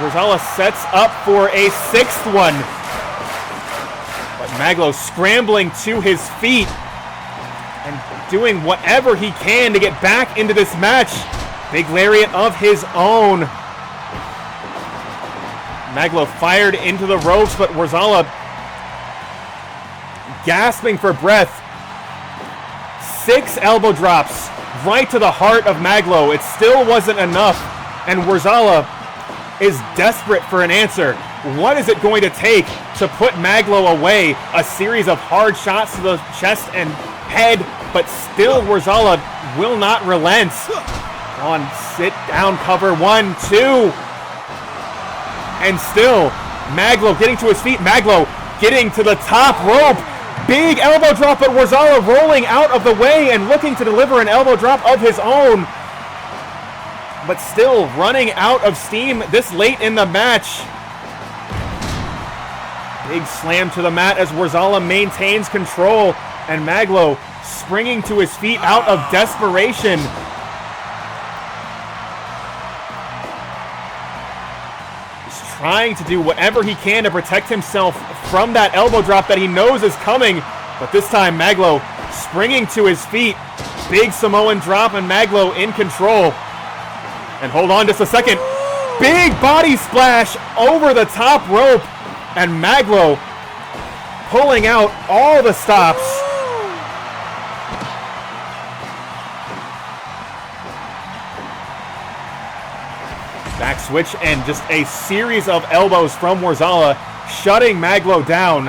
Worzalla sets up for a 6th one. But Mag.Lo scrambling to his feet and doing whatever he can to get back into this match. Big lariat of his own. Mag.Lo fired into the ropes, but Worzalla gasping for breath. 6 elbow drops right to the heart of Mag.Lo. It still wasn't enough, and Worzalla is desperate for an answer. What is it going to take to put Mag.Lo away? A series of hard shots to the chest and head, but still Worzalla will not relent. On sit down cover, 1, 2. And still, Mag.Lo getting to his feet. Mag.Lo getting to the top rope. Big elbow drop, but Worzalla rolling out of the way and looking to deliver an elbow drop of his own. But still running out of steam this late in the match. Big slam to the mat as Worzalla maintains control. And Mag.Lo springing to his feet out of desperation. Trying to do whatever he can to protect himself from that elbow drop that he knows is coming. But this time, Mag.Lo springing to his feet. Big Samoan drop, and Mag.Lo in control. And hold on just a second. Big body splash over the top rope. And Mag.Lo pulling out all the stops. Back switch and just a series of elbows from Worzalla, shutting Mag.Lo down,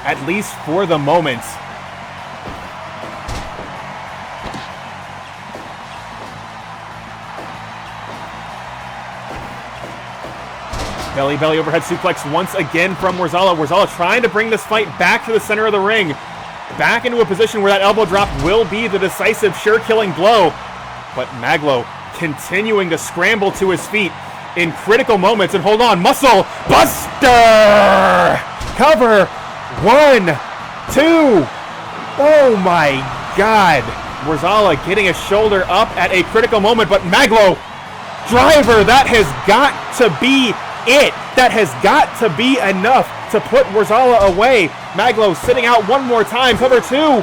at least for the moment. Belly overhead suplex once again from Worzalla. Worzalla trying to bring this fight back to the center of the ring. Back into a position where that elbow drop will be the decisive, sure-killing blow. But Mag.Lo continuing to scramble to his feet in critical moments. And hold on, muscle buster! Cover, 1, 2. Oh my God. Worzalla getting a shoulder up at a critical moment, but Mag.Lo, driver, that has got to be it. That has got to be enough to put Worzalla away. Mag.Lo sitting out one more time, cover 2.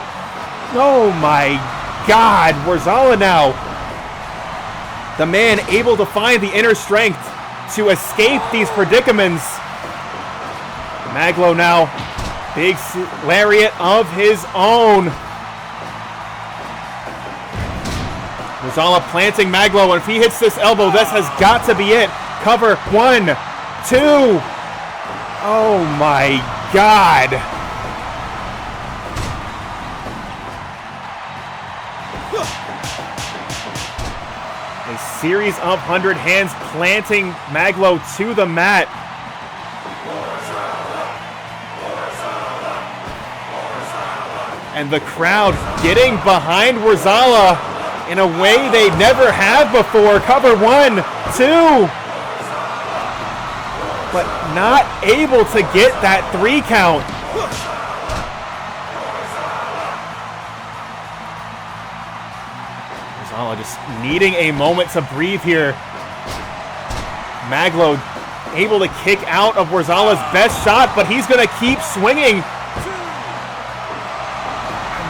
Oh my God, Worzalla now. The man able to find the inner strength to escape these predicaments. Mag.Lo now, big lariat of his own. Worzalla planting Mag.Lo, and if he hits this elbow, this has got to be it. Cover, 1, 2. Oh my God. A series of 100 hands planting Mag.Lo to the mat. And the crowd getting behind Worzalla in a way they never have before. Cover, 1, 2. But not able to get that 3 count. Worzalla just needing a moment to breathe here. Mag.Lo able to kick out of Worzalla's best shot, but he's going to keep swinging.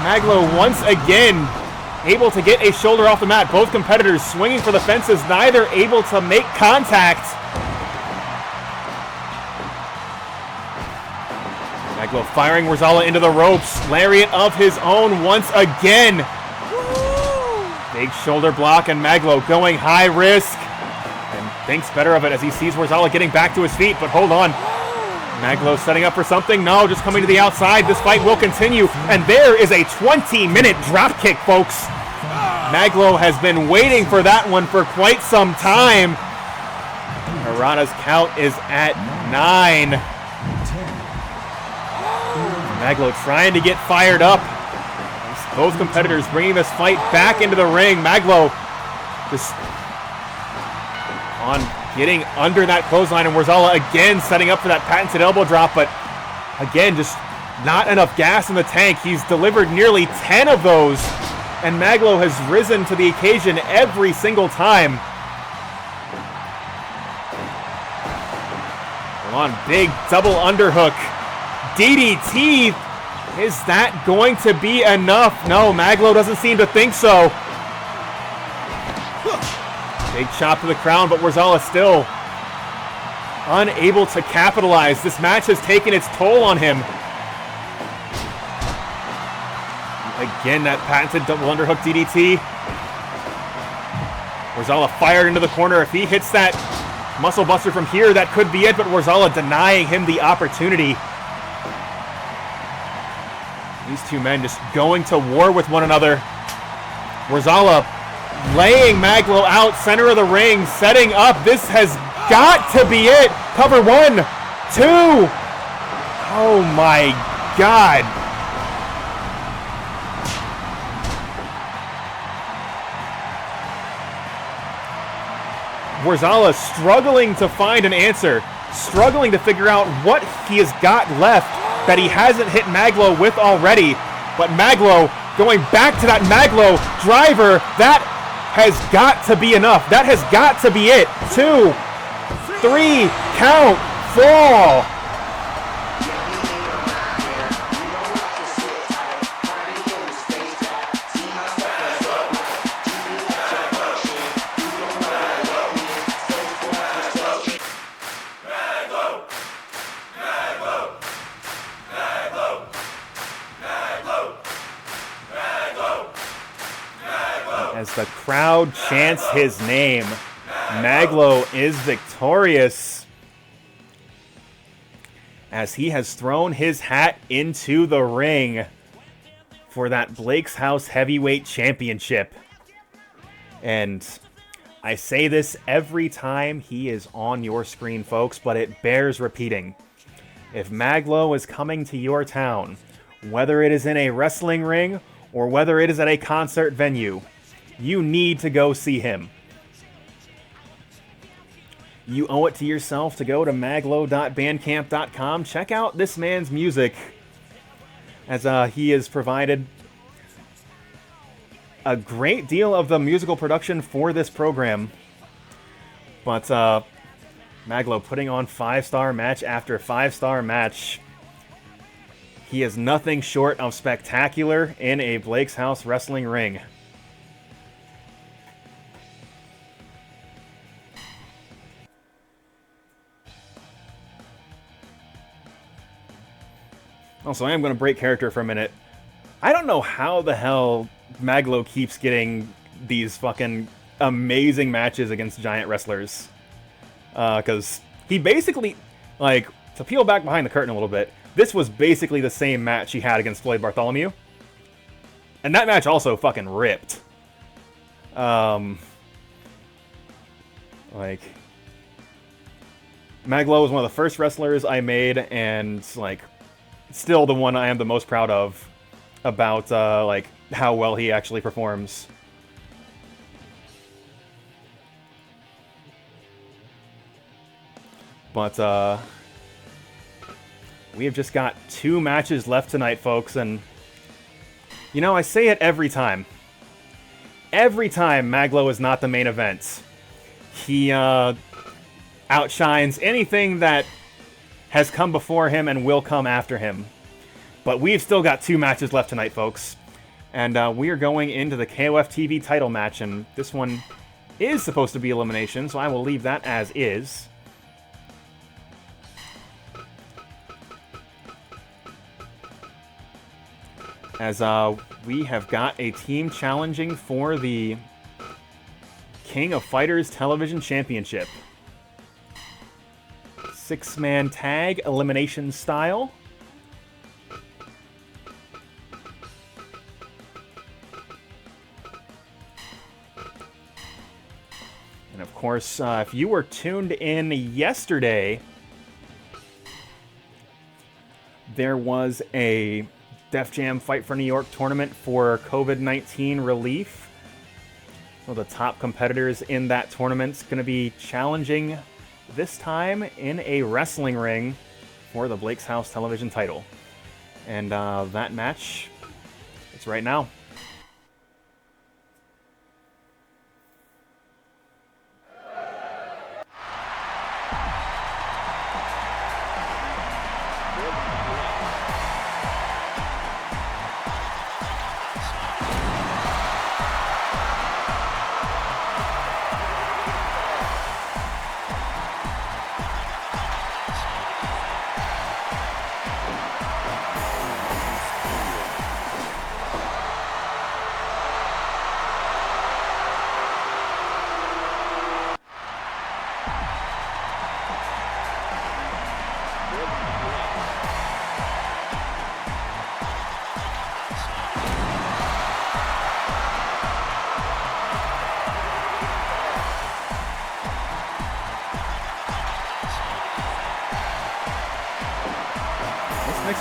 Mag.Lo once again able to get a shoulder off the mat. Both competitors swinging for the fences, neither able to make contact. Mag.Lo firing Worzalla into the ropes. Lariat of his own once again. Big shoulder block, and Mag.Lo going high risk. And thinks better of it as he sees Worzalla getting back to his feet, but hold on. Mag.Lo setting up for something. No, just coming to the outside. This fight will continue. And there is a 20-minute dropkick, folks. Mag.Lo has been waiting for that one for quite some time. Harada's count is at 9. Mag.Lo trying to get fired up. Both competitors bringing this fight back into the ring. Mag.Lo just on getting under that clothesline, and Worzalla again setting up for that patented elbow drop, but again, just not enough gas in the tank. He's delivered nearly 10 of those, and Mag.Lo has risen to the occasion every single time. On big double underhook. DDT. Is that going to be enough? No, Mag.Lo doesn't seem to think so. Big chop to the crown, but Worzalla still unable to capitalize. This match has taken its toll on him. Again, that patented double underhook DDT. Worzalla fired into the corner. If he hits that muscle buster from here, that could be it, but Worzalla denying him the opportunity. These two men just going to war with one another. Worzalla laying Mag.Lo out, center of the ring, setting up. This has got to be it. Cover 1, 2. Oh my God. Worzalla struggling to find an answer, struggling to figure out what he has got left that he hasn't hit Mag.Lo with already. But Mag.Lo going back to that Mag.Lo driver, that has got to be enough. That has got to be it. 2, 3, count, fall. As the crowd chants his name, Mag.Lo is victorious as he has thrown his hat into the ring for that Blake's House Heavyweight Championship. And I say this every time he is on your screen, folks, but it bears repeating. If Mag.Lo is coming to your town, whether it is in a wrestling ring or whether it is at a concert venue, you need to go see him. You owe it to yourself to go to maglo.bandcamp.com. Check out this man's music, as he has provided a great deal of the musical production for this program. But Mag.Lo putting on 5-star match after 5-star match. He is nothing short of spectacular in a Blake's House wrestling ring. Also, I am going to break character for a minute. I don't know how the hell Mag.Lo keeps getting these fucking amazing matches against giant wrestlers. Because he basically, like, to peel back behind the curtain a little bit, this was basically the same match he had against Floyd Bartholomew. And that match also fucking ripped. Like, Mag.Lo was one of the first wrestlers I made, and, like, still the one I am the most proud of about, like, how well he actually performs. But, we have just got 2 matches left tonight, folks, and, you know, I say it every time. Every time Mag.Lo is not the main event, he, outshines anything that has come before him and will come after him. But we've still got 2 matches left tonight, folks. And we are going into the KOF TV title match, and this one is supposed to be elimination, so I will leave that as is. As we have got a team challenging for the King of Fighters Television Championship. 6-man tag, elimination style. And of course, if you were tuned in yesterday, there was a Def Jam Fight for New York tournament for COVID-19 relief. So the top competitors in that tournament's going to be challenging this time in a wrestling ring for the Blake's House television title. And that match, it's right now.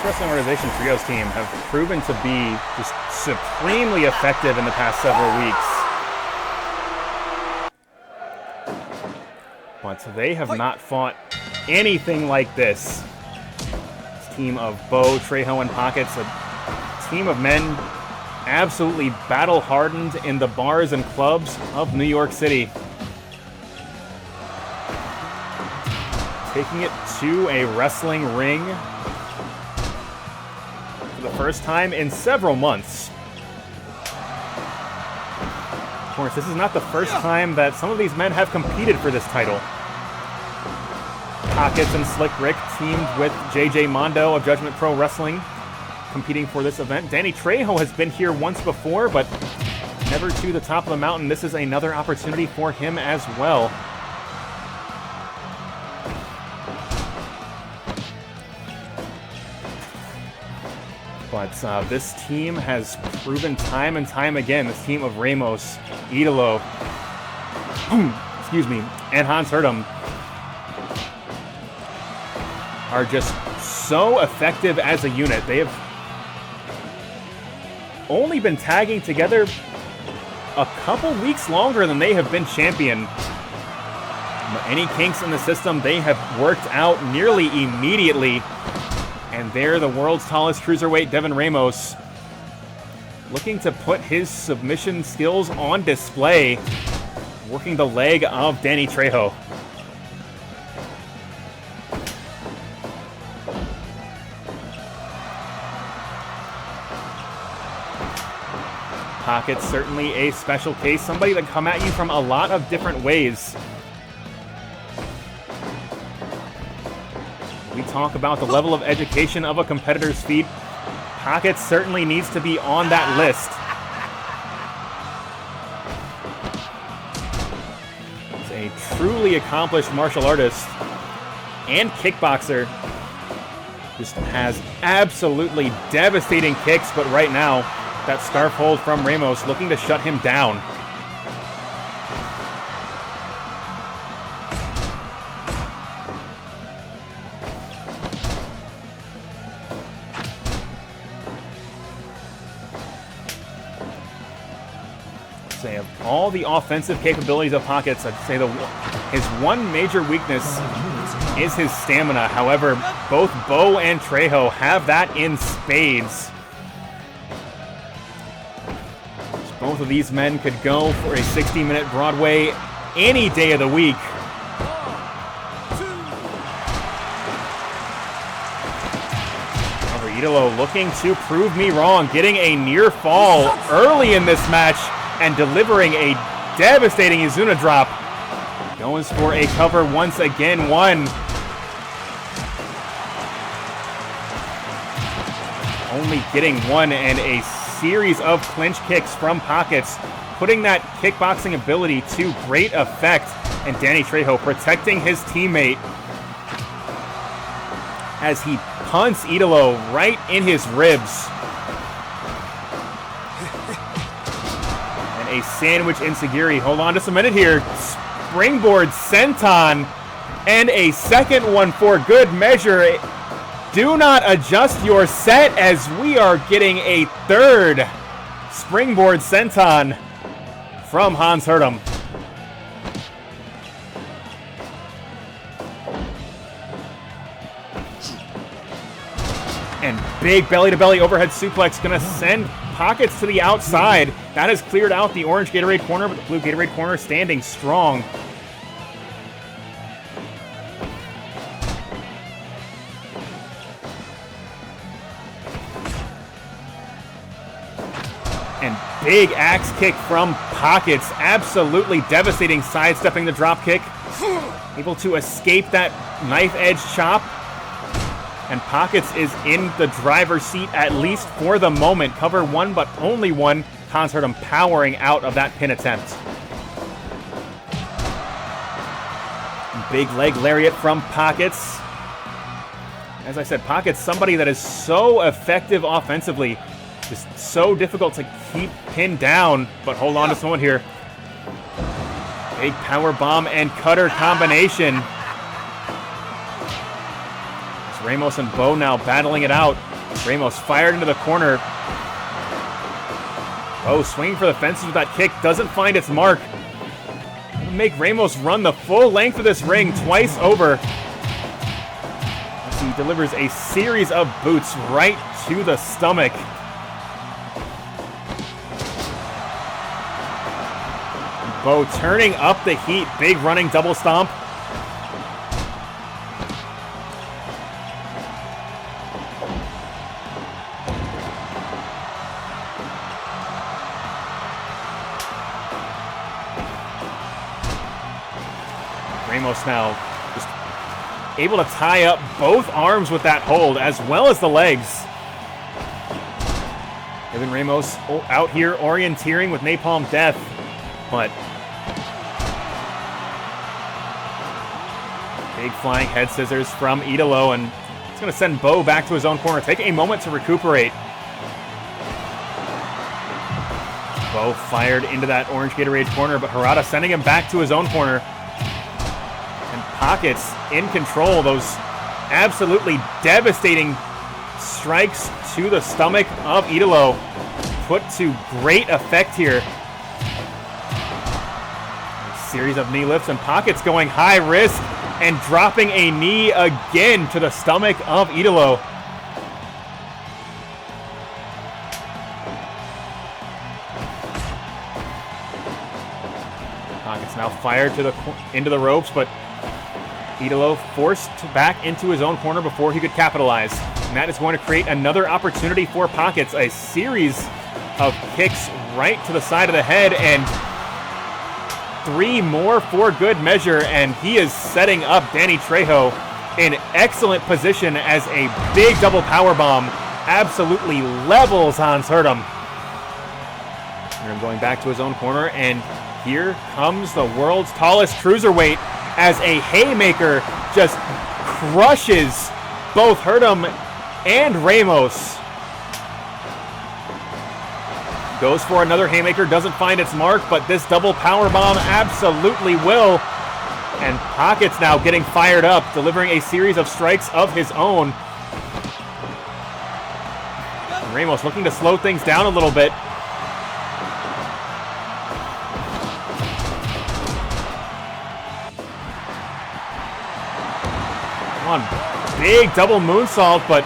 Wrestling Organization Trios team have proven to be just supremely effective in the past several weeks. But they have not fought anything like this. This team of Bo, Trejo, and Pockets, a team of men absolutely battle-hardened in the bars and clubs of New York City. Taking it to a wrestling ring the first time in several months. Of course, this is not the first time that some of these men have competed for this title. Pockets and Slick Rick teamed with JJ Mondo of Judgment Pro Wrestling, competing for this event. Danny Trejo has been here once before, but never to the top of the mountain. This is another opportunity for him as well. But this team has proven time and time again, this team of Ramos, Idolo, excuse me, and Hans Hurtem are just so effective as a unit. They have only been tagging together a couple weeks longer than they have been champion. Any kinks in the system, they have worked out nearly immediately. And there, the world's tallest cruiserweight, Devon Ramos, looking to put his submission skills on display, working the leg of Danny Trejo. Pockets, certainly a special case, somebody that come at you from a lot of different ways. We talk about the level of education of a competitor's feat. Pockets certainly needs to be on that list. He's a truly accomplished martial artist and kickboxer. Just has absolutely devastating kicks, but right now, that scarf hold from Ramos looking to shut him down. Of all the offensive capabilities of Pockets, I'd say his one major weakness is his stamina. However, both Bo and Trejo have that in spades. Both of these men could go for a 60-minute Broadway any day of the week. However, Idolo looking to prove me wrong, getting a near fall early in this match and delivering a devastating Izuna drop. Goes for a cover once again, one. Only getting one, and a series of clinch kicks from Pockets, putting that kickboxing ability to great effect. And Danny Trejo protecting his teammate. as he punts Idolo right in his ribs. And a sandwich Insigiri. Hold on just a minute here. Springboard senton. And a second one for good measure. Do not adjust your set as we are getting a third springboard senton from Hans Hurtem. And big belly-to-belly overhead suplex gonna send Pockets to the outside. That has cleared out the orange Gatorade corner, but the blue Gatorade corner standing strong. And big axe kick from Pockets. Absolutely devastating, sidestepping the drop kick. Able to escape that knife edge chop. And Pockets is in the driver's seat, at least for the moment. Cover one, but only one. Hans Hurtem powering out of that pin attempt. Big leg lariat from Pockets. As I said, Pockets, somebody that is so effective offensively. Just so difficult to keep pinned down, but hold on to someone here. Big power bomb and cutter combination. It's Ramos and Bo now battling it out. Ramos fired into the corner. Bo swinging for the fences with that kick, doesn't find its mark. It'll make Ramos run the full length of this ring twice over. As he delivers a series of boots right to the stomach. Bo turning up the heat. Big running double stomp. Ramos now just able to tie up both arms with that hold as well as the legs. Evan Ramos out here orienteering with Napalm Death, but big flying head scissors from Idolo, and it's going to send Bo back to his own corner. Take a moment to recuperate. Bo fired into that orange Gatorade corner, but Harada sending him back to his own corner. And Pockets in control. Those absolutely devastating strikes to the stomach of Idolo put to great effect here. A series of knee lifts and Pockets going high risk and dropping a knee again to the stomach of Idolo. Pockets now fired into the ropes, but Idolo forced back into his own corner before he could capitalize. And that is going to create another opportunity for Pockets. A series of kicks right to the side of the head, and 3 more for good measure, and he is setting up Danny Trejo in excellent position as a big double powerbomb absolutely levels Hans Hurtem. Hurtem going back to his own corner, and here comes the world's tallest cruiserweight as a haymaker just crushes both Hurtem and Ramos. Goes for another haymaker, doesn't find its mark, but this double powerbomb absolutely will. And Pockets now getting fired up, delivering a series of strikes of his own. And Ramos looking to slow things down a little bit. Come on, big double moonsault, but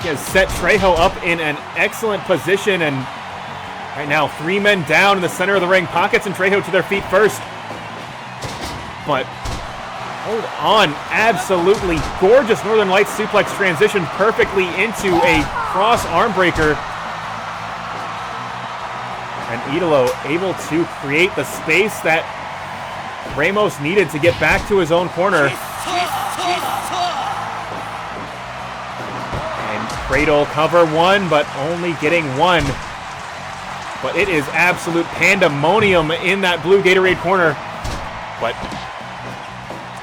he has set Trejo up in an excellent position, and right now 3 men down in the center of the ring. Pockets and Trejo to their feet first. But hold on, absolutely gorgeous Northern Lights suplex transition perfectly into a cross arm breaker. And Idolo able to create the space that Ramos needed to get back to his own corner. Cradle cover 1, but only getting 1. But it is absolute pandemonium in that blue Gatorade corner. But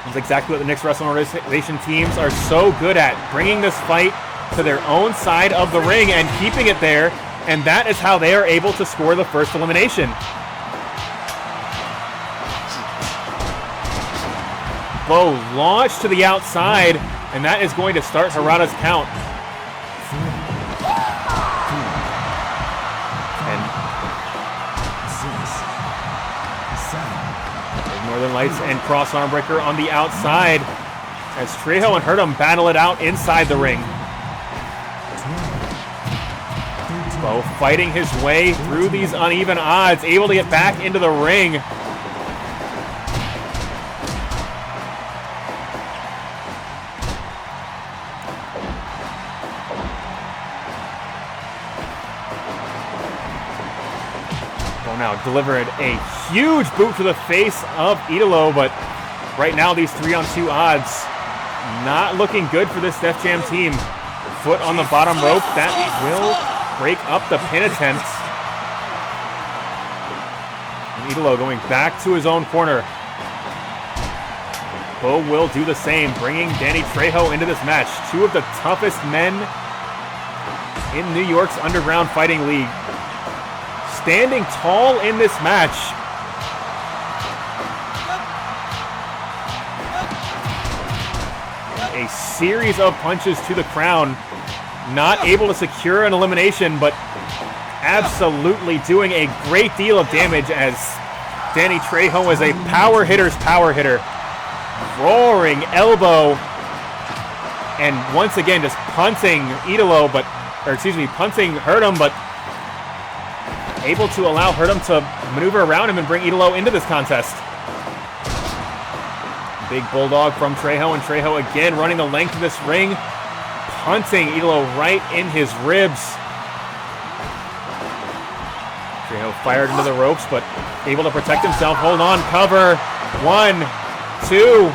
That's exactly what the Knicks Wrestling Organization teams are so good at, bringing this fight to their own side of the ring and keeping it there, and that is how they are able to score the first elimination. Bo launched to the outside, and that is going to start Harada's count. And Northern Lights and cross arm breaker on the outside as Trejo and Hurtem battle it out inside the ring. Bo fighting his way through these uneven odds, able to get back into the ring. Now delivered a huge boot to the face of Idolo, but right now these 3-on-2 odds not looking good for this Def Jam team. Foot on the bottom rope, that will break up the pin attempt. And Idolo going back to his own corner. Bo will do the same, bringing Danny Trejo into this match. Two of the toughest men in New York's Underground Fighting League. Standing tall in this match. A series of punches to the crown. Not able to secure an elimination, but absolutely doing a great deal of damage as Danny Trejo is a power hitter's power hitter. Roaring elbow. And once again, just punting Idolo, punting Hurtem, but able to allow Hurtem to maneuver around him and bring Idolo into this contest. Big bulldog from Trejo, and Trejo again running the length of this ring, punting Idolo right in his ribs. Trejo fired into the ropes, but able to protect himself. Hold on, cover. 1, 2,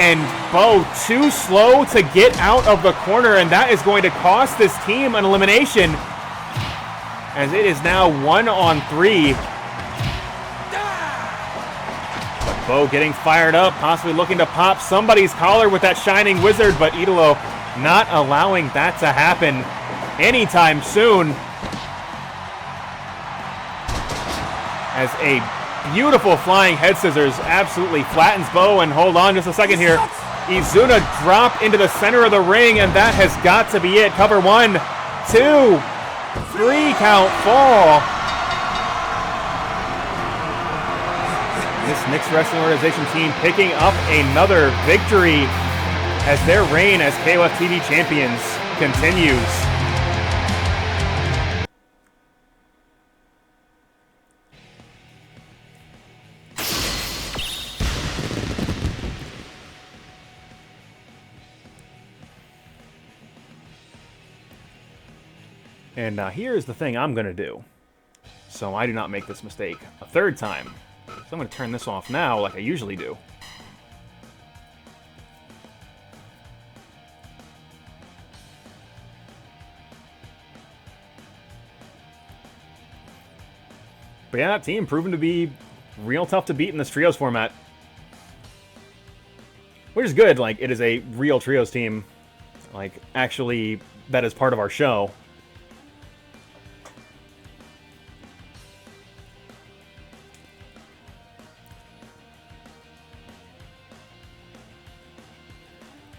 and Bo too slow to get out of the corner, and that is going to cost this team an elimination, as it is now 1-on-3. But Bo getting fired up, possibly looking to pop somebody's collar with that Shining Wizard, but Idolo not allowing that to happen anytime soon. As a beautiful flying head scissors absolutely flattens Bo, and hold on just a second here. Izuna drop into the center of the ring, and that has got to be it. Cover 1, 2, 3 count fall. This Knicks Wrestling Organization team picking up another victory as their reign as KOF TV champions continues. And here's the thing I'm going to do, so I do not make this mistake a third time. So I'm going to turn this off now like I usually do. But yeah, that team proven to be real tough to beat in this trios format. Which is good, like, it is a real trios team. Like, actually, that is part of our show.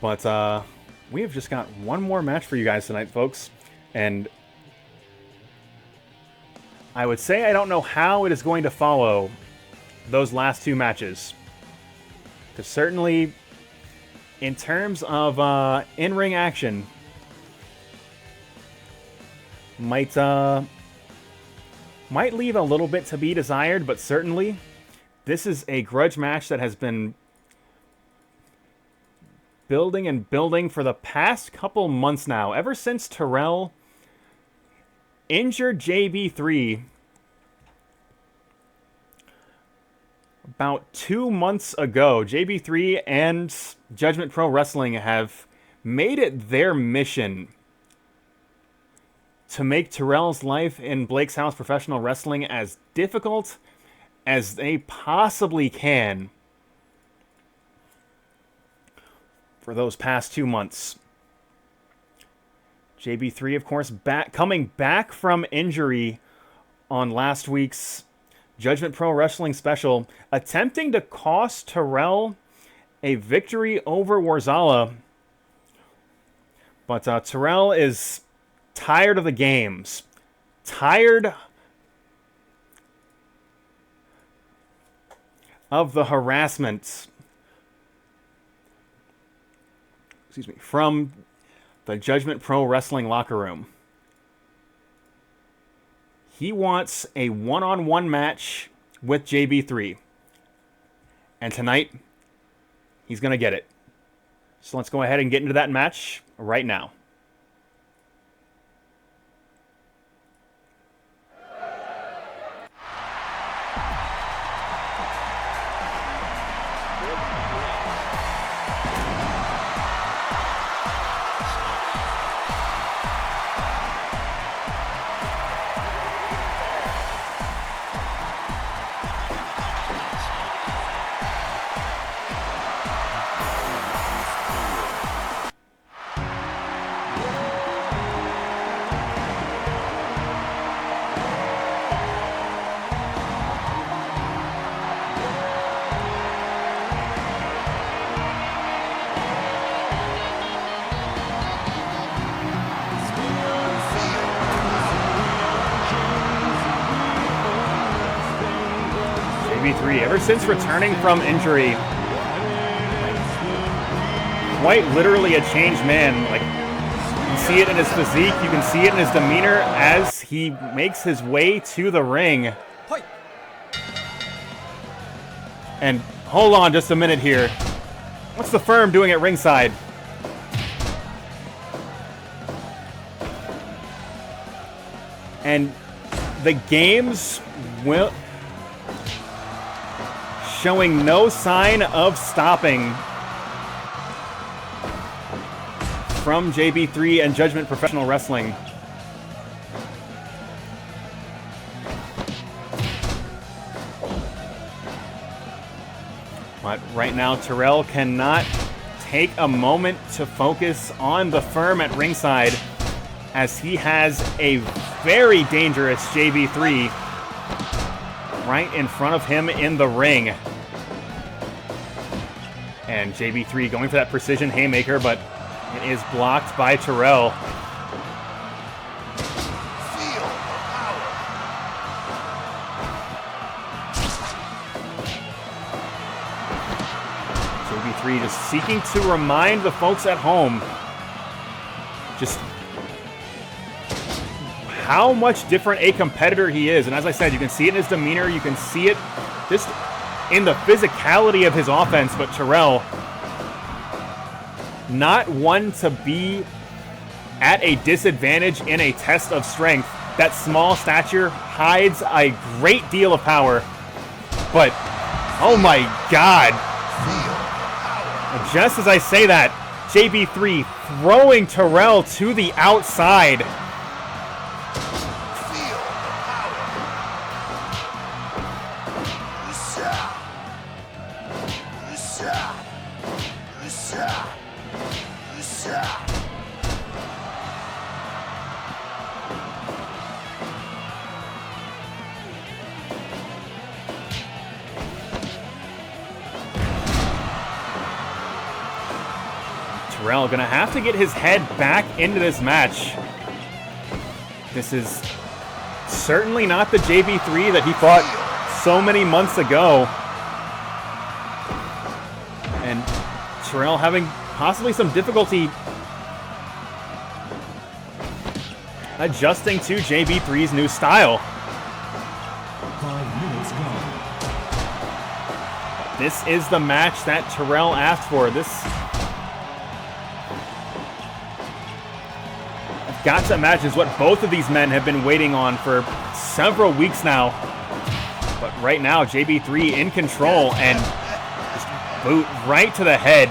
But we have just got one more match for you guys tonight, folks. And I would say I don't know how it is going to follow those last two matches. Because certainly, in terms of in-ring action, might leave a little bit to be desired, but certainly, this is a grudge match that has been building and building for the past couple months now. Ever since Terrell injured JBIII about 2 months ago, JBIII and Judgment Pro Wrestling have made it their mission to make Terrell's life in Blake's House Professional Wrestling as difficult as they possibly can. for those past 2 months. JB3, of course, coming back from injury on last week's Judgment Pro Wrestling special, attempting to cost Terrell a victory over Worzalla. But Terrell is tired of the games. Tired of the harassment, from the Judgment Pro Wrestling locker room. He wants a one-on-one match with JB3. And tonight, he's going to get it. So let's go ahead and get into that match right now. Ever since returning from injury, quite literally a changed man. Like, you can see it in his physique, you can see it in his demeanor as he makes his way to the ring. And hold on just a minute here. What's the firm doing at ringside? And the games will... showing no sign of stopping from JB3 and Judgment Professional Wrestling. But right now, Terrell cannot take a moment to focus on the firm at ringside, as he has a very dangerous JB3 right in front of him in the ring. And JB3 going for that precision haymaker, but it is blocked by Terrell. JB3 just seeking to remind the folks at home just how much different a competitor he is. And as I said, you can see it in his demeanor, you can see it just in the physicality of his offense, but Terrell, not one to be at a disadvantage in a test of strength. That small stature hides a great deal of power, but oh my God. Just as I say that, JB3 throwing Terrell to the outside. Terrell gonna have to get his head back into this match. This is certainly not the JB3 that he fought so many months ago. And Terrell having possibly some difficulty adjusting to JB3's new style. 5 minutes gone. This is the match that Terrell asked for. I've got to imagine is what both of these men have been waiting on for several weeks now. But right now, JB3 in control and just boot right to the head.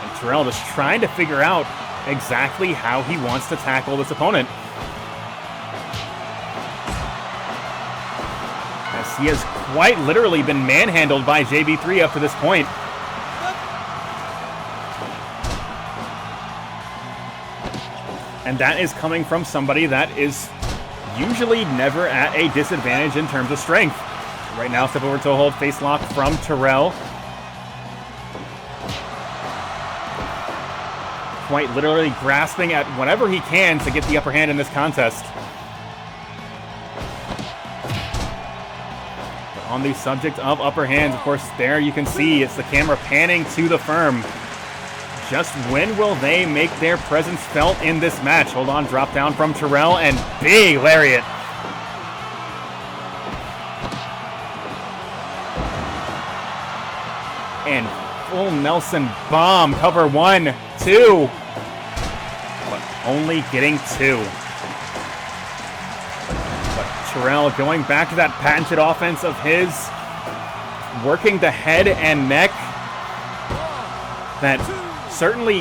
And Terrell just trying to figure out exactly how he wants to tackle this opponent. He has quite literally been manhandled by JB3 up to this point. And that is coming from somebody that is usually never at a disadvantage in terms of strength. Right now, step over to a hold face lock from Terrell. Quite literally grasping at whatever he can to get the upper hand in this contest. But on the subject of upper hands, of course, there you can see it's the camera panning to the firm. Just when will they make their presence felt in this match? Hold on, drop down from Terrell and big lariat. And full Nelson bomb, cover 1, 2. But only getting 2. But Terrell going back to that patented offense of his, working the head and neck. That certainly,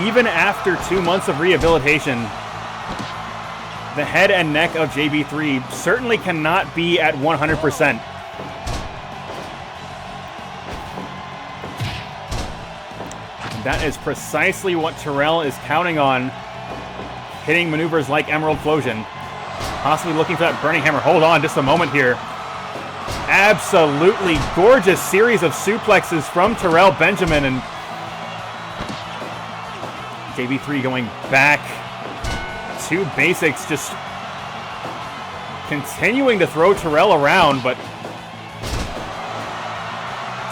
even after 2 months of rehabilitation, the head and neck of JB3 certainly cannot be at 100%. That is precisely what Terrell is counting on, hitting maneuvers like Emerald Flosion. Possibly looking for that Burning Hammer. Hold on just a moment here. Absolutely gorgeous series of suplexes from Terrell Benjamin, and JB3 going back to basics, just continuing to throw Terrell around, but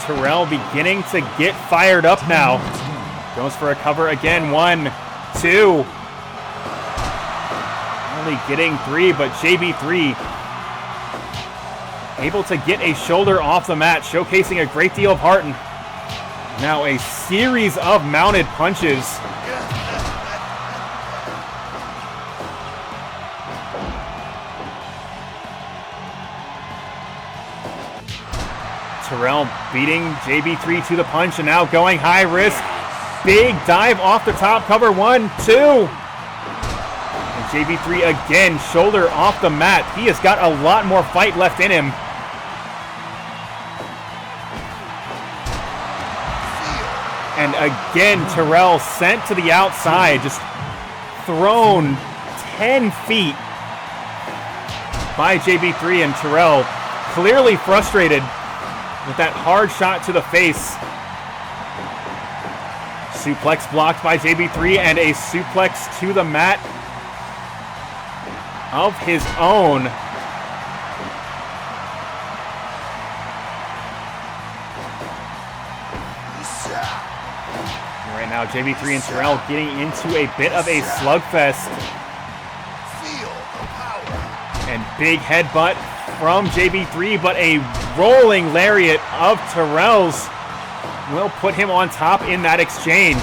Terrell beginning to get fired up now. Goes for a cover again, 1, 2. Only getting 3, but JB3 able to get a shoulder off the mat, showcasing a great deal of heart. And now a series of mounted punches. Terrell beating JB3 to the punch and now going high risk. Big dive off the top, cover 1, 2. And JB3 again, shoulder off the mat. He has got a lot more fight left in him. And again, Terrell sent to the outside, just thrown 10 feet by JB3, and Terrell clearly frustrated with that hard shot to the face. Suplex blocked by JB3 and a suplex to the mat of his own. Right now, JB3 and Terrell getting into a bit of a slugfest. And big headbutt from JB3, but a rolling lariat of Terrell's will put him on top in that exchange.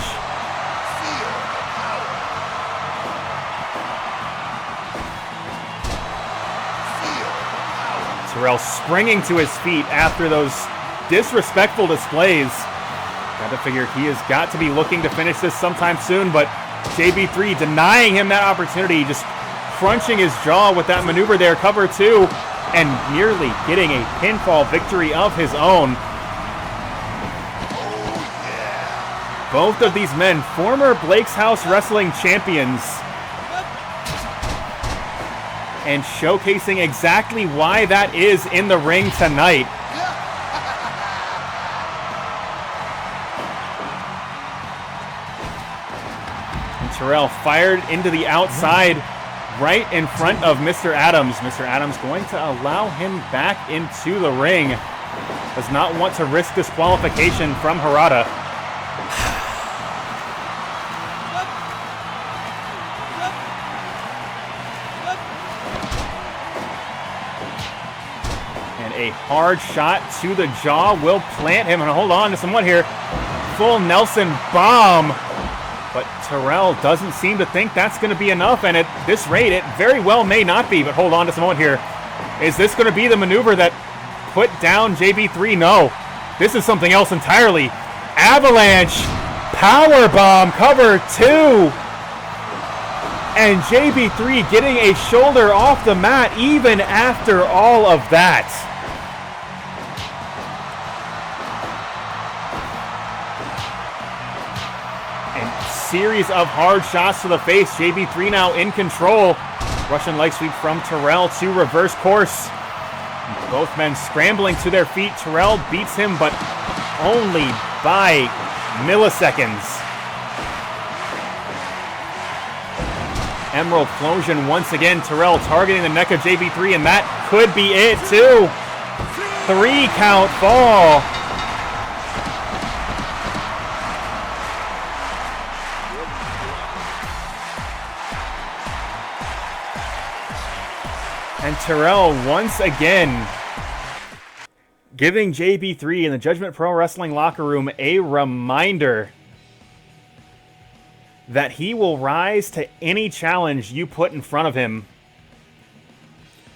Terrell springing to his feet after those disrespectful displays. Got to figure he has got to be looking to finish this sometime soon, but JB3 denying him that opportunity, just crunching his jaw with that maneuver there, cover 2, and nearly getting a pinfall victory of his own. Both of these men, former Blake's House Wrestling champions, and showcasing exactly why that is in the ring tonight. And Terrell fired into the outside right in front of Mr. Adams. Mr. Adams going to allow him back into the ring. Does not want to risk disqualification from Harada. A hard shot to the jaw will plant him, and hold on to somewhat here. Full Nelson bomb, but Terrell doesn't seem to think that's going to be enough, and at this rate it very well may not be, but hold on to somewhat here. Is this going to be the maneuver that put down JB3? No, this is something else entirely. Avalanche power bomb, cover 2. And JB3 getting a shoulder off the mat even after all of that. And series of hard shots to the face. JB3 now in control. Russian leg sweep from Terrell to reverse course. Both men scrambling to their feet. Terrell beats him, but only by milliseconds. Emerald Explosion once again. Terrell targeting the neck of JB3, and that could be it too. 3 count fall. And Terrell once again giving JB3 in the Judgment Pro Wrestling locker room a reminder that he will rise to any challenge you put in front of him.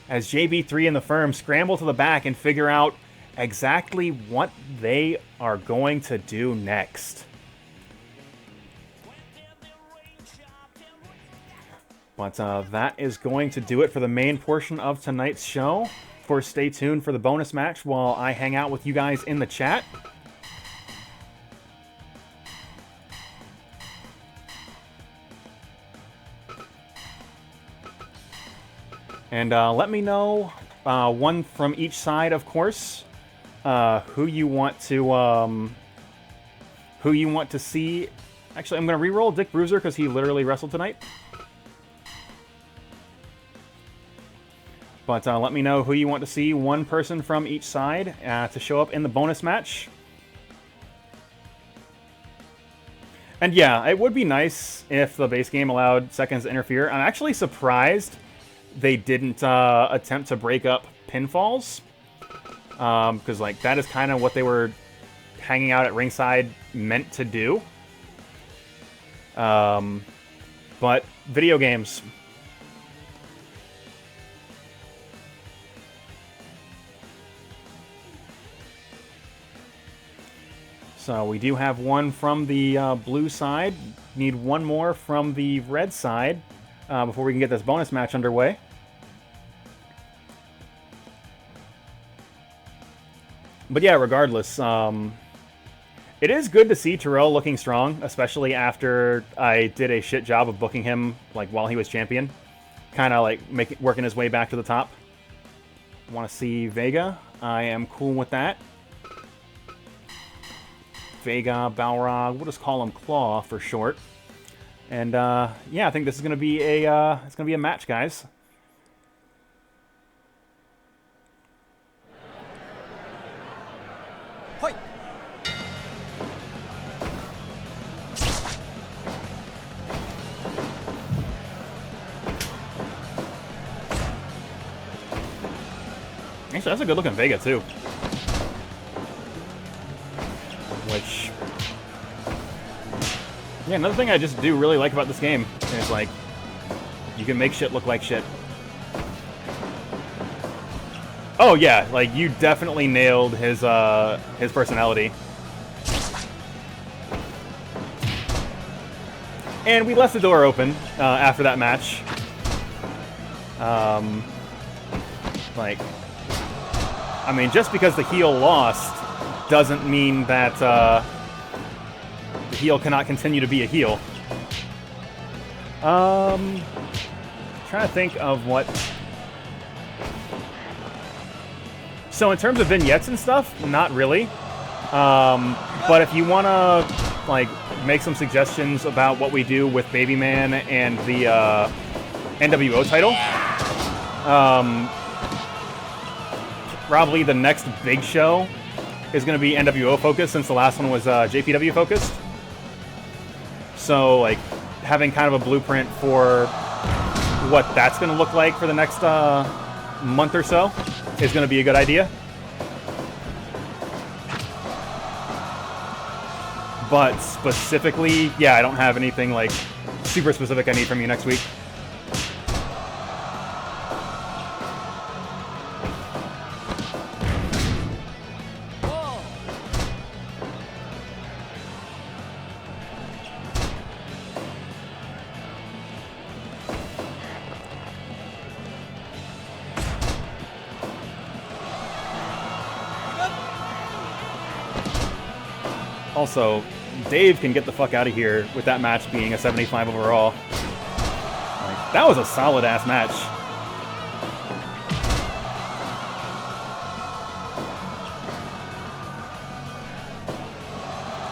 As JB3 and the firm scramble to the back and figure out exactly what they are going to do next. But that is going to do it for the main portion of tonight's show. Of course, stay tuned for the bonus match while I hang out with you guys in the chat. And let me know, one from each side, of course, who you want to see. Actually, I'm going to re-roll Dick Bruiser because he literally wrestled tonight. But let me know who you want to see, one person from each side, to show up in the bonus match. And yeah, it would be nice if the base game allowed seconds to interfere. I'm actually surprised they didn't attempt to break up pinfalls. Because like that is kind of what they were hanging out at ringside meant to do. But video games. So we do have one from the blue side. Need one more from the red side before we can get this bonus match underway. But yeah, regardless, it is good to see Terrell looking strong, especially after I did a shit job of booking him like while he was champion. Kind of like working his way back to the top. Want to see Vega? I am cool with that. Vega, Balrog, we'll just call him Claw for short. And yeah, I think this is gonna be a match, guys. Hoi. Actually, that's a good looking Vega too. Which, yeah, another thing I just do really like about this game is, like, you can make shit look like shit. Oh yeah, like, you definitely nailed his personality. And we left the door open after that match. Like, I mean, just because the heel lost doesn't mean that the heel cannot continue to be a heel. Trying to think of what... So in terms of vignettes and stuff, not really. But if you want to like make some suggestions about what we do with Baby Man and the NWO title, probably the next big show is going to be NWO focused, since the last one was JPW focused. So, like, having kind of a blueprint for what that's going to look like for the next month or so is going to be a good idea. But specifically, yeah, I don't have anything, like, super specific I need from you next week. Also, Dave can get the fuck out of here with that match being a 75 overall. Like, that was a solid-ass match.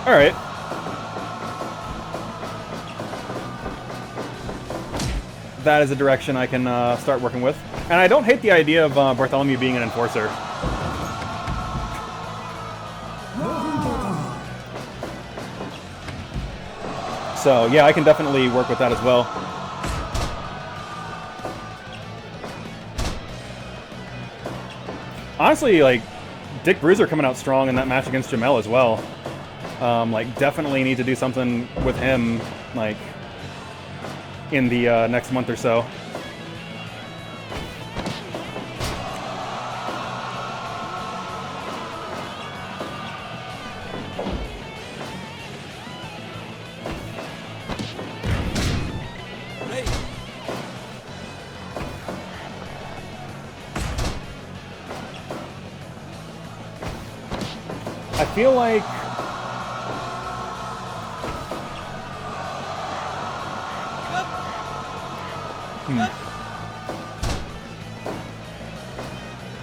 Alright. That is a direction I can start working with. And I don't hate the idea of Bartholomew being an enforcer. So, yeah, I can definitely work with that as well. Honestly, like, Dick Bruiser coming out strong in that match against Jamel as well. Like, definitely need to do something with him, like, in the next month or so. I feel like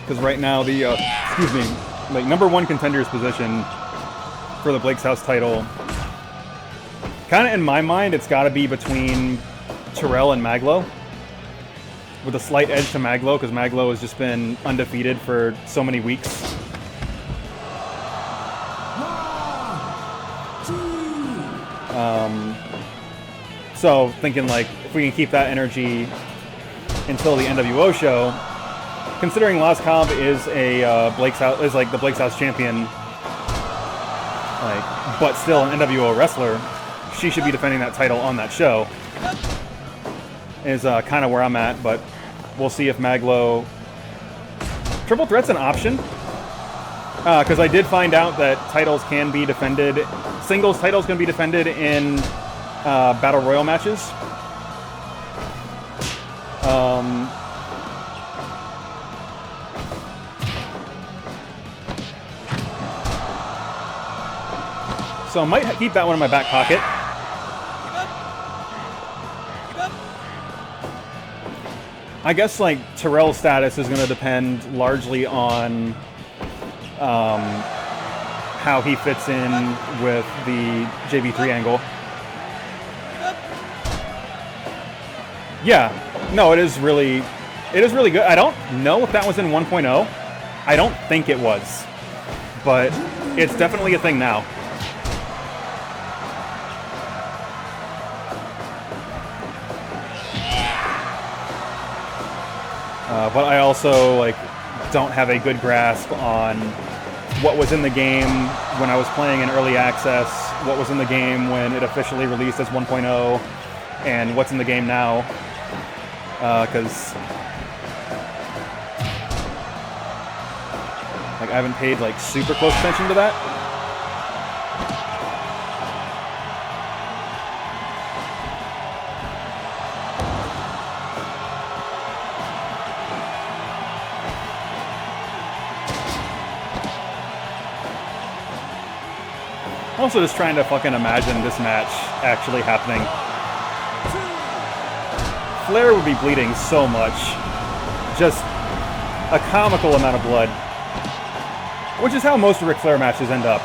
because right now the excuse me, like #1 contender's position for the Blake's House title, kind of in my mind, it's got to be between Terrell and Mag.Lo, with a slight edge to Mag.Lo because Mag.Lo has just been undefeated for so many weeks. So thinking like if we can keep that energy until the NWO show, considering Las Cobb is a Blake's House is like the Blake's House champion, like but still an NWO wrestler, she should be defending that title on that show. Is kind of where I'm at, but we'll see if Mag.Lo triple threat's an option. Because I did find out that titles can be defended, singles titles can be defended in Battle Royal matches. So I might keep that one in my back pocket. I guess like Terrell's status is going to depend largely on how he fits in with the JBIII angle. Yeah, no, it is really good. I don't know if that was in 1.0. I don't think it was, but it's definitely a thing now. But I also like don't have a good grasp on what was in the game when I was playing in early access, what was in the game when it officially released as 1.0, and what's in the game now. Because like I haven't paid like super close attention to that. Also just trying to fucking imagine this match actually happening. Flair would be bleeding so much. Just a comical amount of blood. Which is how most Ric Flair matches end up.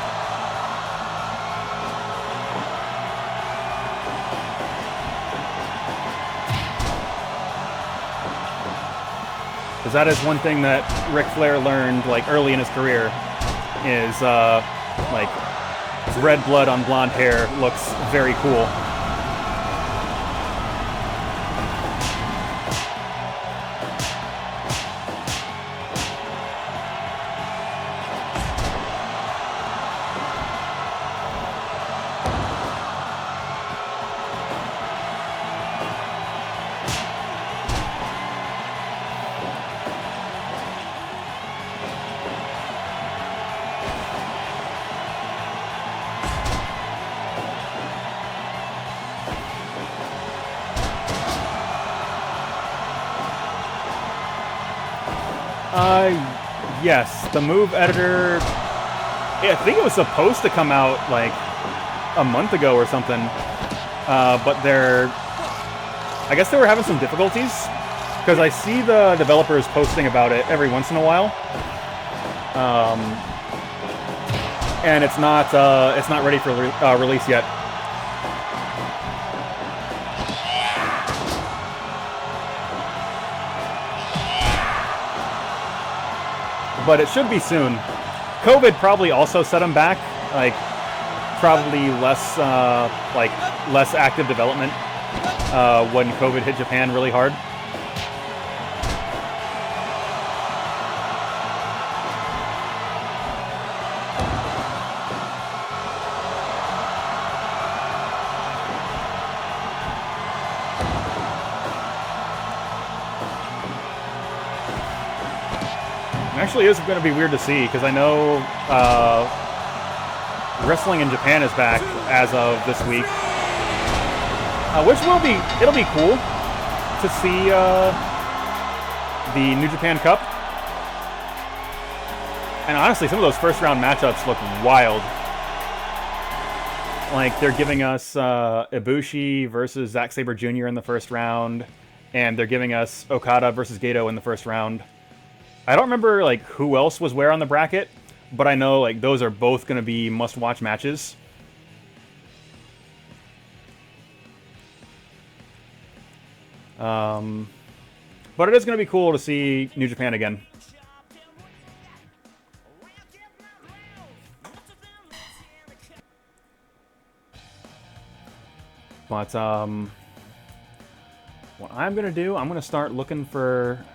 Because that is one thing that Ric Flair learned like early in his career is like red blood on blonde hair looks very cool. Yes, the move editor, I think it was supposed to come out like a month ago or something. But I guess they were having some difficulties, because I see the developers posting about it every once in a while. And it's not ready for release yet. But it should be soon. COVID probably also set them back, like probably less active development when COVID hit Japan really hard. Actually is going to be weird to see, because I know wrestling in Japan is back as of this week, which it'll be cool to see the New Japan Cup. And honestly, some of those first round matchups look wild. Like, they're giving us Ibushi versus Zack Sabre Jr. in the first round, and they're giving us Okada versus Gedo in the first round. I don't remember like who else was where on the bracket, but I know like those are both going to be must-watch matches. But it is going to be cool to see New Japan again. But what I'm going to do, I'm going to start looking for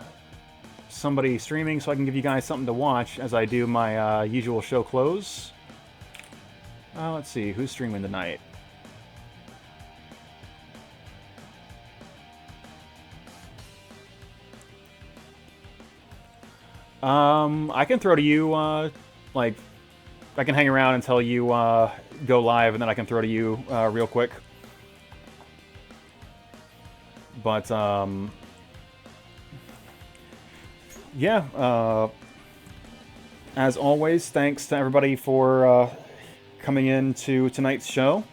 somebody streaming so I can give you guys something to watch as I do my usual show close. Let's see, who's streaming tonight? I can throw to you, like, I can hang around until you go live, and then I can throw to you real quick. But, yeah, as always, thanks to everybody for coming in to tonight's show.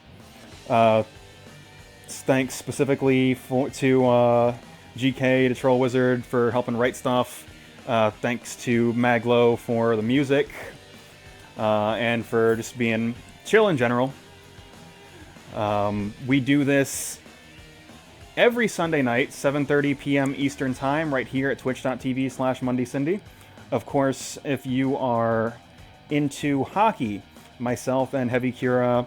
Thanks specifically to GK, the Troll Wizard, for helping write stuff. Thanks to Mag.Lo for the music, and for just being chill in general. We do this every Sunday night, 7:30 p.m. Eastern Time, right here at twitch.tv/MundyCindy. Of course, if you are into hockey, myself and Heavy Cura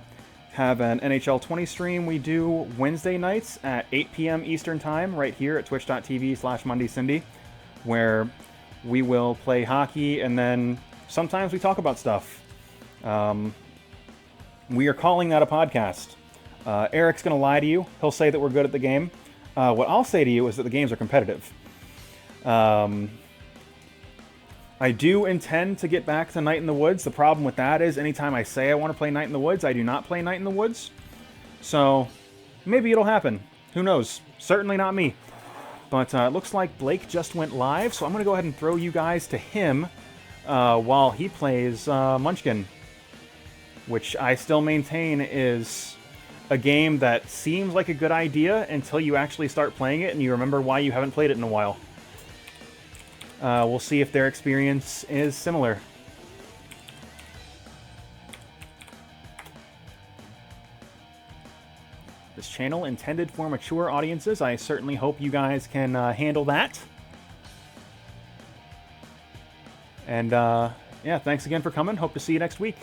have an NHL 20 stream we do Wednesday nights at 8 p.m. Eastern Time, right here at twitch.tv/MundyCindy, where we will play hockey, and then sometimes we talk about stuff. We are calling that a podcast. Eric's going to lie to you. He'll say that we're good at the game. What I'll say to you is that the games are competitive. I do intend to get back to Night in the Woods. The problem with that is anytime I say I want to play Night in the Woods, I do not play Night in the Woods. So maybe it'll happen. Who knows? Certainly not me. But it looks like Blake just went live, so I'm going to go ahead and throw you guys to him while he plays Munchkin, which I still maintain is a game that seems like a good idea until you actually start playing it and you remember why you haven't played it in a while. We'll see if their experience is similar. This channel intended for mature audiences. I certainly hope you guys can handle that. And yeah, thanks again for coming. Hope to see you next week.